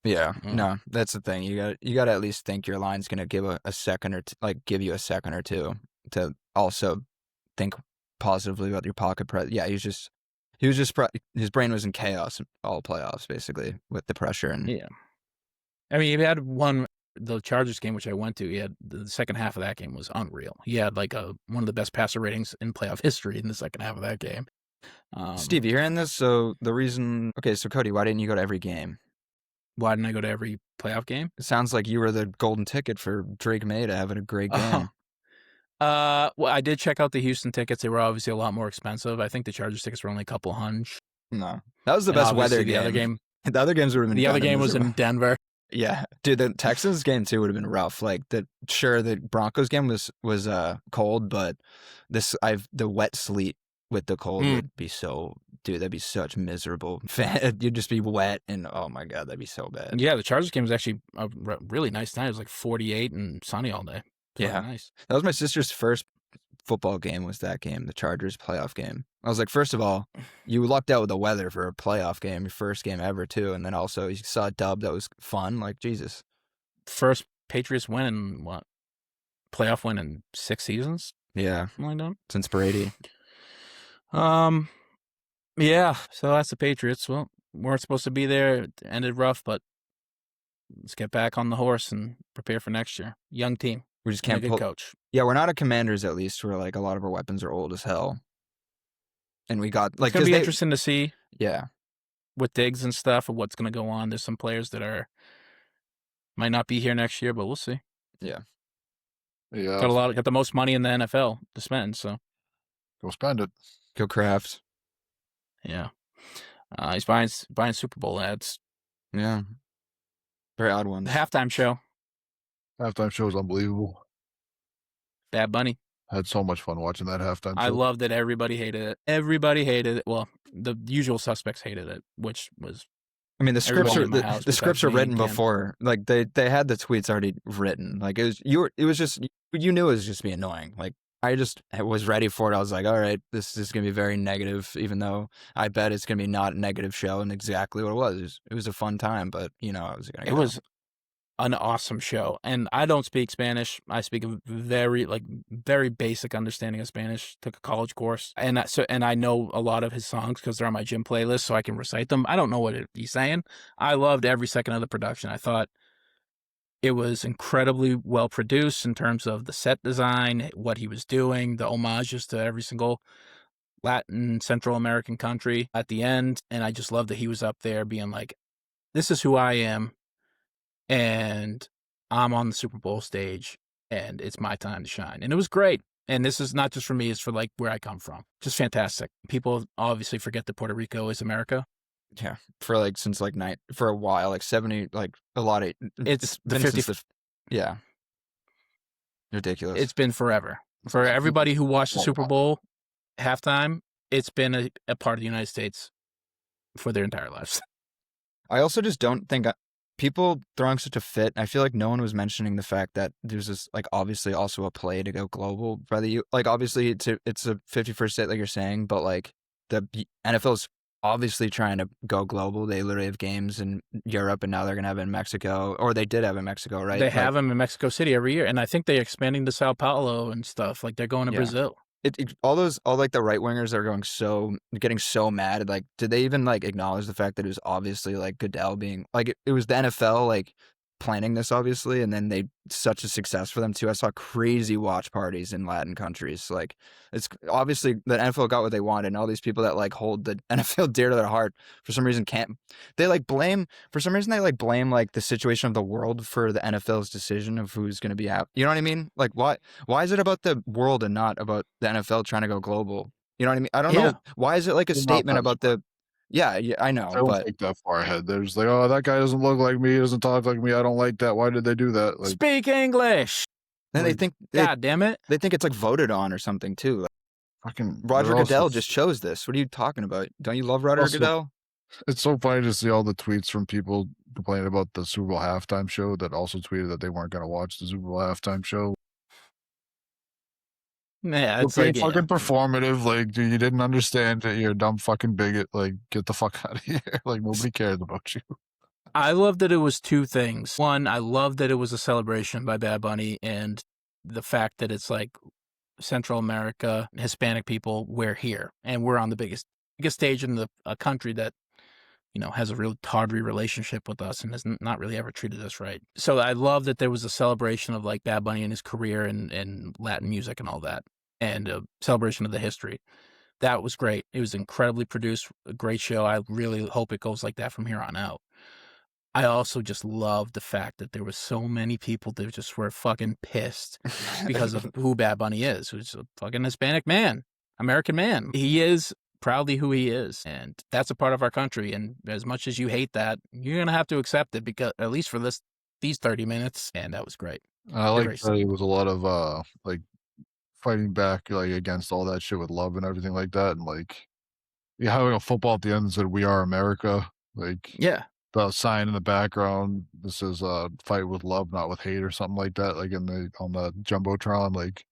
yeah. Mm. No, that's the thing. You got to at least think your line's gonna give a second or give you a second or two to also think positively about your pocket Yeah, his brain was in chaos all playoffs basically with the pressure and Yeah. I mean, he had the Chargers game, which I went to. He had the second half of that game was unreal. He had like one of the best passer ratings in playoff history in the second half of that game. Steve, you hearing this? So the reason, okay, so Cody, why didn't you go to every game? Why didn't I go to every playoff game? It sounds like you were the golden ticket for Drake May to having a great game. Well, I did check out the Houston tickets. They were obviously a lot more expensive. I think the Chargers tickets were only a couple $100. No, that was the And best weather obviously game. The other game, The other games would have been. the other kinda game was in miserable. Denver. Yeah, dude, the Texans game too would have been rough. Like the Broncos game was cold, but the wet sleet with the cold would be so. Dude, that'd be such miserable. You'd just be wet, and oh my god, that'd be so bad. Yeah, the Chargers game was actually a really nice night. It was like 48 and sunny all day. Yeah. Nice. That was my sister's first football game. Was that game, the Chargers playoff game? I was like, first of all, you lucked out with the weather for a playoff game, your first game ever too, and then also you saw a dub that was fun. Like Jesus, First Patriots win in what? Playoff win in 6 seasons? yeah, Something like that. since Brady. Yeah, so that's the Patriots. Well, weren't supposed to be there. It ended rough, but let's get back on the horse and prepare for next year. Young team. We just And a can't good pull. coach. Yeah, we're not a Commanders at least. Where like a lot of our weapons are old as hell, and we got like It's going to 'cause be they- interesting to see Yeah, with Diggs and stuff and what's going to go on. There's some players that might not be here next year, but we'll see. Yeah, Got the most money in the NFL to spend, so go spend it. go Kraft. yeah. He's buying Super Bowl ads. Yeah, very odd ones. The halftime show, Halftime show is unbelievable. Bad Bunny. Had so much fun watching that halftime I show. loved it. Everybody hated it. Everybody hated it. Well, the usual suspects hated it, which was I mean, the scripts Everybody are in my house the scripts are besides me written and Cam. before. Like they had the tweets already written. Like it was just you knew it was just be annoying. Like I just was ready for it. I was like, all right, this is gonna be very negative. Even though I bet it's gonna be not a negative show, and exactly what it was. It was a fun time, but I was gonna. it was an awesome show. And I don't speak Spanish. I speak a very basic understanding of Spanish. Took a college course, and I know a lot of his songs because they're on my gym playlist, so I can recite them. I don't know what he's saying. I loved every second of the production. I thought it was incredibly well produced in terms of the set design, what he was doing, the homages to every single Latin, Central American country at the end. And I just loved that he was up there being like, this is who I am, and I'm on the Super Bowl stage, and it's my time to shine. And it was great. And this is not just for me, it's for like where I come from. Just fantastic. People obviously forget that Puerto Rico is America. Yeah, for like since like for a while, like 70, like a lot of It's the been 50. since yeah, ridiculous. It's been forever. For everybody who watched the Super Bowl halftime, it's been a part of the United States for their entire lives. I also just don't think people throwing such a fit. I feel like no one was mentioning the fact that there's this like obviously also a play to go global by the like obviously it's a 51st state like you're saying, but like the NFL is obviously trying to go global. They literally have games in Europe, and now they're gonna have it in Mexico, or they did have it in Mexico, right? They have them in Mexico City every year, and I think they're expanding to Sao Paulo and stuff. Like they're going to Brazil. All like the right wingers are getting so mad. Like, did they even like acknowledge the fact that it was obviously like Goodell being like it was the NFL like planning this obviously, and then they such a success for them too. I saw crazy watch parties in Latin countries. Like it's obviously the NFL got what they wanted, and all these people that like hold the NFL dear to their heart for some reason can't. They like blame like the situation of the world for the NFL's decision of who's going to be out. You know what I mean? Like why is it about the world and not about the NFL trying to go global? You know what I mean? I don't know. Why is it like a statement about the? Yeah, I know. I don't think that far ahead. They're just like, oh, that guy doesn't look like me. He doesn't talk like me. I don't like that. Why did they do that? Like, speak English. Then they think, God damn it, they think it's like voted on or something too. Like, fucking Roger Goodell just chose this. What are you talking about? Don't you love Roger Goodell? It's so funny to see all the tweets from people complaining about the Super Bowl halftime show that also tweeted that they weren't going to watch the Super Bowl halftime show. Yeah, it's like fucking performative. Like, dude, you didn't understand it. You're a dumb fucking bigot. Like, get the fuck out of here. Like, nobody cares about you. I love that it was two things. One, I love that it was a celebration by Bad Bunny, and the fact that it's like Central America, Hispanic people, we're here, and we're on the biggest stage in the country that, you know, has a real tawdry relationship with us and has not really ever treated us right. So I love that there was a celebration of like Bad Bunny and his career and Latin music and all that, and a celebration of the history. That was great. It was incredibly produced, a great show. I really hope it goes like that from here on out. I also just love the fact that there was so many people that just were fucking pissed because of who Bad Bunny is, who's a fucking Hispanic man, American man. He is proudly who he is, and that's a part of our country. And as much as you hate that, you're gonna have to accept it, because at least for these 30 minutes, and that was great. I like that it was a lot of like fighting back like against all that shit with love and everything like that, and like having a football at the end that said "We Are America," like the sign in the background, this is fight with love, not with hate, or something like that, like on the Jumbotron, like,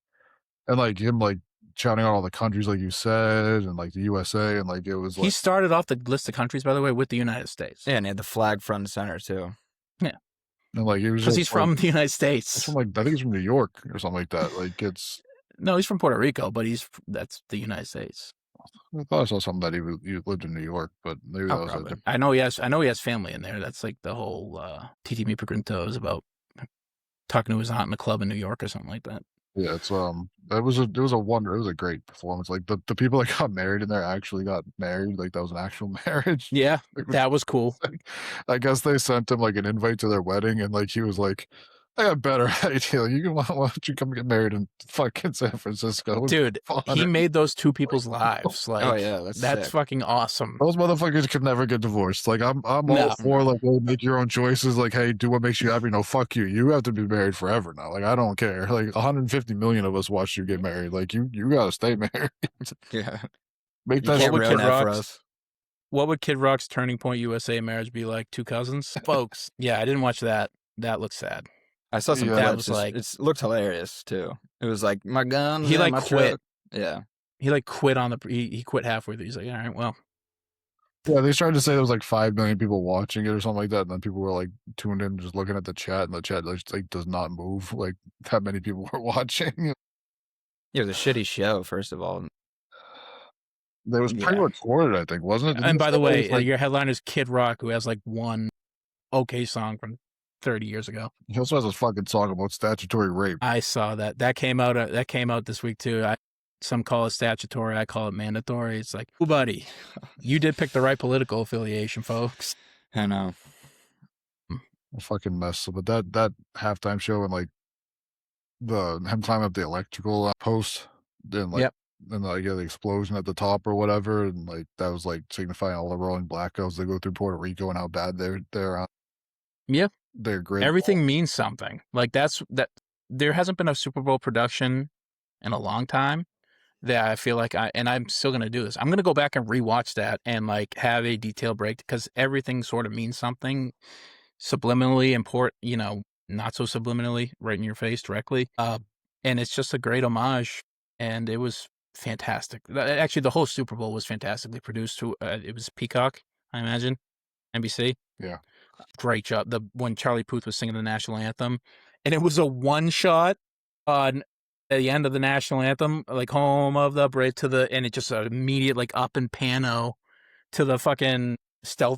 and like him like shouting out all the countries like you said, and like the USA, and like it was like, he started off the list of countries, by the way, with the United States. Yeah, and he had the flag front and center too. Yeah. And like it was because he's from the United States. He's from, like, I think he's from New York or something like that. Like it's no, he's from Puerto Rico, but that's the United States. I thought I saw something that he lived in New York, but maybe that was probably. I know he has family in there. That's like the whole Titi Mi Pregunto is about talking to his aunt in a club in New York or something like that. Yeah, it's it was a wonder. It was a great performance. Like the people that got married in there actually got married. Like that was an actual marriage. Yeah, that was cool. Like, I guess they sent him like an invite to their wedding, and like he was like, I got a better idea. Why don't you come get married in fucking San Francisco? Dude, he made those two people's lives. Like, oh yeah, that's fucking awesome. Those motherfuckers could never get divorced. Like I'm all for like, hey, make your own choices. Like, hey, do what makes you happy. No, fuck you. You have to be married forever now. Like I don't care. Like 150 million of us watched you get married. Like you gotta stay married. Yeah. Make that shit for us. What would Kid Rock's Turning Point USA marriage be like? Two cousins, folks. Yeah, I didn't watch that. That looks sad. I saw some that was like it looked hilarious too. It was like my gun. He like quit. Yeah, he like quit on the. He quit halfway through. He's like, all right, well. Yeah, they started to say there was like 5 million people watching it or something like that, and then people were like tuned in, just looking at the chat, and the chat like does not move. Like that many people were watching. Yeah, it was a shitty show. First of all, it was pre-recorded, I think, wasn't it? And by the way, your headline is Kid Rock, who has like one okay song from 30 years ago. He also has a fucking song about statutory rape. I saw that. That came out this week too. Some call it statutory. I call it mandatory. It's like, oh, buddy, you did pick the right political affiliation, folks. I know. A fucking mess. But that halftime show and like him climbing up the electrical post, then like Yep. and like the explosion at the top or whatever, and like that was like signifying all the rolling blackouts that go through Puerto Rico and how bad Yeah. their grid. Everything means something. Like that. There hasn't been a Super Bowl production in a long time that I feel like I'm still gonna do this. I'm gonna go back and rewatch that and like have a detailed break because everything sort of means something subliminally important, not so subliminally, right in your face directly. And it's just a great homage, and it was fantastic. Actually, the whole Super Bowl was fantastically produced. It was Peacock, I imagine, NBC. Yeah. Great job. When Charlie Puth was singing the national anthem, and it was a one shot on at the end of the national anthem, like home of the brave and it just immediate like up and pano to the fucking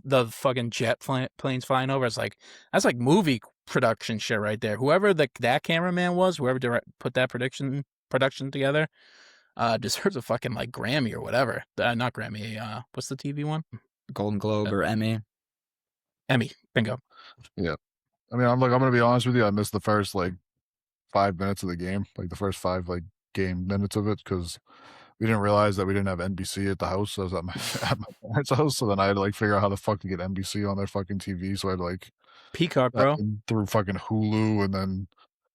the fucking planes flying over. It's like that's like movie production shit right there. Whoever that cameraman was, whoever put that production together, deserves a fucking like Grammy or whatever. Not Grammy. What's the TV one? Golden Globe or Emmy. Emmy. Bingo. Yeah. I mean, I'm gonna be honest with you. I missed the first like 5 minutes of the game, like the first 5 like game minutes of it, because we didn't realize that we didn't have NBC at the house. I was at my parents' house, so then I had to like figure out how the fuck to get NBC on their fucking TV. So I had to like Peacock, bro. through fucking Hulu, and then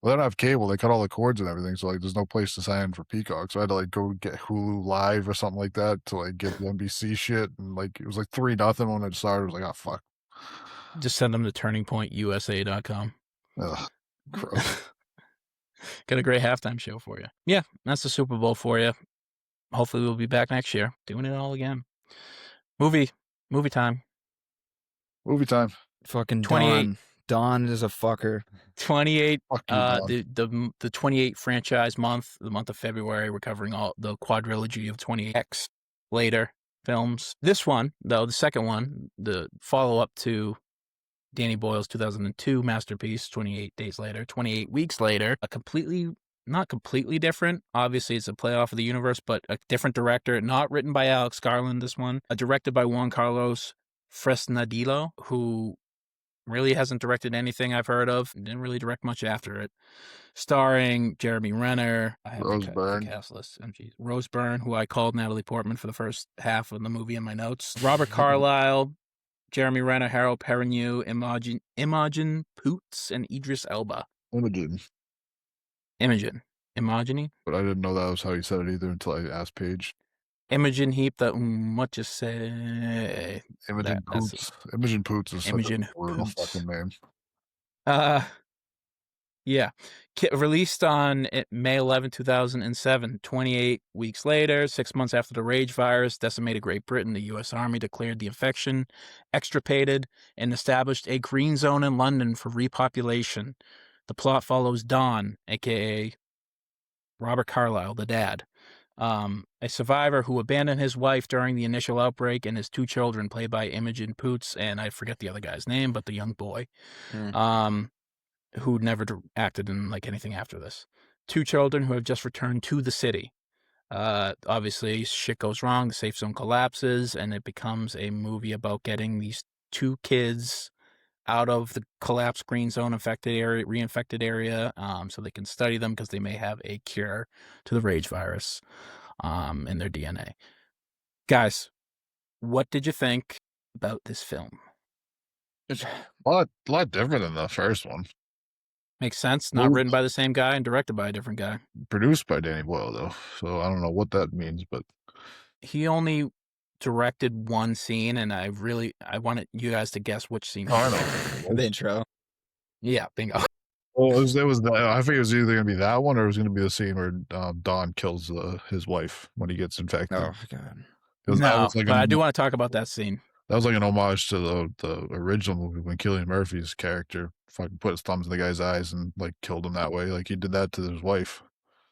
they don't have cable. They cut all the cords and everything, so like there's no place to sign in for Peacock. So I had to like go get Hulu Live or something like that to like get the NBC shit. And like it was like 3-0 when it started. I was like, oh fuck. Just send them to turningpointusa.com. Ugh, gross. Got a great halftime show for you. Yeah, that's the Super Bowl for you. Hopefully we'll be back next year doing it all again. Movie time. Movie time. Fucking 28. Dawn is a fucker. 28. Fuck you, Dawn. The 28 franchise month, the month of February. We're covering all the quadrilogy of 28X later films. This one, though, the second one, the follow up to Danny Boyle's 2002 masterpiece, 28 days later, 28 weeks later, not completely different. Obviously, it's a playoff of the universe, but a different director, not written by Alex Garland, this one, directed by Juan Carlos Fresnadillo, who really hasn't directed anything I've heard of, didn't really direct much after it. Starring Jeremy Renner, I have the cast list. Rose Byrne, who I called Natalie Portman for the first half of the movie in my notes. Robert Carlyle, Jeremy Renner, Harold Perrineau, Imogen Poots, and Idris Elba. Imogen. Imogeny? But I didn't know that was how you said it either until I asked Paige. Imogen Heap, what you say? Imogen Poots. Imogen Poots is such a brutal fucking name. Yeah. Released on May 11, 2007, 28 weeks later, 6 months after the rage virus decimated Great Britain, the U.S. Army declared the infection extirpated and established a green zone in London for repopulation. The plot follows Don, a.k.a. Robert Carlyle, the dad, a survivor who abandoned his wife during the initial outbreak and his 2 children, played by Imogen Poots, and I forget the other guy's name, but the young boy. Who never acted in like anything after this. 2 children who have just returned to the city. Obviously, shit goes wrong. The safe zone collapses, and it becomes a movie about getting these 2 kids out of the collapsed green zone reinfected area, so they can study them because they may have a cure to the rage virus in their DNA. Guys, what did you think about this film? It's a lot different than the first one. Makes sense. Not written by the same guy and directed by a different guy. Produced by Danny Boyle, though. So I don't know what that means, but he only directed one scene, and I wanted you guys to guess which scene. Oh, I know. The intro. Yeah, bingo. Well, I think it was either going to be that one or it was going to be the scene where Don kills his wife when he gets infected. Oh, God. No, but I do want to talk about that scene. That was like an homage to the original movie when Cillian Murphy's character fucking put his thumbs in the guy's eyes and like killed him that way. Like he did that to his wife.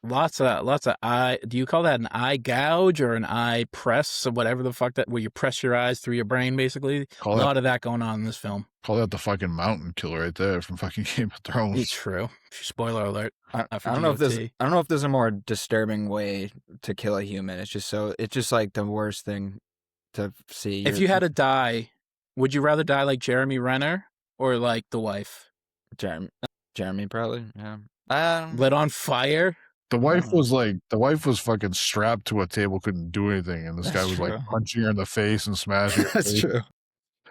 Lots of eye. Do you call that an eye gouge or an eye press or whatever the fuck where you press your eyes through your brain? Basically, a lot of that going on in this film. Call that the fucking mountain killer right there from fucking Game of Thrones. It's true. Spoiler alert. I don't know if there's a more disturbing way to kill a human. It's just like the worst thing to see. If you had to die, would you rather die like Jeremy Renner or like the wife? Jeremy probably. Yeah. lit on fire. The wife was fucking strapped to a table, couldn't do anything, and this guy was like punching her in the face and smashing her That's face. true.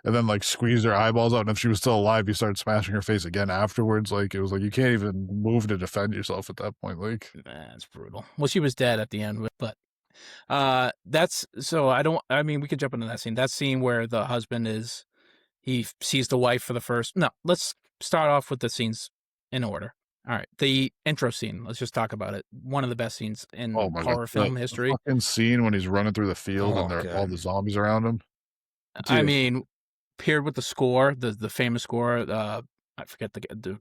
And then like squeezed her eyeballs out, and if she was still alive, he started smashing her face again afterwards. Like it was like you can't even move to defend yourself at that point. Like that's brutal. Well, she was dead at the end, but that's so I mean, we could jump into that scene. That scene where the husband he sees the wife for the first. No, let's start off with the scenes in order. All right, the intro scene. Let's just talk about it. One of the best scenes in horror film history. The fucking scene when he's running through the field and there are all the zombies around him. Dude. I mean, paired with the score, the famous score. I forget the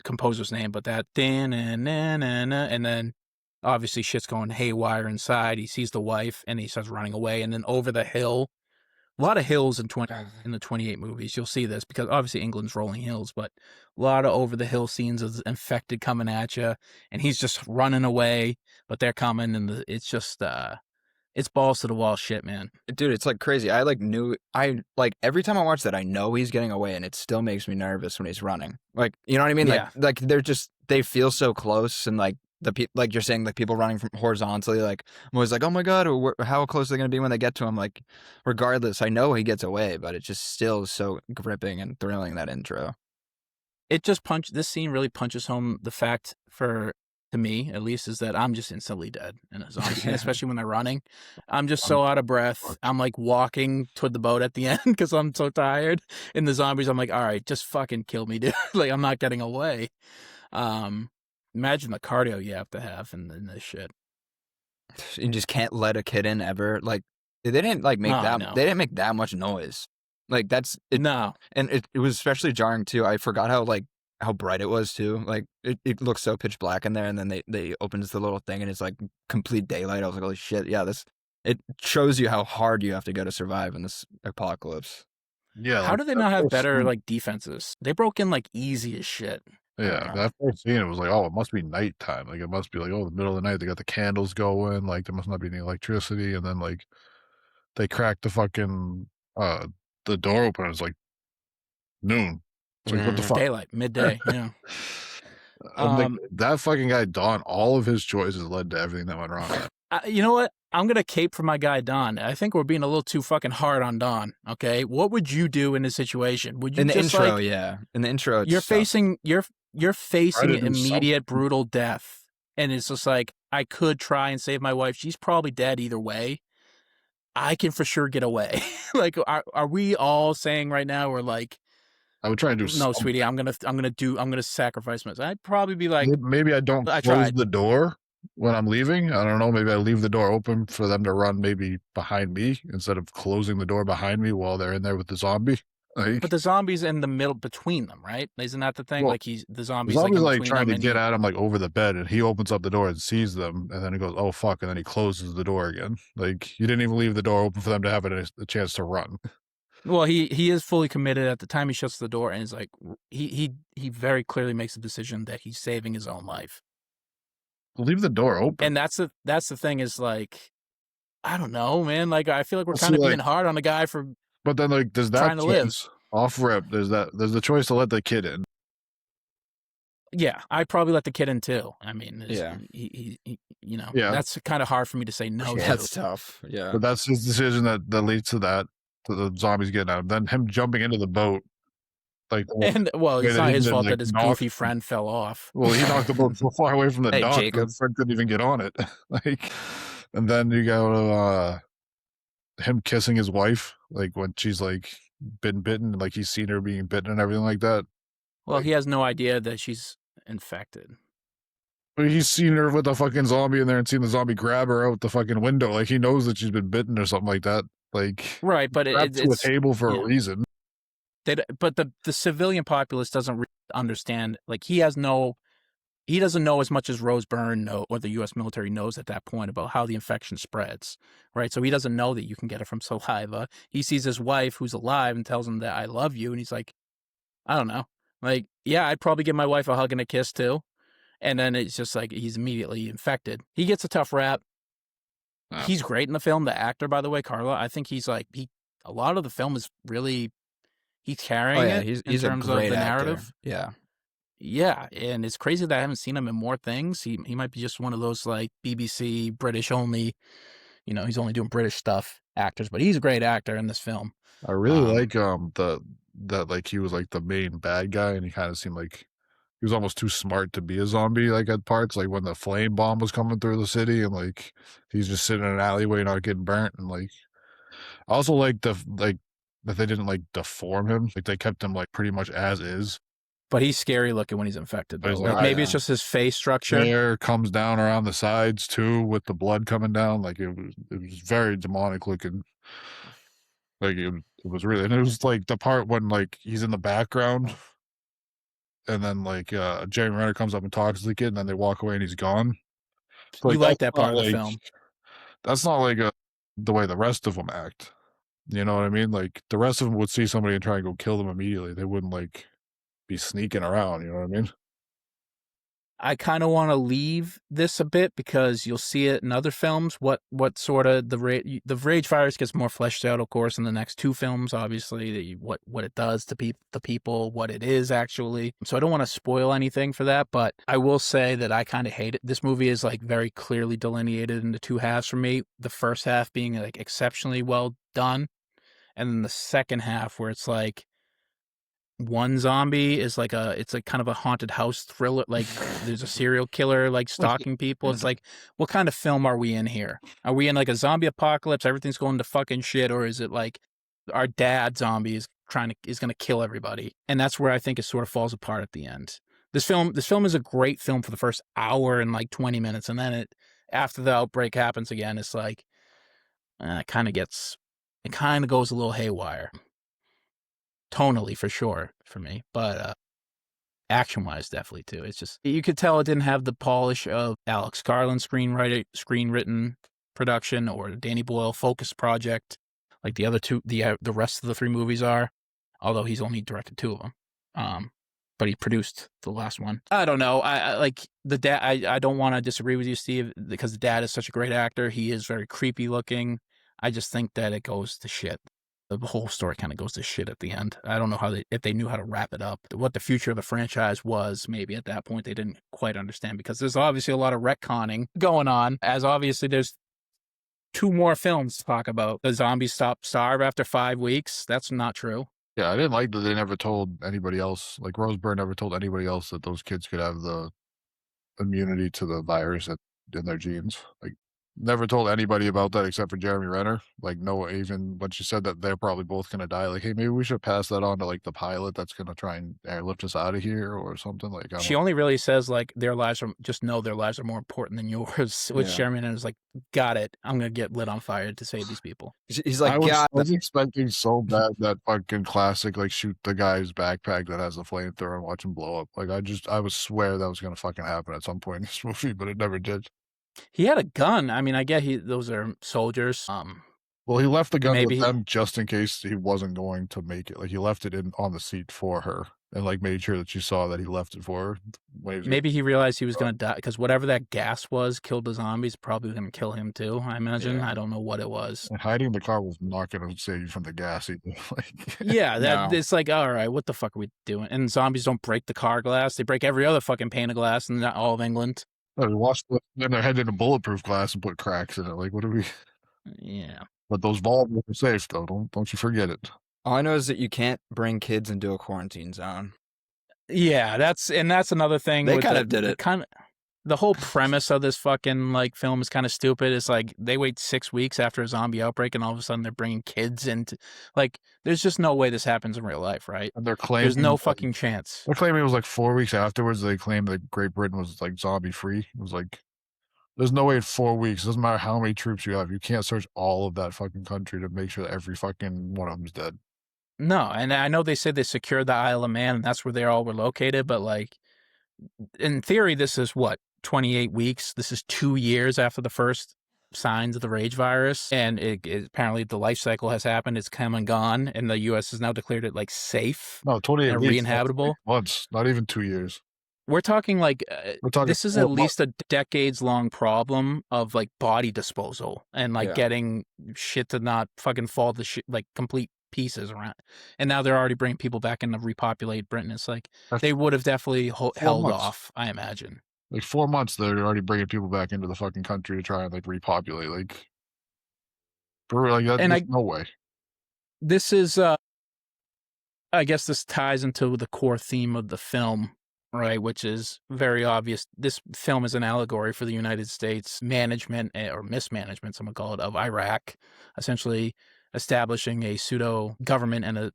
composer's name, but that and then obviously shit's going haywire inside. He sees the wife and he starts running away, and then over the hill. A lot of hills in the 28 movies. You'll see this because obviously England's rolling hills, but a lot of over the hill scenes of infected coming at you, and he's just running away, but they're coming, and it's just it's balls to the wall shit, man. Dude, it's like crazy. I every time I watch that, I know he's getting away, and it still makes me nervous when he's running. Like, you know what I mean? Yeah. Like they feel so close, and like like you're saying, like people running from horizontally, like I'm always like, oh my god, how close are they going to be when they get to him? Like, regardless, I know he gets away, but it just still is so gripping and thrilling, that intro. This scene really punches home the fact to me, at least, is that I'm just instantly dead in a zombie scene, especially when they're running. I'm just so out of breath. I'm like walking toward the boat at the end because I'm so tired. In the zombies, I'm like, all right, just fucking kill me, dude. Like, I'm not getting away. Imagine the cardio you have to have in this shit. You just can't let a kid in ever. Like, they didn't like make they didn't make that much noise. Like, that's it. No. And it was especially jarring too. I forgot how bright it was too. Like, it looks so pitch black in there, and then they opens the little thing and it's like complete daylight. I was like, holy shit, yeah, it shows you how hard you have to go to survive in this apocalypse. Yeah. How do they not have better like defenses? They broke in like easy as shit. Yeah, that first scene, it was like, oh, it must be nighttime. Like, it must be like, oh, the middle of the night, they got the candles going. Like, there must not be any electricity. And then, like, they cracked the fucking, the door open. And it's like noon. It's like, what the fuck? Daylight, midday, yeah. Like, that fucking guy, Don, all of his choices led to everything that went wrong. You know what? I'm going to cape for my guy, Don. I think we're being a little too fucking hard on Don, okay? What would you do in this situation? Would you in the just intro, like, yeah. In the intro, you're facing immediate brutal death, and it's just like, I could try and save my wife. She's probably dead either way. I can for sure get away. Like, are we all saying right now we're like, I would try and do no, something. sweetie, I'm gonna sacrifice myself. I'd probably be like, maybe I don't close the door when I'm leaving. I don't know. Maybe I leave the door open for them to run maybe behind me instead of closing the door behind me while they're in there with the zombie. Like, but the zombie's in the middle between them, right? Isn't that the thing? Well, like the zombie's like trying to get at him like over the bed, and he opens up the door and sees them, and then he goes, "Oh fuck!" and then he closes the door again. Like, you didn't even leave the door open for them to have a chance to run. Well, he is fully committed at the time he shuts the door, and is like he very clearly makes a decision that he's saving his own life. Leave the door open, and that's the thing is like, I don't know, man. Like, I feel like we're kind of being hard on the guy for. But then, like, does that trying to live off rip? There's the choice to let the kid in. Yeah, I'd probably let the kid in too. I mean, yeah, he that's kind of hard for me to say no. Yeah, that's tough. Yeah, but that's his decision that leads to that. To the zombies getting out. Then him jumping into the boat. Like, and it's not his fault that his goofy friend fell off. Well, he knocked the boat so far away from the dock, Jacob. his friend couldn't even get on it. Like, and then you go him kissing his wife, like when she's like been bitten, like he's seen her being bitten and everything like that. Well, he has no idea that she's infected. But he's seen her with a fucking zombie in there and seen the zombie grab her out the fucking window. Like, he knows that she's been bitten or something like that. Like, right, but it's to a table for a reason. But the civilian populace doesn't really understand. Like, he doesn't know as much as Rose Byrne or the U.S. military knows at that point about how the infection spreads, right? So he doesn't know that you can get it from saliva. He sees his wife who's alive and tells him that I love you, and he's like, I don't know, like, yeah, I'd probably give my wife a hug and a kiss too. And then it's just like he's immediately infected. He gets a tough rap. Oh. He's great in the film. The actor, by the way, Carla, I think he's like, a lot of the film is really, he's carrying it he's in terms of the narrative. Yeah. Yeah, and it's crazy that I haven't seen him in more things. He might be just one of those like BBC British only, he's only doing British stuff actors, but he's a great actor in this film. I really Um, like that like he was like the main bad guy, and he kind of seemed like he was almost too smart to be a zombie. Like at parts, like when the flame bomb was coming through the city, and like he's just sitting in an alleyway not getting burnt, and like I also like that they didn't like deform him. Like they kept him like pretty much as is. but he's scary looking when he's infected But though. he's Like not, maybe yeah. it's just his face structure. hair comes down around the sides too, with the blood coming down. Like it was very demonic looking. Like it was really, and it was like the part when like he's in the background, and then like Jeremy Renner comes up and talks to the kid, and then they walk away and he's gone. So, You like like that part of the film. that's not like the way the rest of them act. You know what I mean? Like the rest of them would see somebody and try and go kill them immediately. They wouldn't like be sneaking around. You know what I mean? I kind of want to leave this a bit because you'll see it in other films. What sort of the rage virus gets more fleshed out, of course, in the next two films. Obviously, what it does to the people, what it is actually. So I don't want to spoil anything for that, but I will say that I kind of hate it. This movie is like very clearly delineated into two halves for me. The first half being like exceptionally well done, and then the second half where it's like one zombie is like it's like kind of a haunted house thriller. Like there's a serial killer like stalking people. It's like, what kind of film are we in here? Are we in like a zombie apocalypse? Everything's going to fucking shit, or is it like our dad zombie is going to kill everybody? And that's where I think it sort of falls apart at the end. This film is a great film for the first hour and like 20 minutes, and then after the outbreak happens again, it's like it kind of goes a little haywire. Tonally for sure for me, but action wise definitely too. It's just, you could tell it didn't have the polish of Alex Garland screenwritten production or Danny Boyle focus project like the other two, the rest of the three movies are, although he's only directed two of them. But he produced the last one. I don't know. I like the dad. I don't want to disagree with you, Steve, because the dad is such a great actor. He is very creepy looking. I just think that it goes to shit. The whole story kind of goes to shit at the end. I don't know if they knew how to wrap it up. What the future of the franchise was, maybe at that point they didn't quite understand, because there's obviously a lot of retconning going on, as obviously there's two more films to talk about. The zombies starve after 5 weeks. That's not true. Yeah, I didn't like that they never told anybody else. Like Rose Byrne never told anybody else that those kids could have the immunity to the virus in their genes. Like never told anybody about that except for Jeremy Renner. Like no, even when she said that they're probably both gonna die, like, hey, maybe we should pass that on to like the pilot that's gonna try and airlift us out of here or something. Like She only really says like their lives are more important than yours, which Yeah. Jeremy is like, got it. I'm gonna get lit on fire to save these people. He's like, I was, God, I was expecting so bad that fucking classic like shoot the guy's backpack that has the flamethrower and watch him blow up. Like I would swear that was gonna fucking happen at some point in this movie, but it never did. He had a gun. I mean, I get those are soldiers. Well, he left the gun Maybe with them just in case he wasn't going to make it. Like he left it on the seat for her, and like made sure that she saw that he left it for her. Maybe he realized he was going to die, because whatever that gas was killed the zombies, probably going to kill him too, I imagine. Yeah. I don't know what it was. And hiding in the car was not going to save you from the gas either. Like, Yeah, No. it's like, all right, what the fuck are we doing? And zombies don't break the car glass. They break every other fucking pane of glass in all of England. they then their head in a bulletproof glass and put cracks in it. Like, what are we? Yeah. But those balls are safe though. Don't you forget it. all I know is that you can't bring kids into a quarantine zone. Yeah, that's another thing. They with kind of did it. The whole premise of this fucking like film is kind of stupid. It's like they wait 6 weeks after a zombie outbreak, and all of a sudden they're bringing kids into, like, there's just no way this happens in real life, right? And they're claiming There's no fucking chance. They're claiming it was like 4 weeks afterwards. They claimed that Great Britain was like zombie free. It was like, there's no way in 4 weeks. Doesn't matter how many troops you have. You can't search all of that fucking country to make sure that every fucking one of them's dead. No, and I know they said they secured the Isle of Man, and that's where they all were located, but like, in theory, this is what, 28 weeks? This is 2 years after the first signs of the rage virus, and apparently the life cycle has happened. It's come and gone, and the U.S. has now declared it like safe No, 28 and weeks. re-inhabitable. Months, not even 2 years. We're talking like We're talking this is 4 at least a decades-long problem of like body disposal and like Yeah. getting shit to not fucking fall to shit, like complete pieces around, and now they're already bringing people back in to repopulate Britain. It's like That's they would have definitely held months. off, I imagine. Like 4 months, they're already bringing people back into the fucking country to try and like repopulate. Like, for like that, And there's no way. This is, I guess this ties into the core theme of the film, right? Which is very obvious. This film is an allegory for the United States management or mismanagement, some would call it, of Iraq, essentially establishing a pseudo government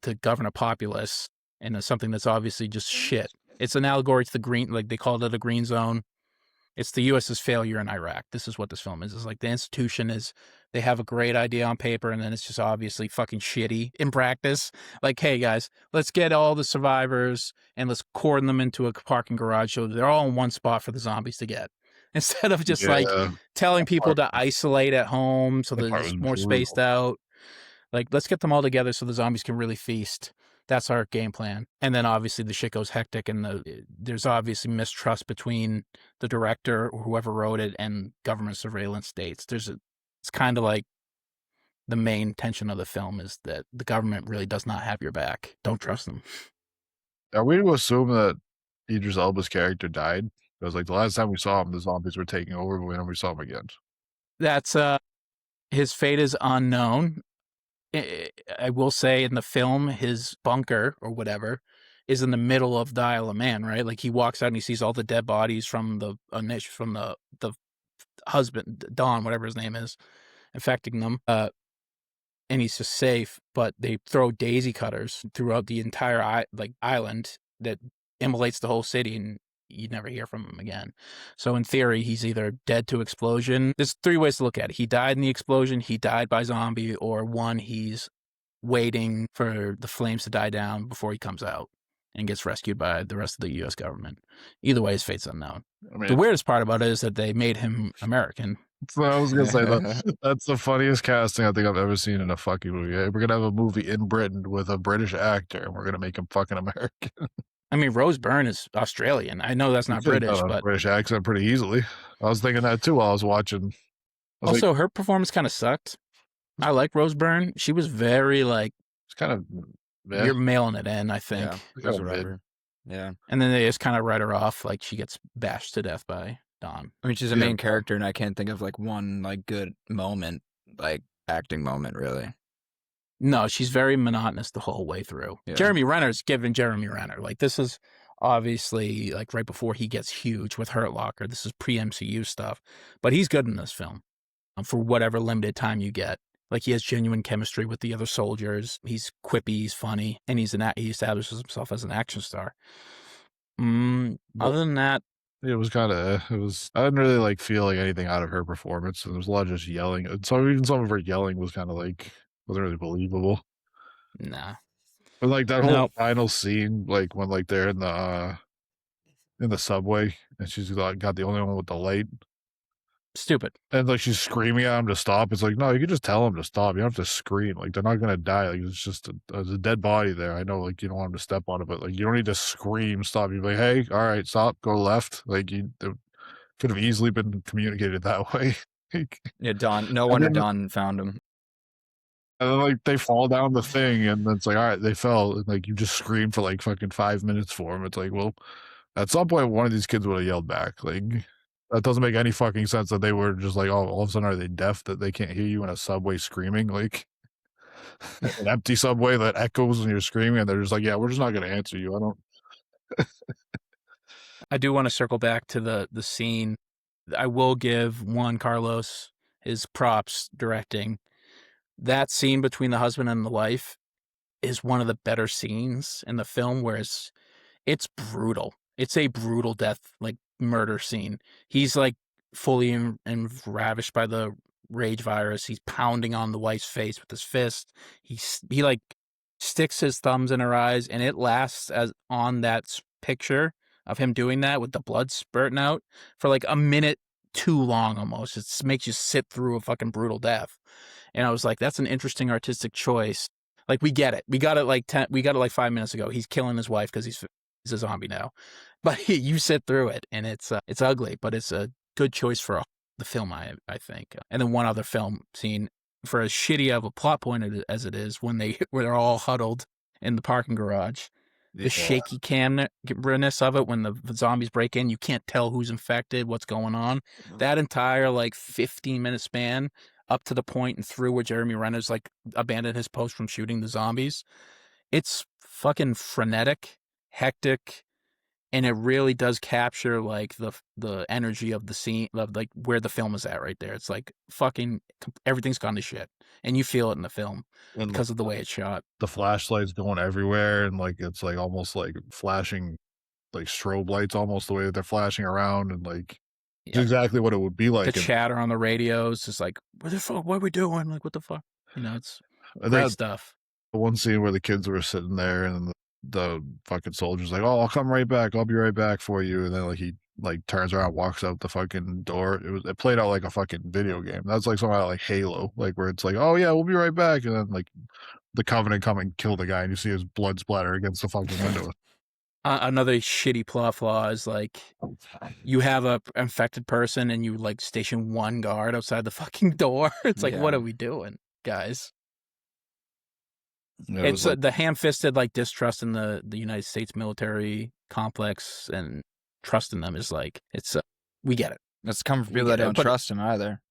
to govern a populace and something that's obviously just shit. It's an allegory to the green, like they called it a green zone. It's the U.S.'s failure in Iraq. This is what this film is. It's like the institution is, they have a great idea on paper, and then it's just obviously fucking shitty in practice. Like, hey, guys, let's get all the survivors and let's cordon them into a parking garage so they're all in one spot for the zombies to get. Instead of just like telling people to isolate at home so they're just more spaced out. Like, let's get them all together so the zombies can really feast. That's our game plan. And then obviously the shit goes hectic, and there's obviously mistrust between the director or whoever wrote it and government surveillance states. It's kind of like the main tension of the film is that the government really does not have your back. Don't trust them. Are we to assume that Idris Elba's character died? Because like the last time we saw him, the zombies were taking over, but we never saw him again. That's his fate is unknown. I will say in the film, his bunker or whatever is in the middle of the Isle of Man, right? Like he walks out and he sees all the dead bodies from the husband, Don, whatever his name is, infecting them. And he's just safe, but they throw daisy cutters throughout the entire island that immolates the whole city, and you never hear from him again. So in theory, he's either dead to explosion. There's 3 ways to look at it. He died in the explosion, he died by zombie, or one, he's waiting for the flames to die down before he comes out and gets rescued by the rest of the U.S. government. Either way, his fate's unknown. I mean, the weirdest part about it is that they made him American. So I was going to say, that's the funniest casting I think I've ever seen in a fucking movie. We're going to have a movie in Britain with a British actor, and we're going to make him fucking American. I mean, Rose Byrne is Australian. I know that's not British, but British accent pretty easily. I was thinking that too while I was watching. Also, her performance kind of sucked. I like Rose Byrne. She was very like, it's kind of, you're mailing it in, I think. Yeah. And then they just kind of write her off, like she gets bashed to death by Don. I mean, she's a main character, and I can't think of like one like good moment, like acting moment, really. No, she's very monotonous the whole way through. Yeah. Jeremy Renner's given Jeremy Renner. Like, this is obviously like right before he gets huge with Hurt Locker. This is pre-MCU stuff. But he's good in this film for whatever limited time you get. Like, he has genuine chemistry with the other soldiers. He's quippy, he's funny, and he establishes himself as an action star. Other than that, it was kind of, I didn't really like feel like anything out of her performance. There was a lot of just yelling. So even some of her yelling was kind of like, wasn't really believable. Nah. But like that whole final scene, like when like they're in the subway and she's got the only one with the light. Stupid. And like she's screaming at him to stop. It's like, no, you can just tell him to stop. You don't have to scream. Like, they're not gonna die. Like, it's just there's a dead body there. I know, like, you don't want him to step on it, but like you don't need to scream, stop. You're like, hey, all right, stop, go left. Like, it could have easily been communicated that way. Yeah, Don. No wonder Don found him. And then, like, they fall down the thing, and it's like, all right, they fell. And, like, you just scream for, like, fucking 5 minutes for them. It's like, well, at some point, one of these kids would have yelled back. Like, that doesn't make any fucking sense that they were just like, oh, all of a sudden, are they deaf that they can't hear you in a subway screaming? Like, an empty subway that echoes when you're screaming, and they're just like, yeah, we're just not going to answer you. I don't. I do want to circle back to the scene. I will give Juan Carlos his props directing. That scene between the husband and the wife is one of the better scenes in the film, whereas it's brutal. It's a brutal death, like murder scene. He's like fully and ravished by the rage virus. He's pounding on the wife's face with his fist. He like sticks his thumbs in her eyes, and it lasts as on that picture of him doing that with the blood spurting out for like a minute too long almost. It makes you sit through a fucking brutal death. And I was like, that's an interesting artistic choice. Like, we get it. We got it like 5 minutes ago. He's killing his wife because he's a zombie now. But you sit through it, and it's ugly, but it's a good choice for the film, I think. And then one other film scene, for as shitty of a plot point as it is, when they're all huddled in the parking garage, the shaky camera-ness of it when the zombies break in, you can't tell who's infected, what's going on. That entire 15-minute span up to the point and through where Jeremy Renner's abandoned his post from shooting the zombies, it's fucking frenetic, hectic, and it really does capture the energy of the scene, of where the film is at right there. It's fucking everything's gone to shit, and you feel it in the film because of the way it's shot. The flashlights going everywhere, and it's almost flashing strobe lights, almost the way that they're flashing around, and it's exactly what it would be like. The chatter on the radios is what the fuck? What are we doing? What the fuck? It's great stuff. The one scene where the kids were sitting there, and the fucking soldier's like, "Oh, I'll come right back. I'll be right back for you." And then he turns around, walks out the fucking door. It played out like a fucking video game. That's something like Halo, where it's "Oh yeah, we'll be right back," and then the Covenant come and kill the guy, and you see his blood splatter against the fucking window. Another shitty plot flaw is you have a infected person and you station one guard outside the fucking door. It's what are we doing, guys? Yeah, it's the ham-fisted distrust in the United States military complex, and trust in them is we get it. It's come from people that don't trust him either.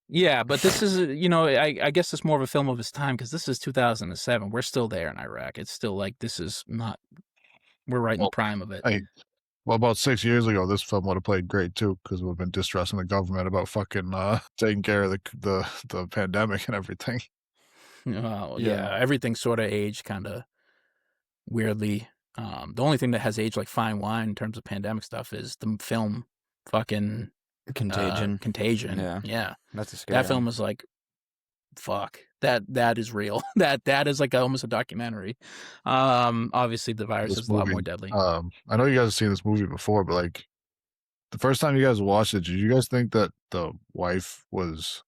Yeah, but this is I guess it's more of a film of its time, because this is 2007. We're still there in Iraq. It's still this is not. We're right in the prime of it. Well, about 6 years ago, this film would have played great too, because we've been distrusting the government about fucking taking care of the pandemic and everything. Oh, yeah. Everything sort of aged kind of weirdly. The only thing that has aged like fine wine in terms of pandemic stuff is the film fucking Contagion. Contagion. Yeah. That's a scary That film was fuck. That is real. That is almost a documentary. Obviously the virus is a lot more deadly. I know you guys have seen this movie before, but the first time you guys watched it, did you guys think that the wife was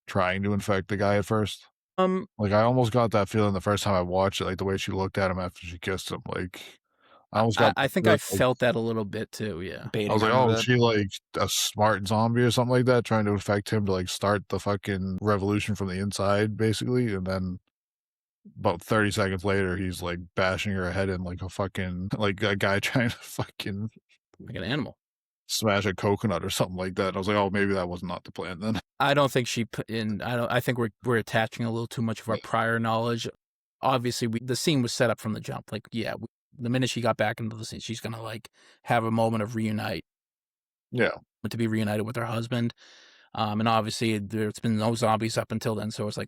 trying to infect the guy at first? I almost got that feeling the first time I watched it, the way she looked at him after she kissed him. I almost got. I think I felt that a little bit too. Yeah. I was oh, is she a smart zombie or something like that, trying to infect him to start the fucking revolution from the inside, basically? And then about 30 seconds later, he's bashing her head in like a fucking a guy trying to fucking an animal smash a coconut or something like that. And I was oh, maybe that was not the plan then. I don't think she put in. I think we're attaching a little too much of our prior knowledge. Obviously, the scene was set up from the jump. The minute she got back into the scene, she's gonna have a moment of reunite. Yeah, to be reunited with her husband. And obviously, there's been no zombies up until then, so it's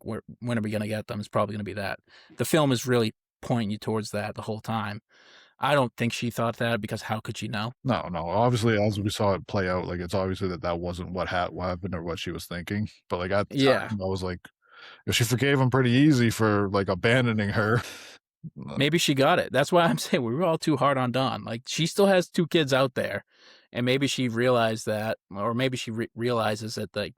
when are we gonna get them? It's probably gonna be that. The film is really pointing you towards that the whole time. I don't think she thought that, because how could she know? No. Obviously, as we saw it play out, it's obviously that wasn't what happened or what she was thinking. But at the time, I was she forgave him pretty easy for abandoning her. Maybe she got it. That's why I'm saying we were all too hard on Dawn. She still has 2 kids out there, and maybe she realized that, or maybe she realizes that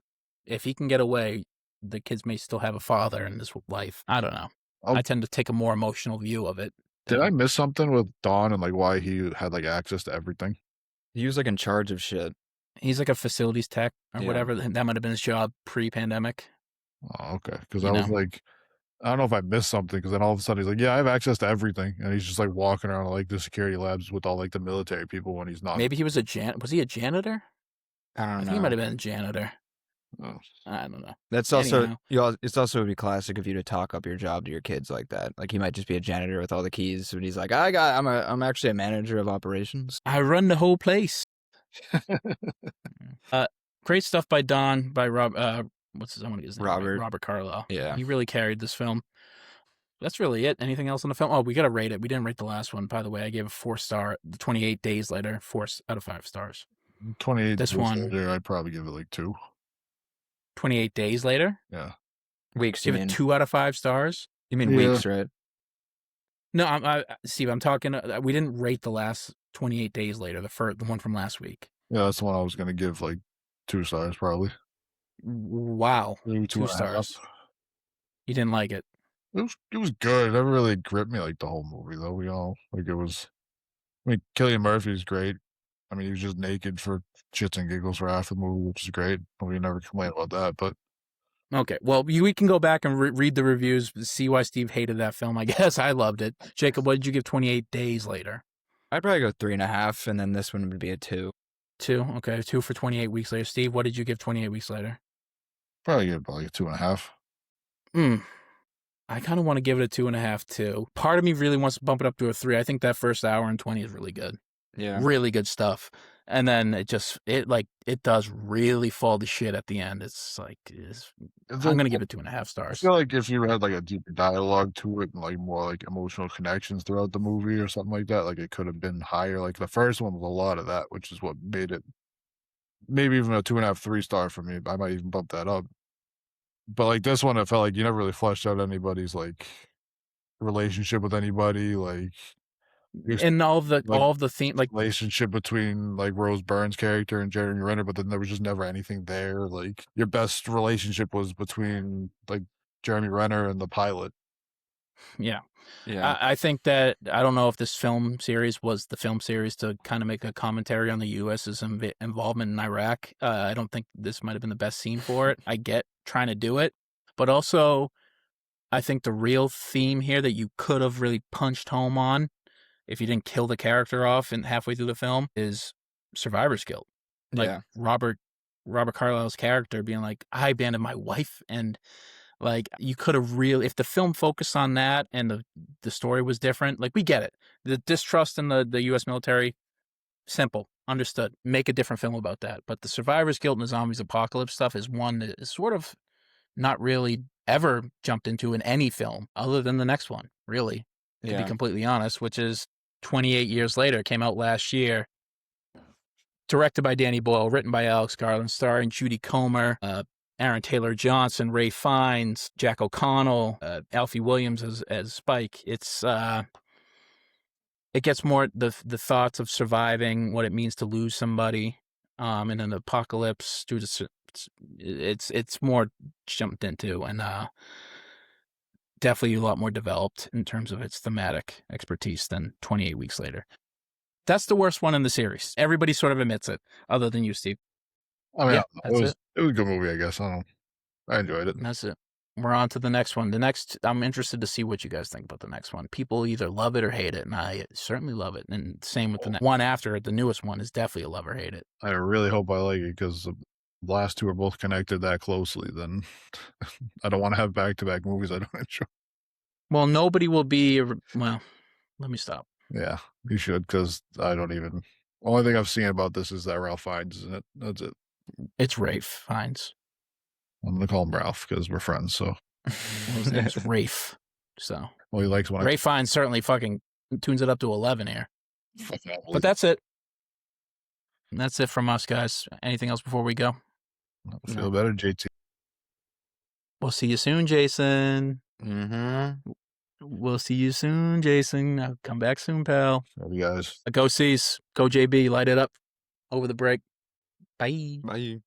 if he can get away, the kids may still have a father in this life. I don't know. I tend to take a more emotional view of it. Did I miss something with Dawn and why he had access to everything? He was in charge of shit. He's a facilities tech or whatever. That might have been his job pre-pandemic. Oh, okay. Because I was I don't know if I missed something, because then all of a sudden he's I have access to everything, and he's just walking around the security labs with all the military people when he's not. Maybe he was was he a janitor? I don't know. I think he might have been a janitor. Oh. I don't know. That's also it's also would be classic of you to talk up your job to your kids like that. He might just be a janitor with all the keys, and he's I'm actually a manager of operations. I run the whole place. Great stuff by Don, by Rob. What's his name? Robert Carlyle. Yeah, he really carried this film. That's really it. Anything else on the film? Oh, we got to rate it. We didn't rate the last one, by the way. I gave a 4-star. 28 Days Later, 4 out of 5 stars. 28 this days one, later, I'd probably give it 2. 28 Days Later? Yeah. Weeks. Give it 2 out of 5 stars? You mean weeks, right? No, Steve, I'm talking. We didn't rate the last 28 Days Later, the one from last week. Yeah, that's the one I was going to give 2 stars, probably. Wow. Maybe 2 stars. You didn't like it? It was good. It never really gripped me the whole movie, though. We all it was. Cillian Murphy's great. He was just naked for shits and giggles for half the movie, which is great. We never complain about that. But Okay, well, we can go back and read the reviews, see why Steve hated that film. I guess I loved it. Jacob, what did you give 28 Days Later? I'd probably go 3.5, and then this one would be a 2. 2, okay, 2 for 28 Weeks Later. Steve, what did you give 28 Weeks Later? Probably give it like a 2.5. I kind of want to give it a 2.5 too. Part of me really wants to bump it up to a 3. I think that first hour and 20 is really good. Yeah. Really good stuff. And then it does really fall to shit at the end. It's like, I'm going to give it 2.5 I stars. feel like if you had like a deeper dialogue to it and like more like emotional connections throughout the movie or something like that, like it could have been higher. Like the first one was a lot of that, which is what made it maybe even a 2.5, 3 star for me. I might even bump that up. But like this one, it felt like you never really fleshed out anybody's like relationship with anybody, like And all of the theme, like relationship between like Rose Byrne's character and Jeremy Renner, but then there was just never anything there. Like your best relationship was between like Jeremy Renner and the pilot. yeah. Yeah. I think that, I don't know if this film series was the film series to kind of make a commentary on the U.S.'s involvement in Iraq. I don't think this might have been the best scene for it. I get trying to do it, but also I think the real theme here that you could have really punched home on, if you didn't kill the character off in halfway through the film, is survivor's guilt. Like Yeah. Robert Carlyle's character being like, I abandoned my wife, and like you could have really, if the film focused on that and the story was different, like we get it. The distrust in the U.S. military, simple, understood. Make a different film about that. But the survivor's guilt and the zombies apocalypse stuff is one that is sort of not really ever jumped into in any film other than the next one, really, to be completely honest, which is 28 Years Later, came out last year. Directed by Danny Boyle, written by Alex Garland, starring Judy Comer, Aaron Taylor Johnson, Ray Fiennes, Jack O'Connell, Alfie Williams as Spike. It gets more the thoughts of surviving, what it means to lose somebody in an apocalypse. It's more jumped into, and definitely a lot more developed in terms of its thematic expertise than 28 Weeks Later. That's the worst one in the series. Everybody sort of admits it, other than you, Steve. I mean, Yeah, it was a good movie, I guess. I enjoyed it. That's it. We're on to the next one. I'm interested to see what you guys think about the next one. People either love it or hate it, and I certainly love it. And same with the one after it. The newest one is definitely a love or hate it. I really hope I like it, because the last two are both connected that closely. Then I don't want to have back-to-back movies I don't enjoy. Well, nobody will be. Well, let me stop. Yeah, you should, because I don't even. Only thing I've seen about this is that Ralph Fiennes is in it. That's it. It's Rafe Fiennes. I'm gonna call him Ralph because we're friends. So his name's Rafe. So well, he likes when Rafe Fiennes certainly fucking tunes it up to 11 here. But that's it. That's it from us, guys. Anything else before we go? Feel better, JT. We'll see you soon, Jason. Mm-hmm. We'll see you soon, Jason. Come back soon, pal. Love you guys. Go C's. Go JB. Light it up over the break. Bye. Bye.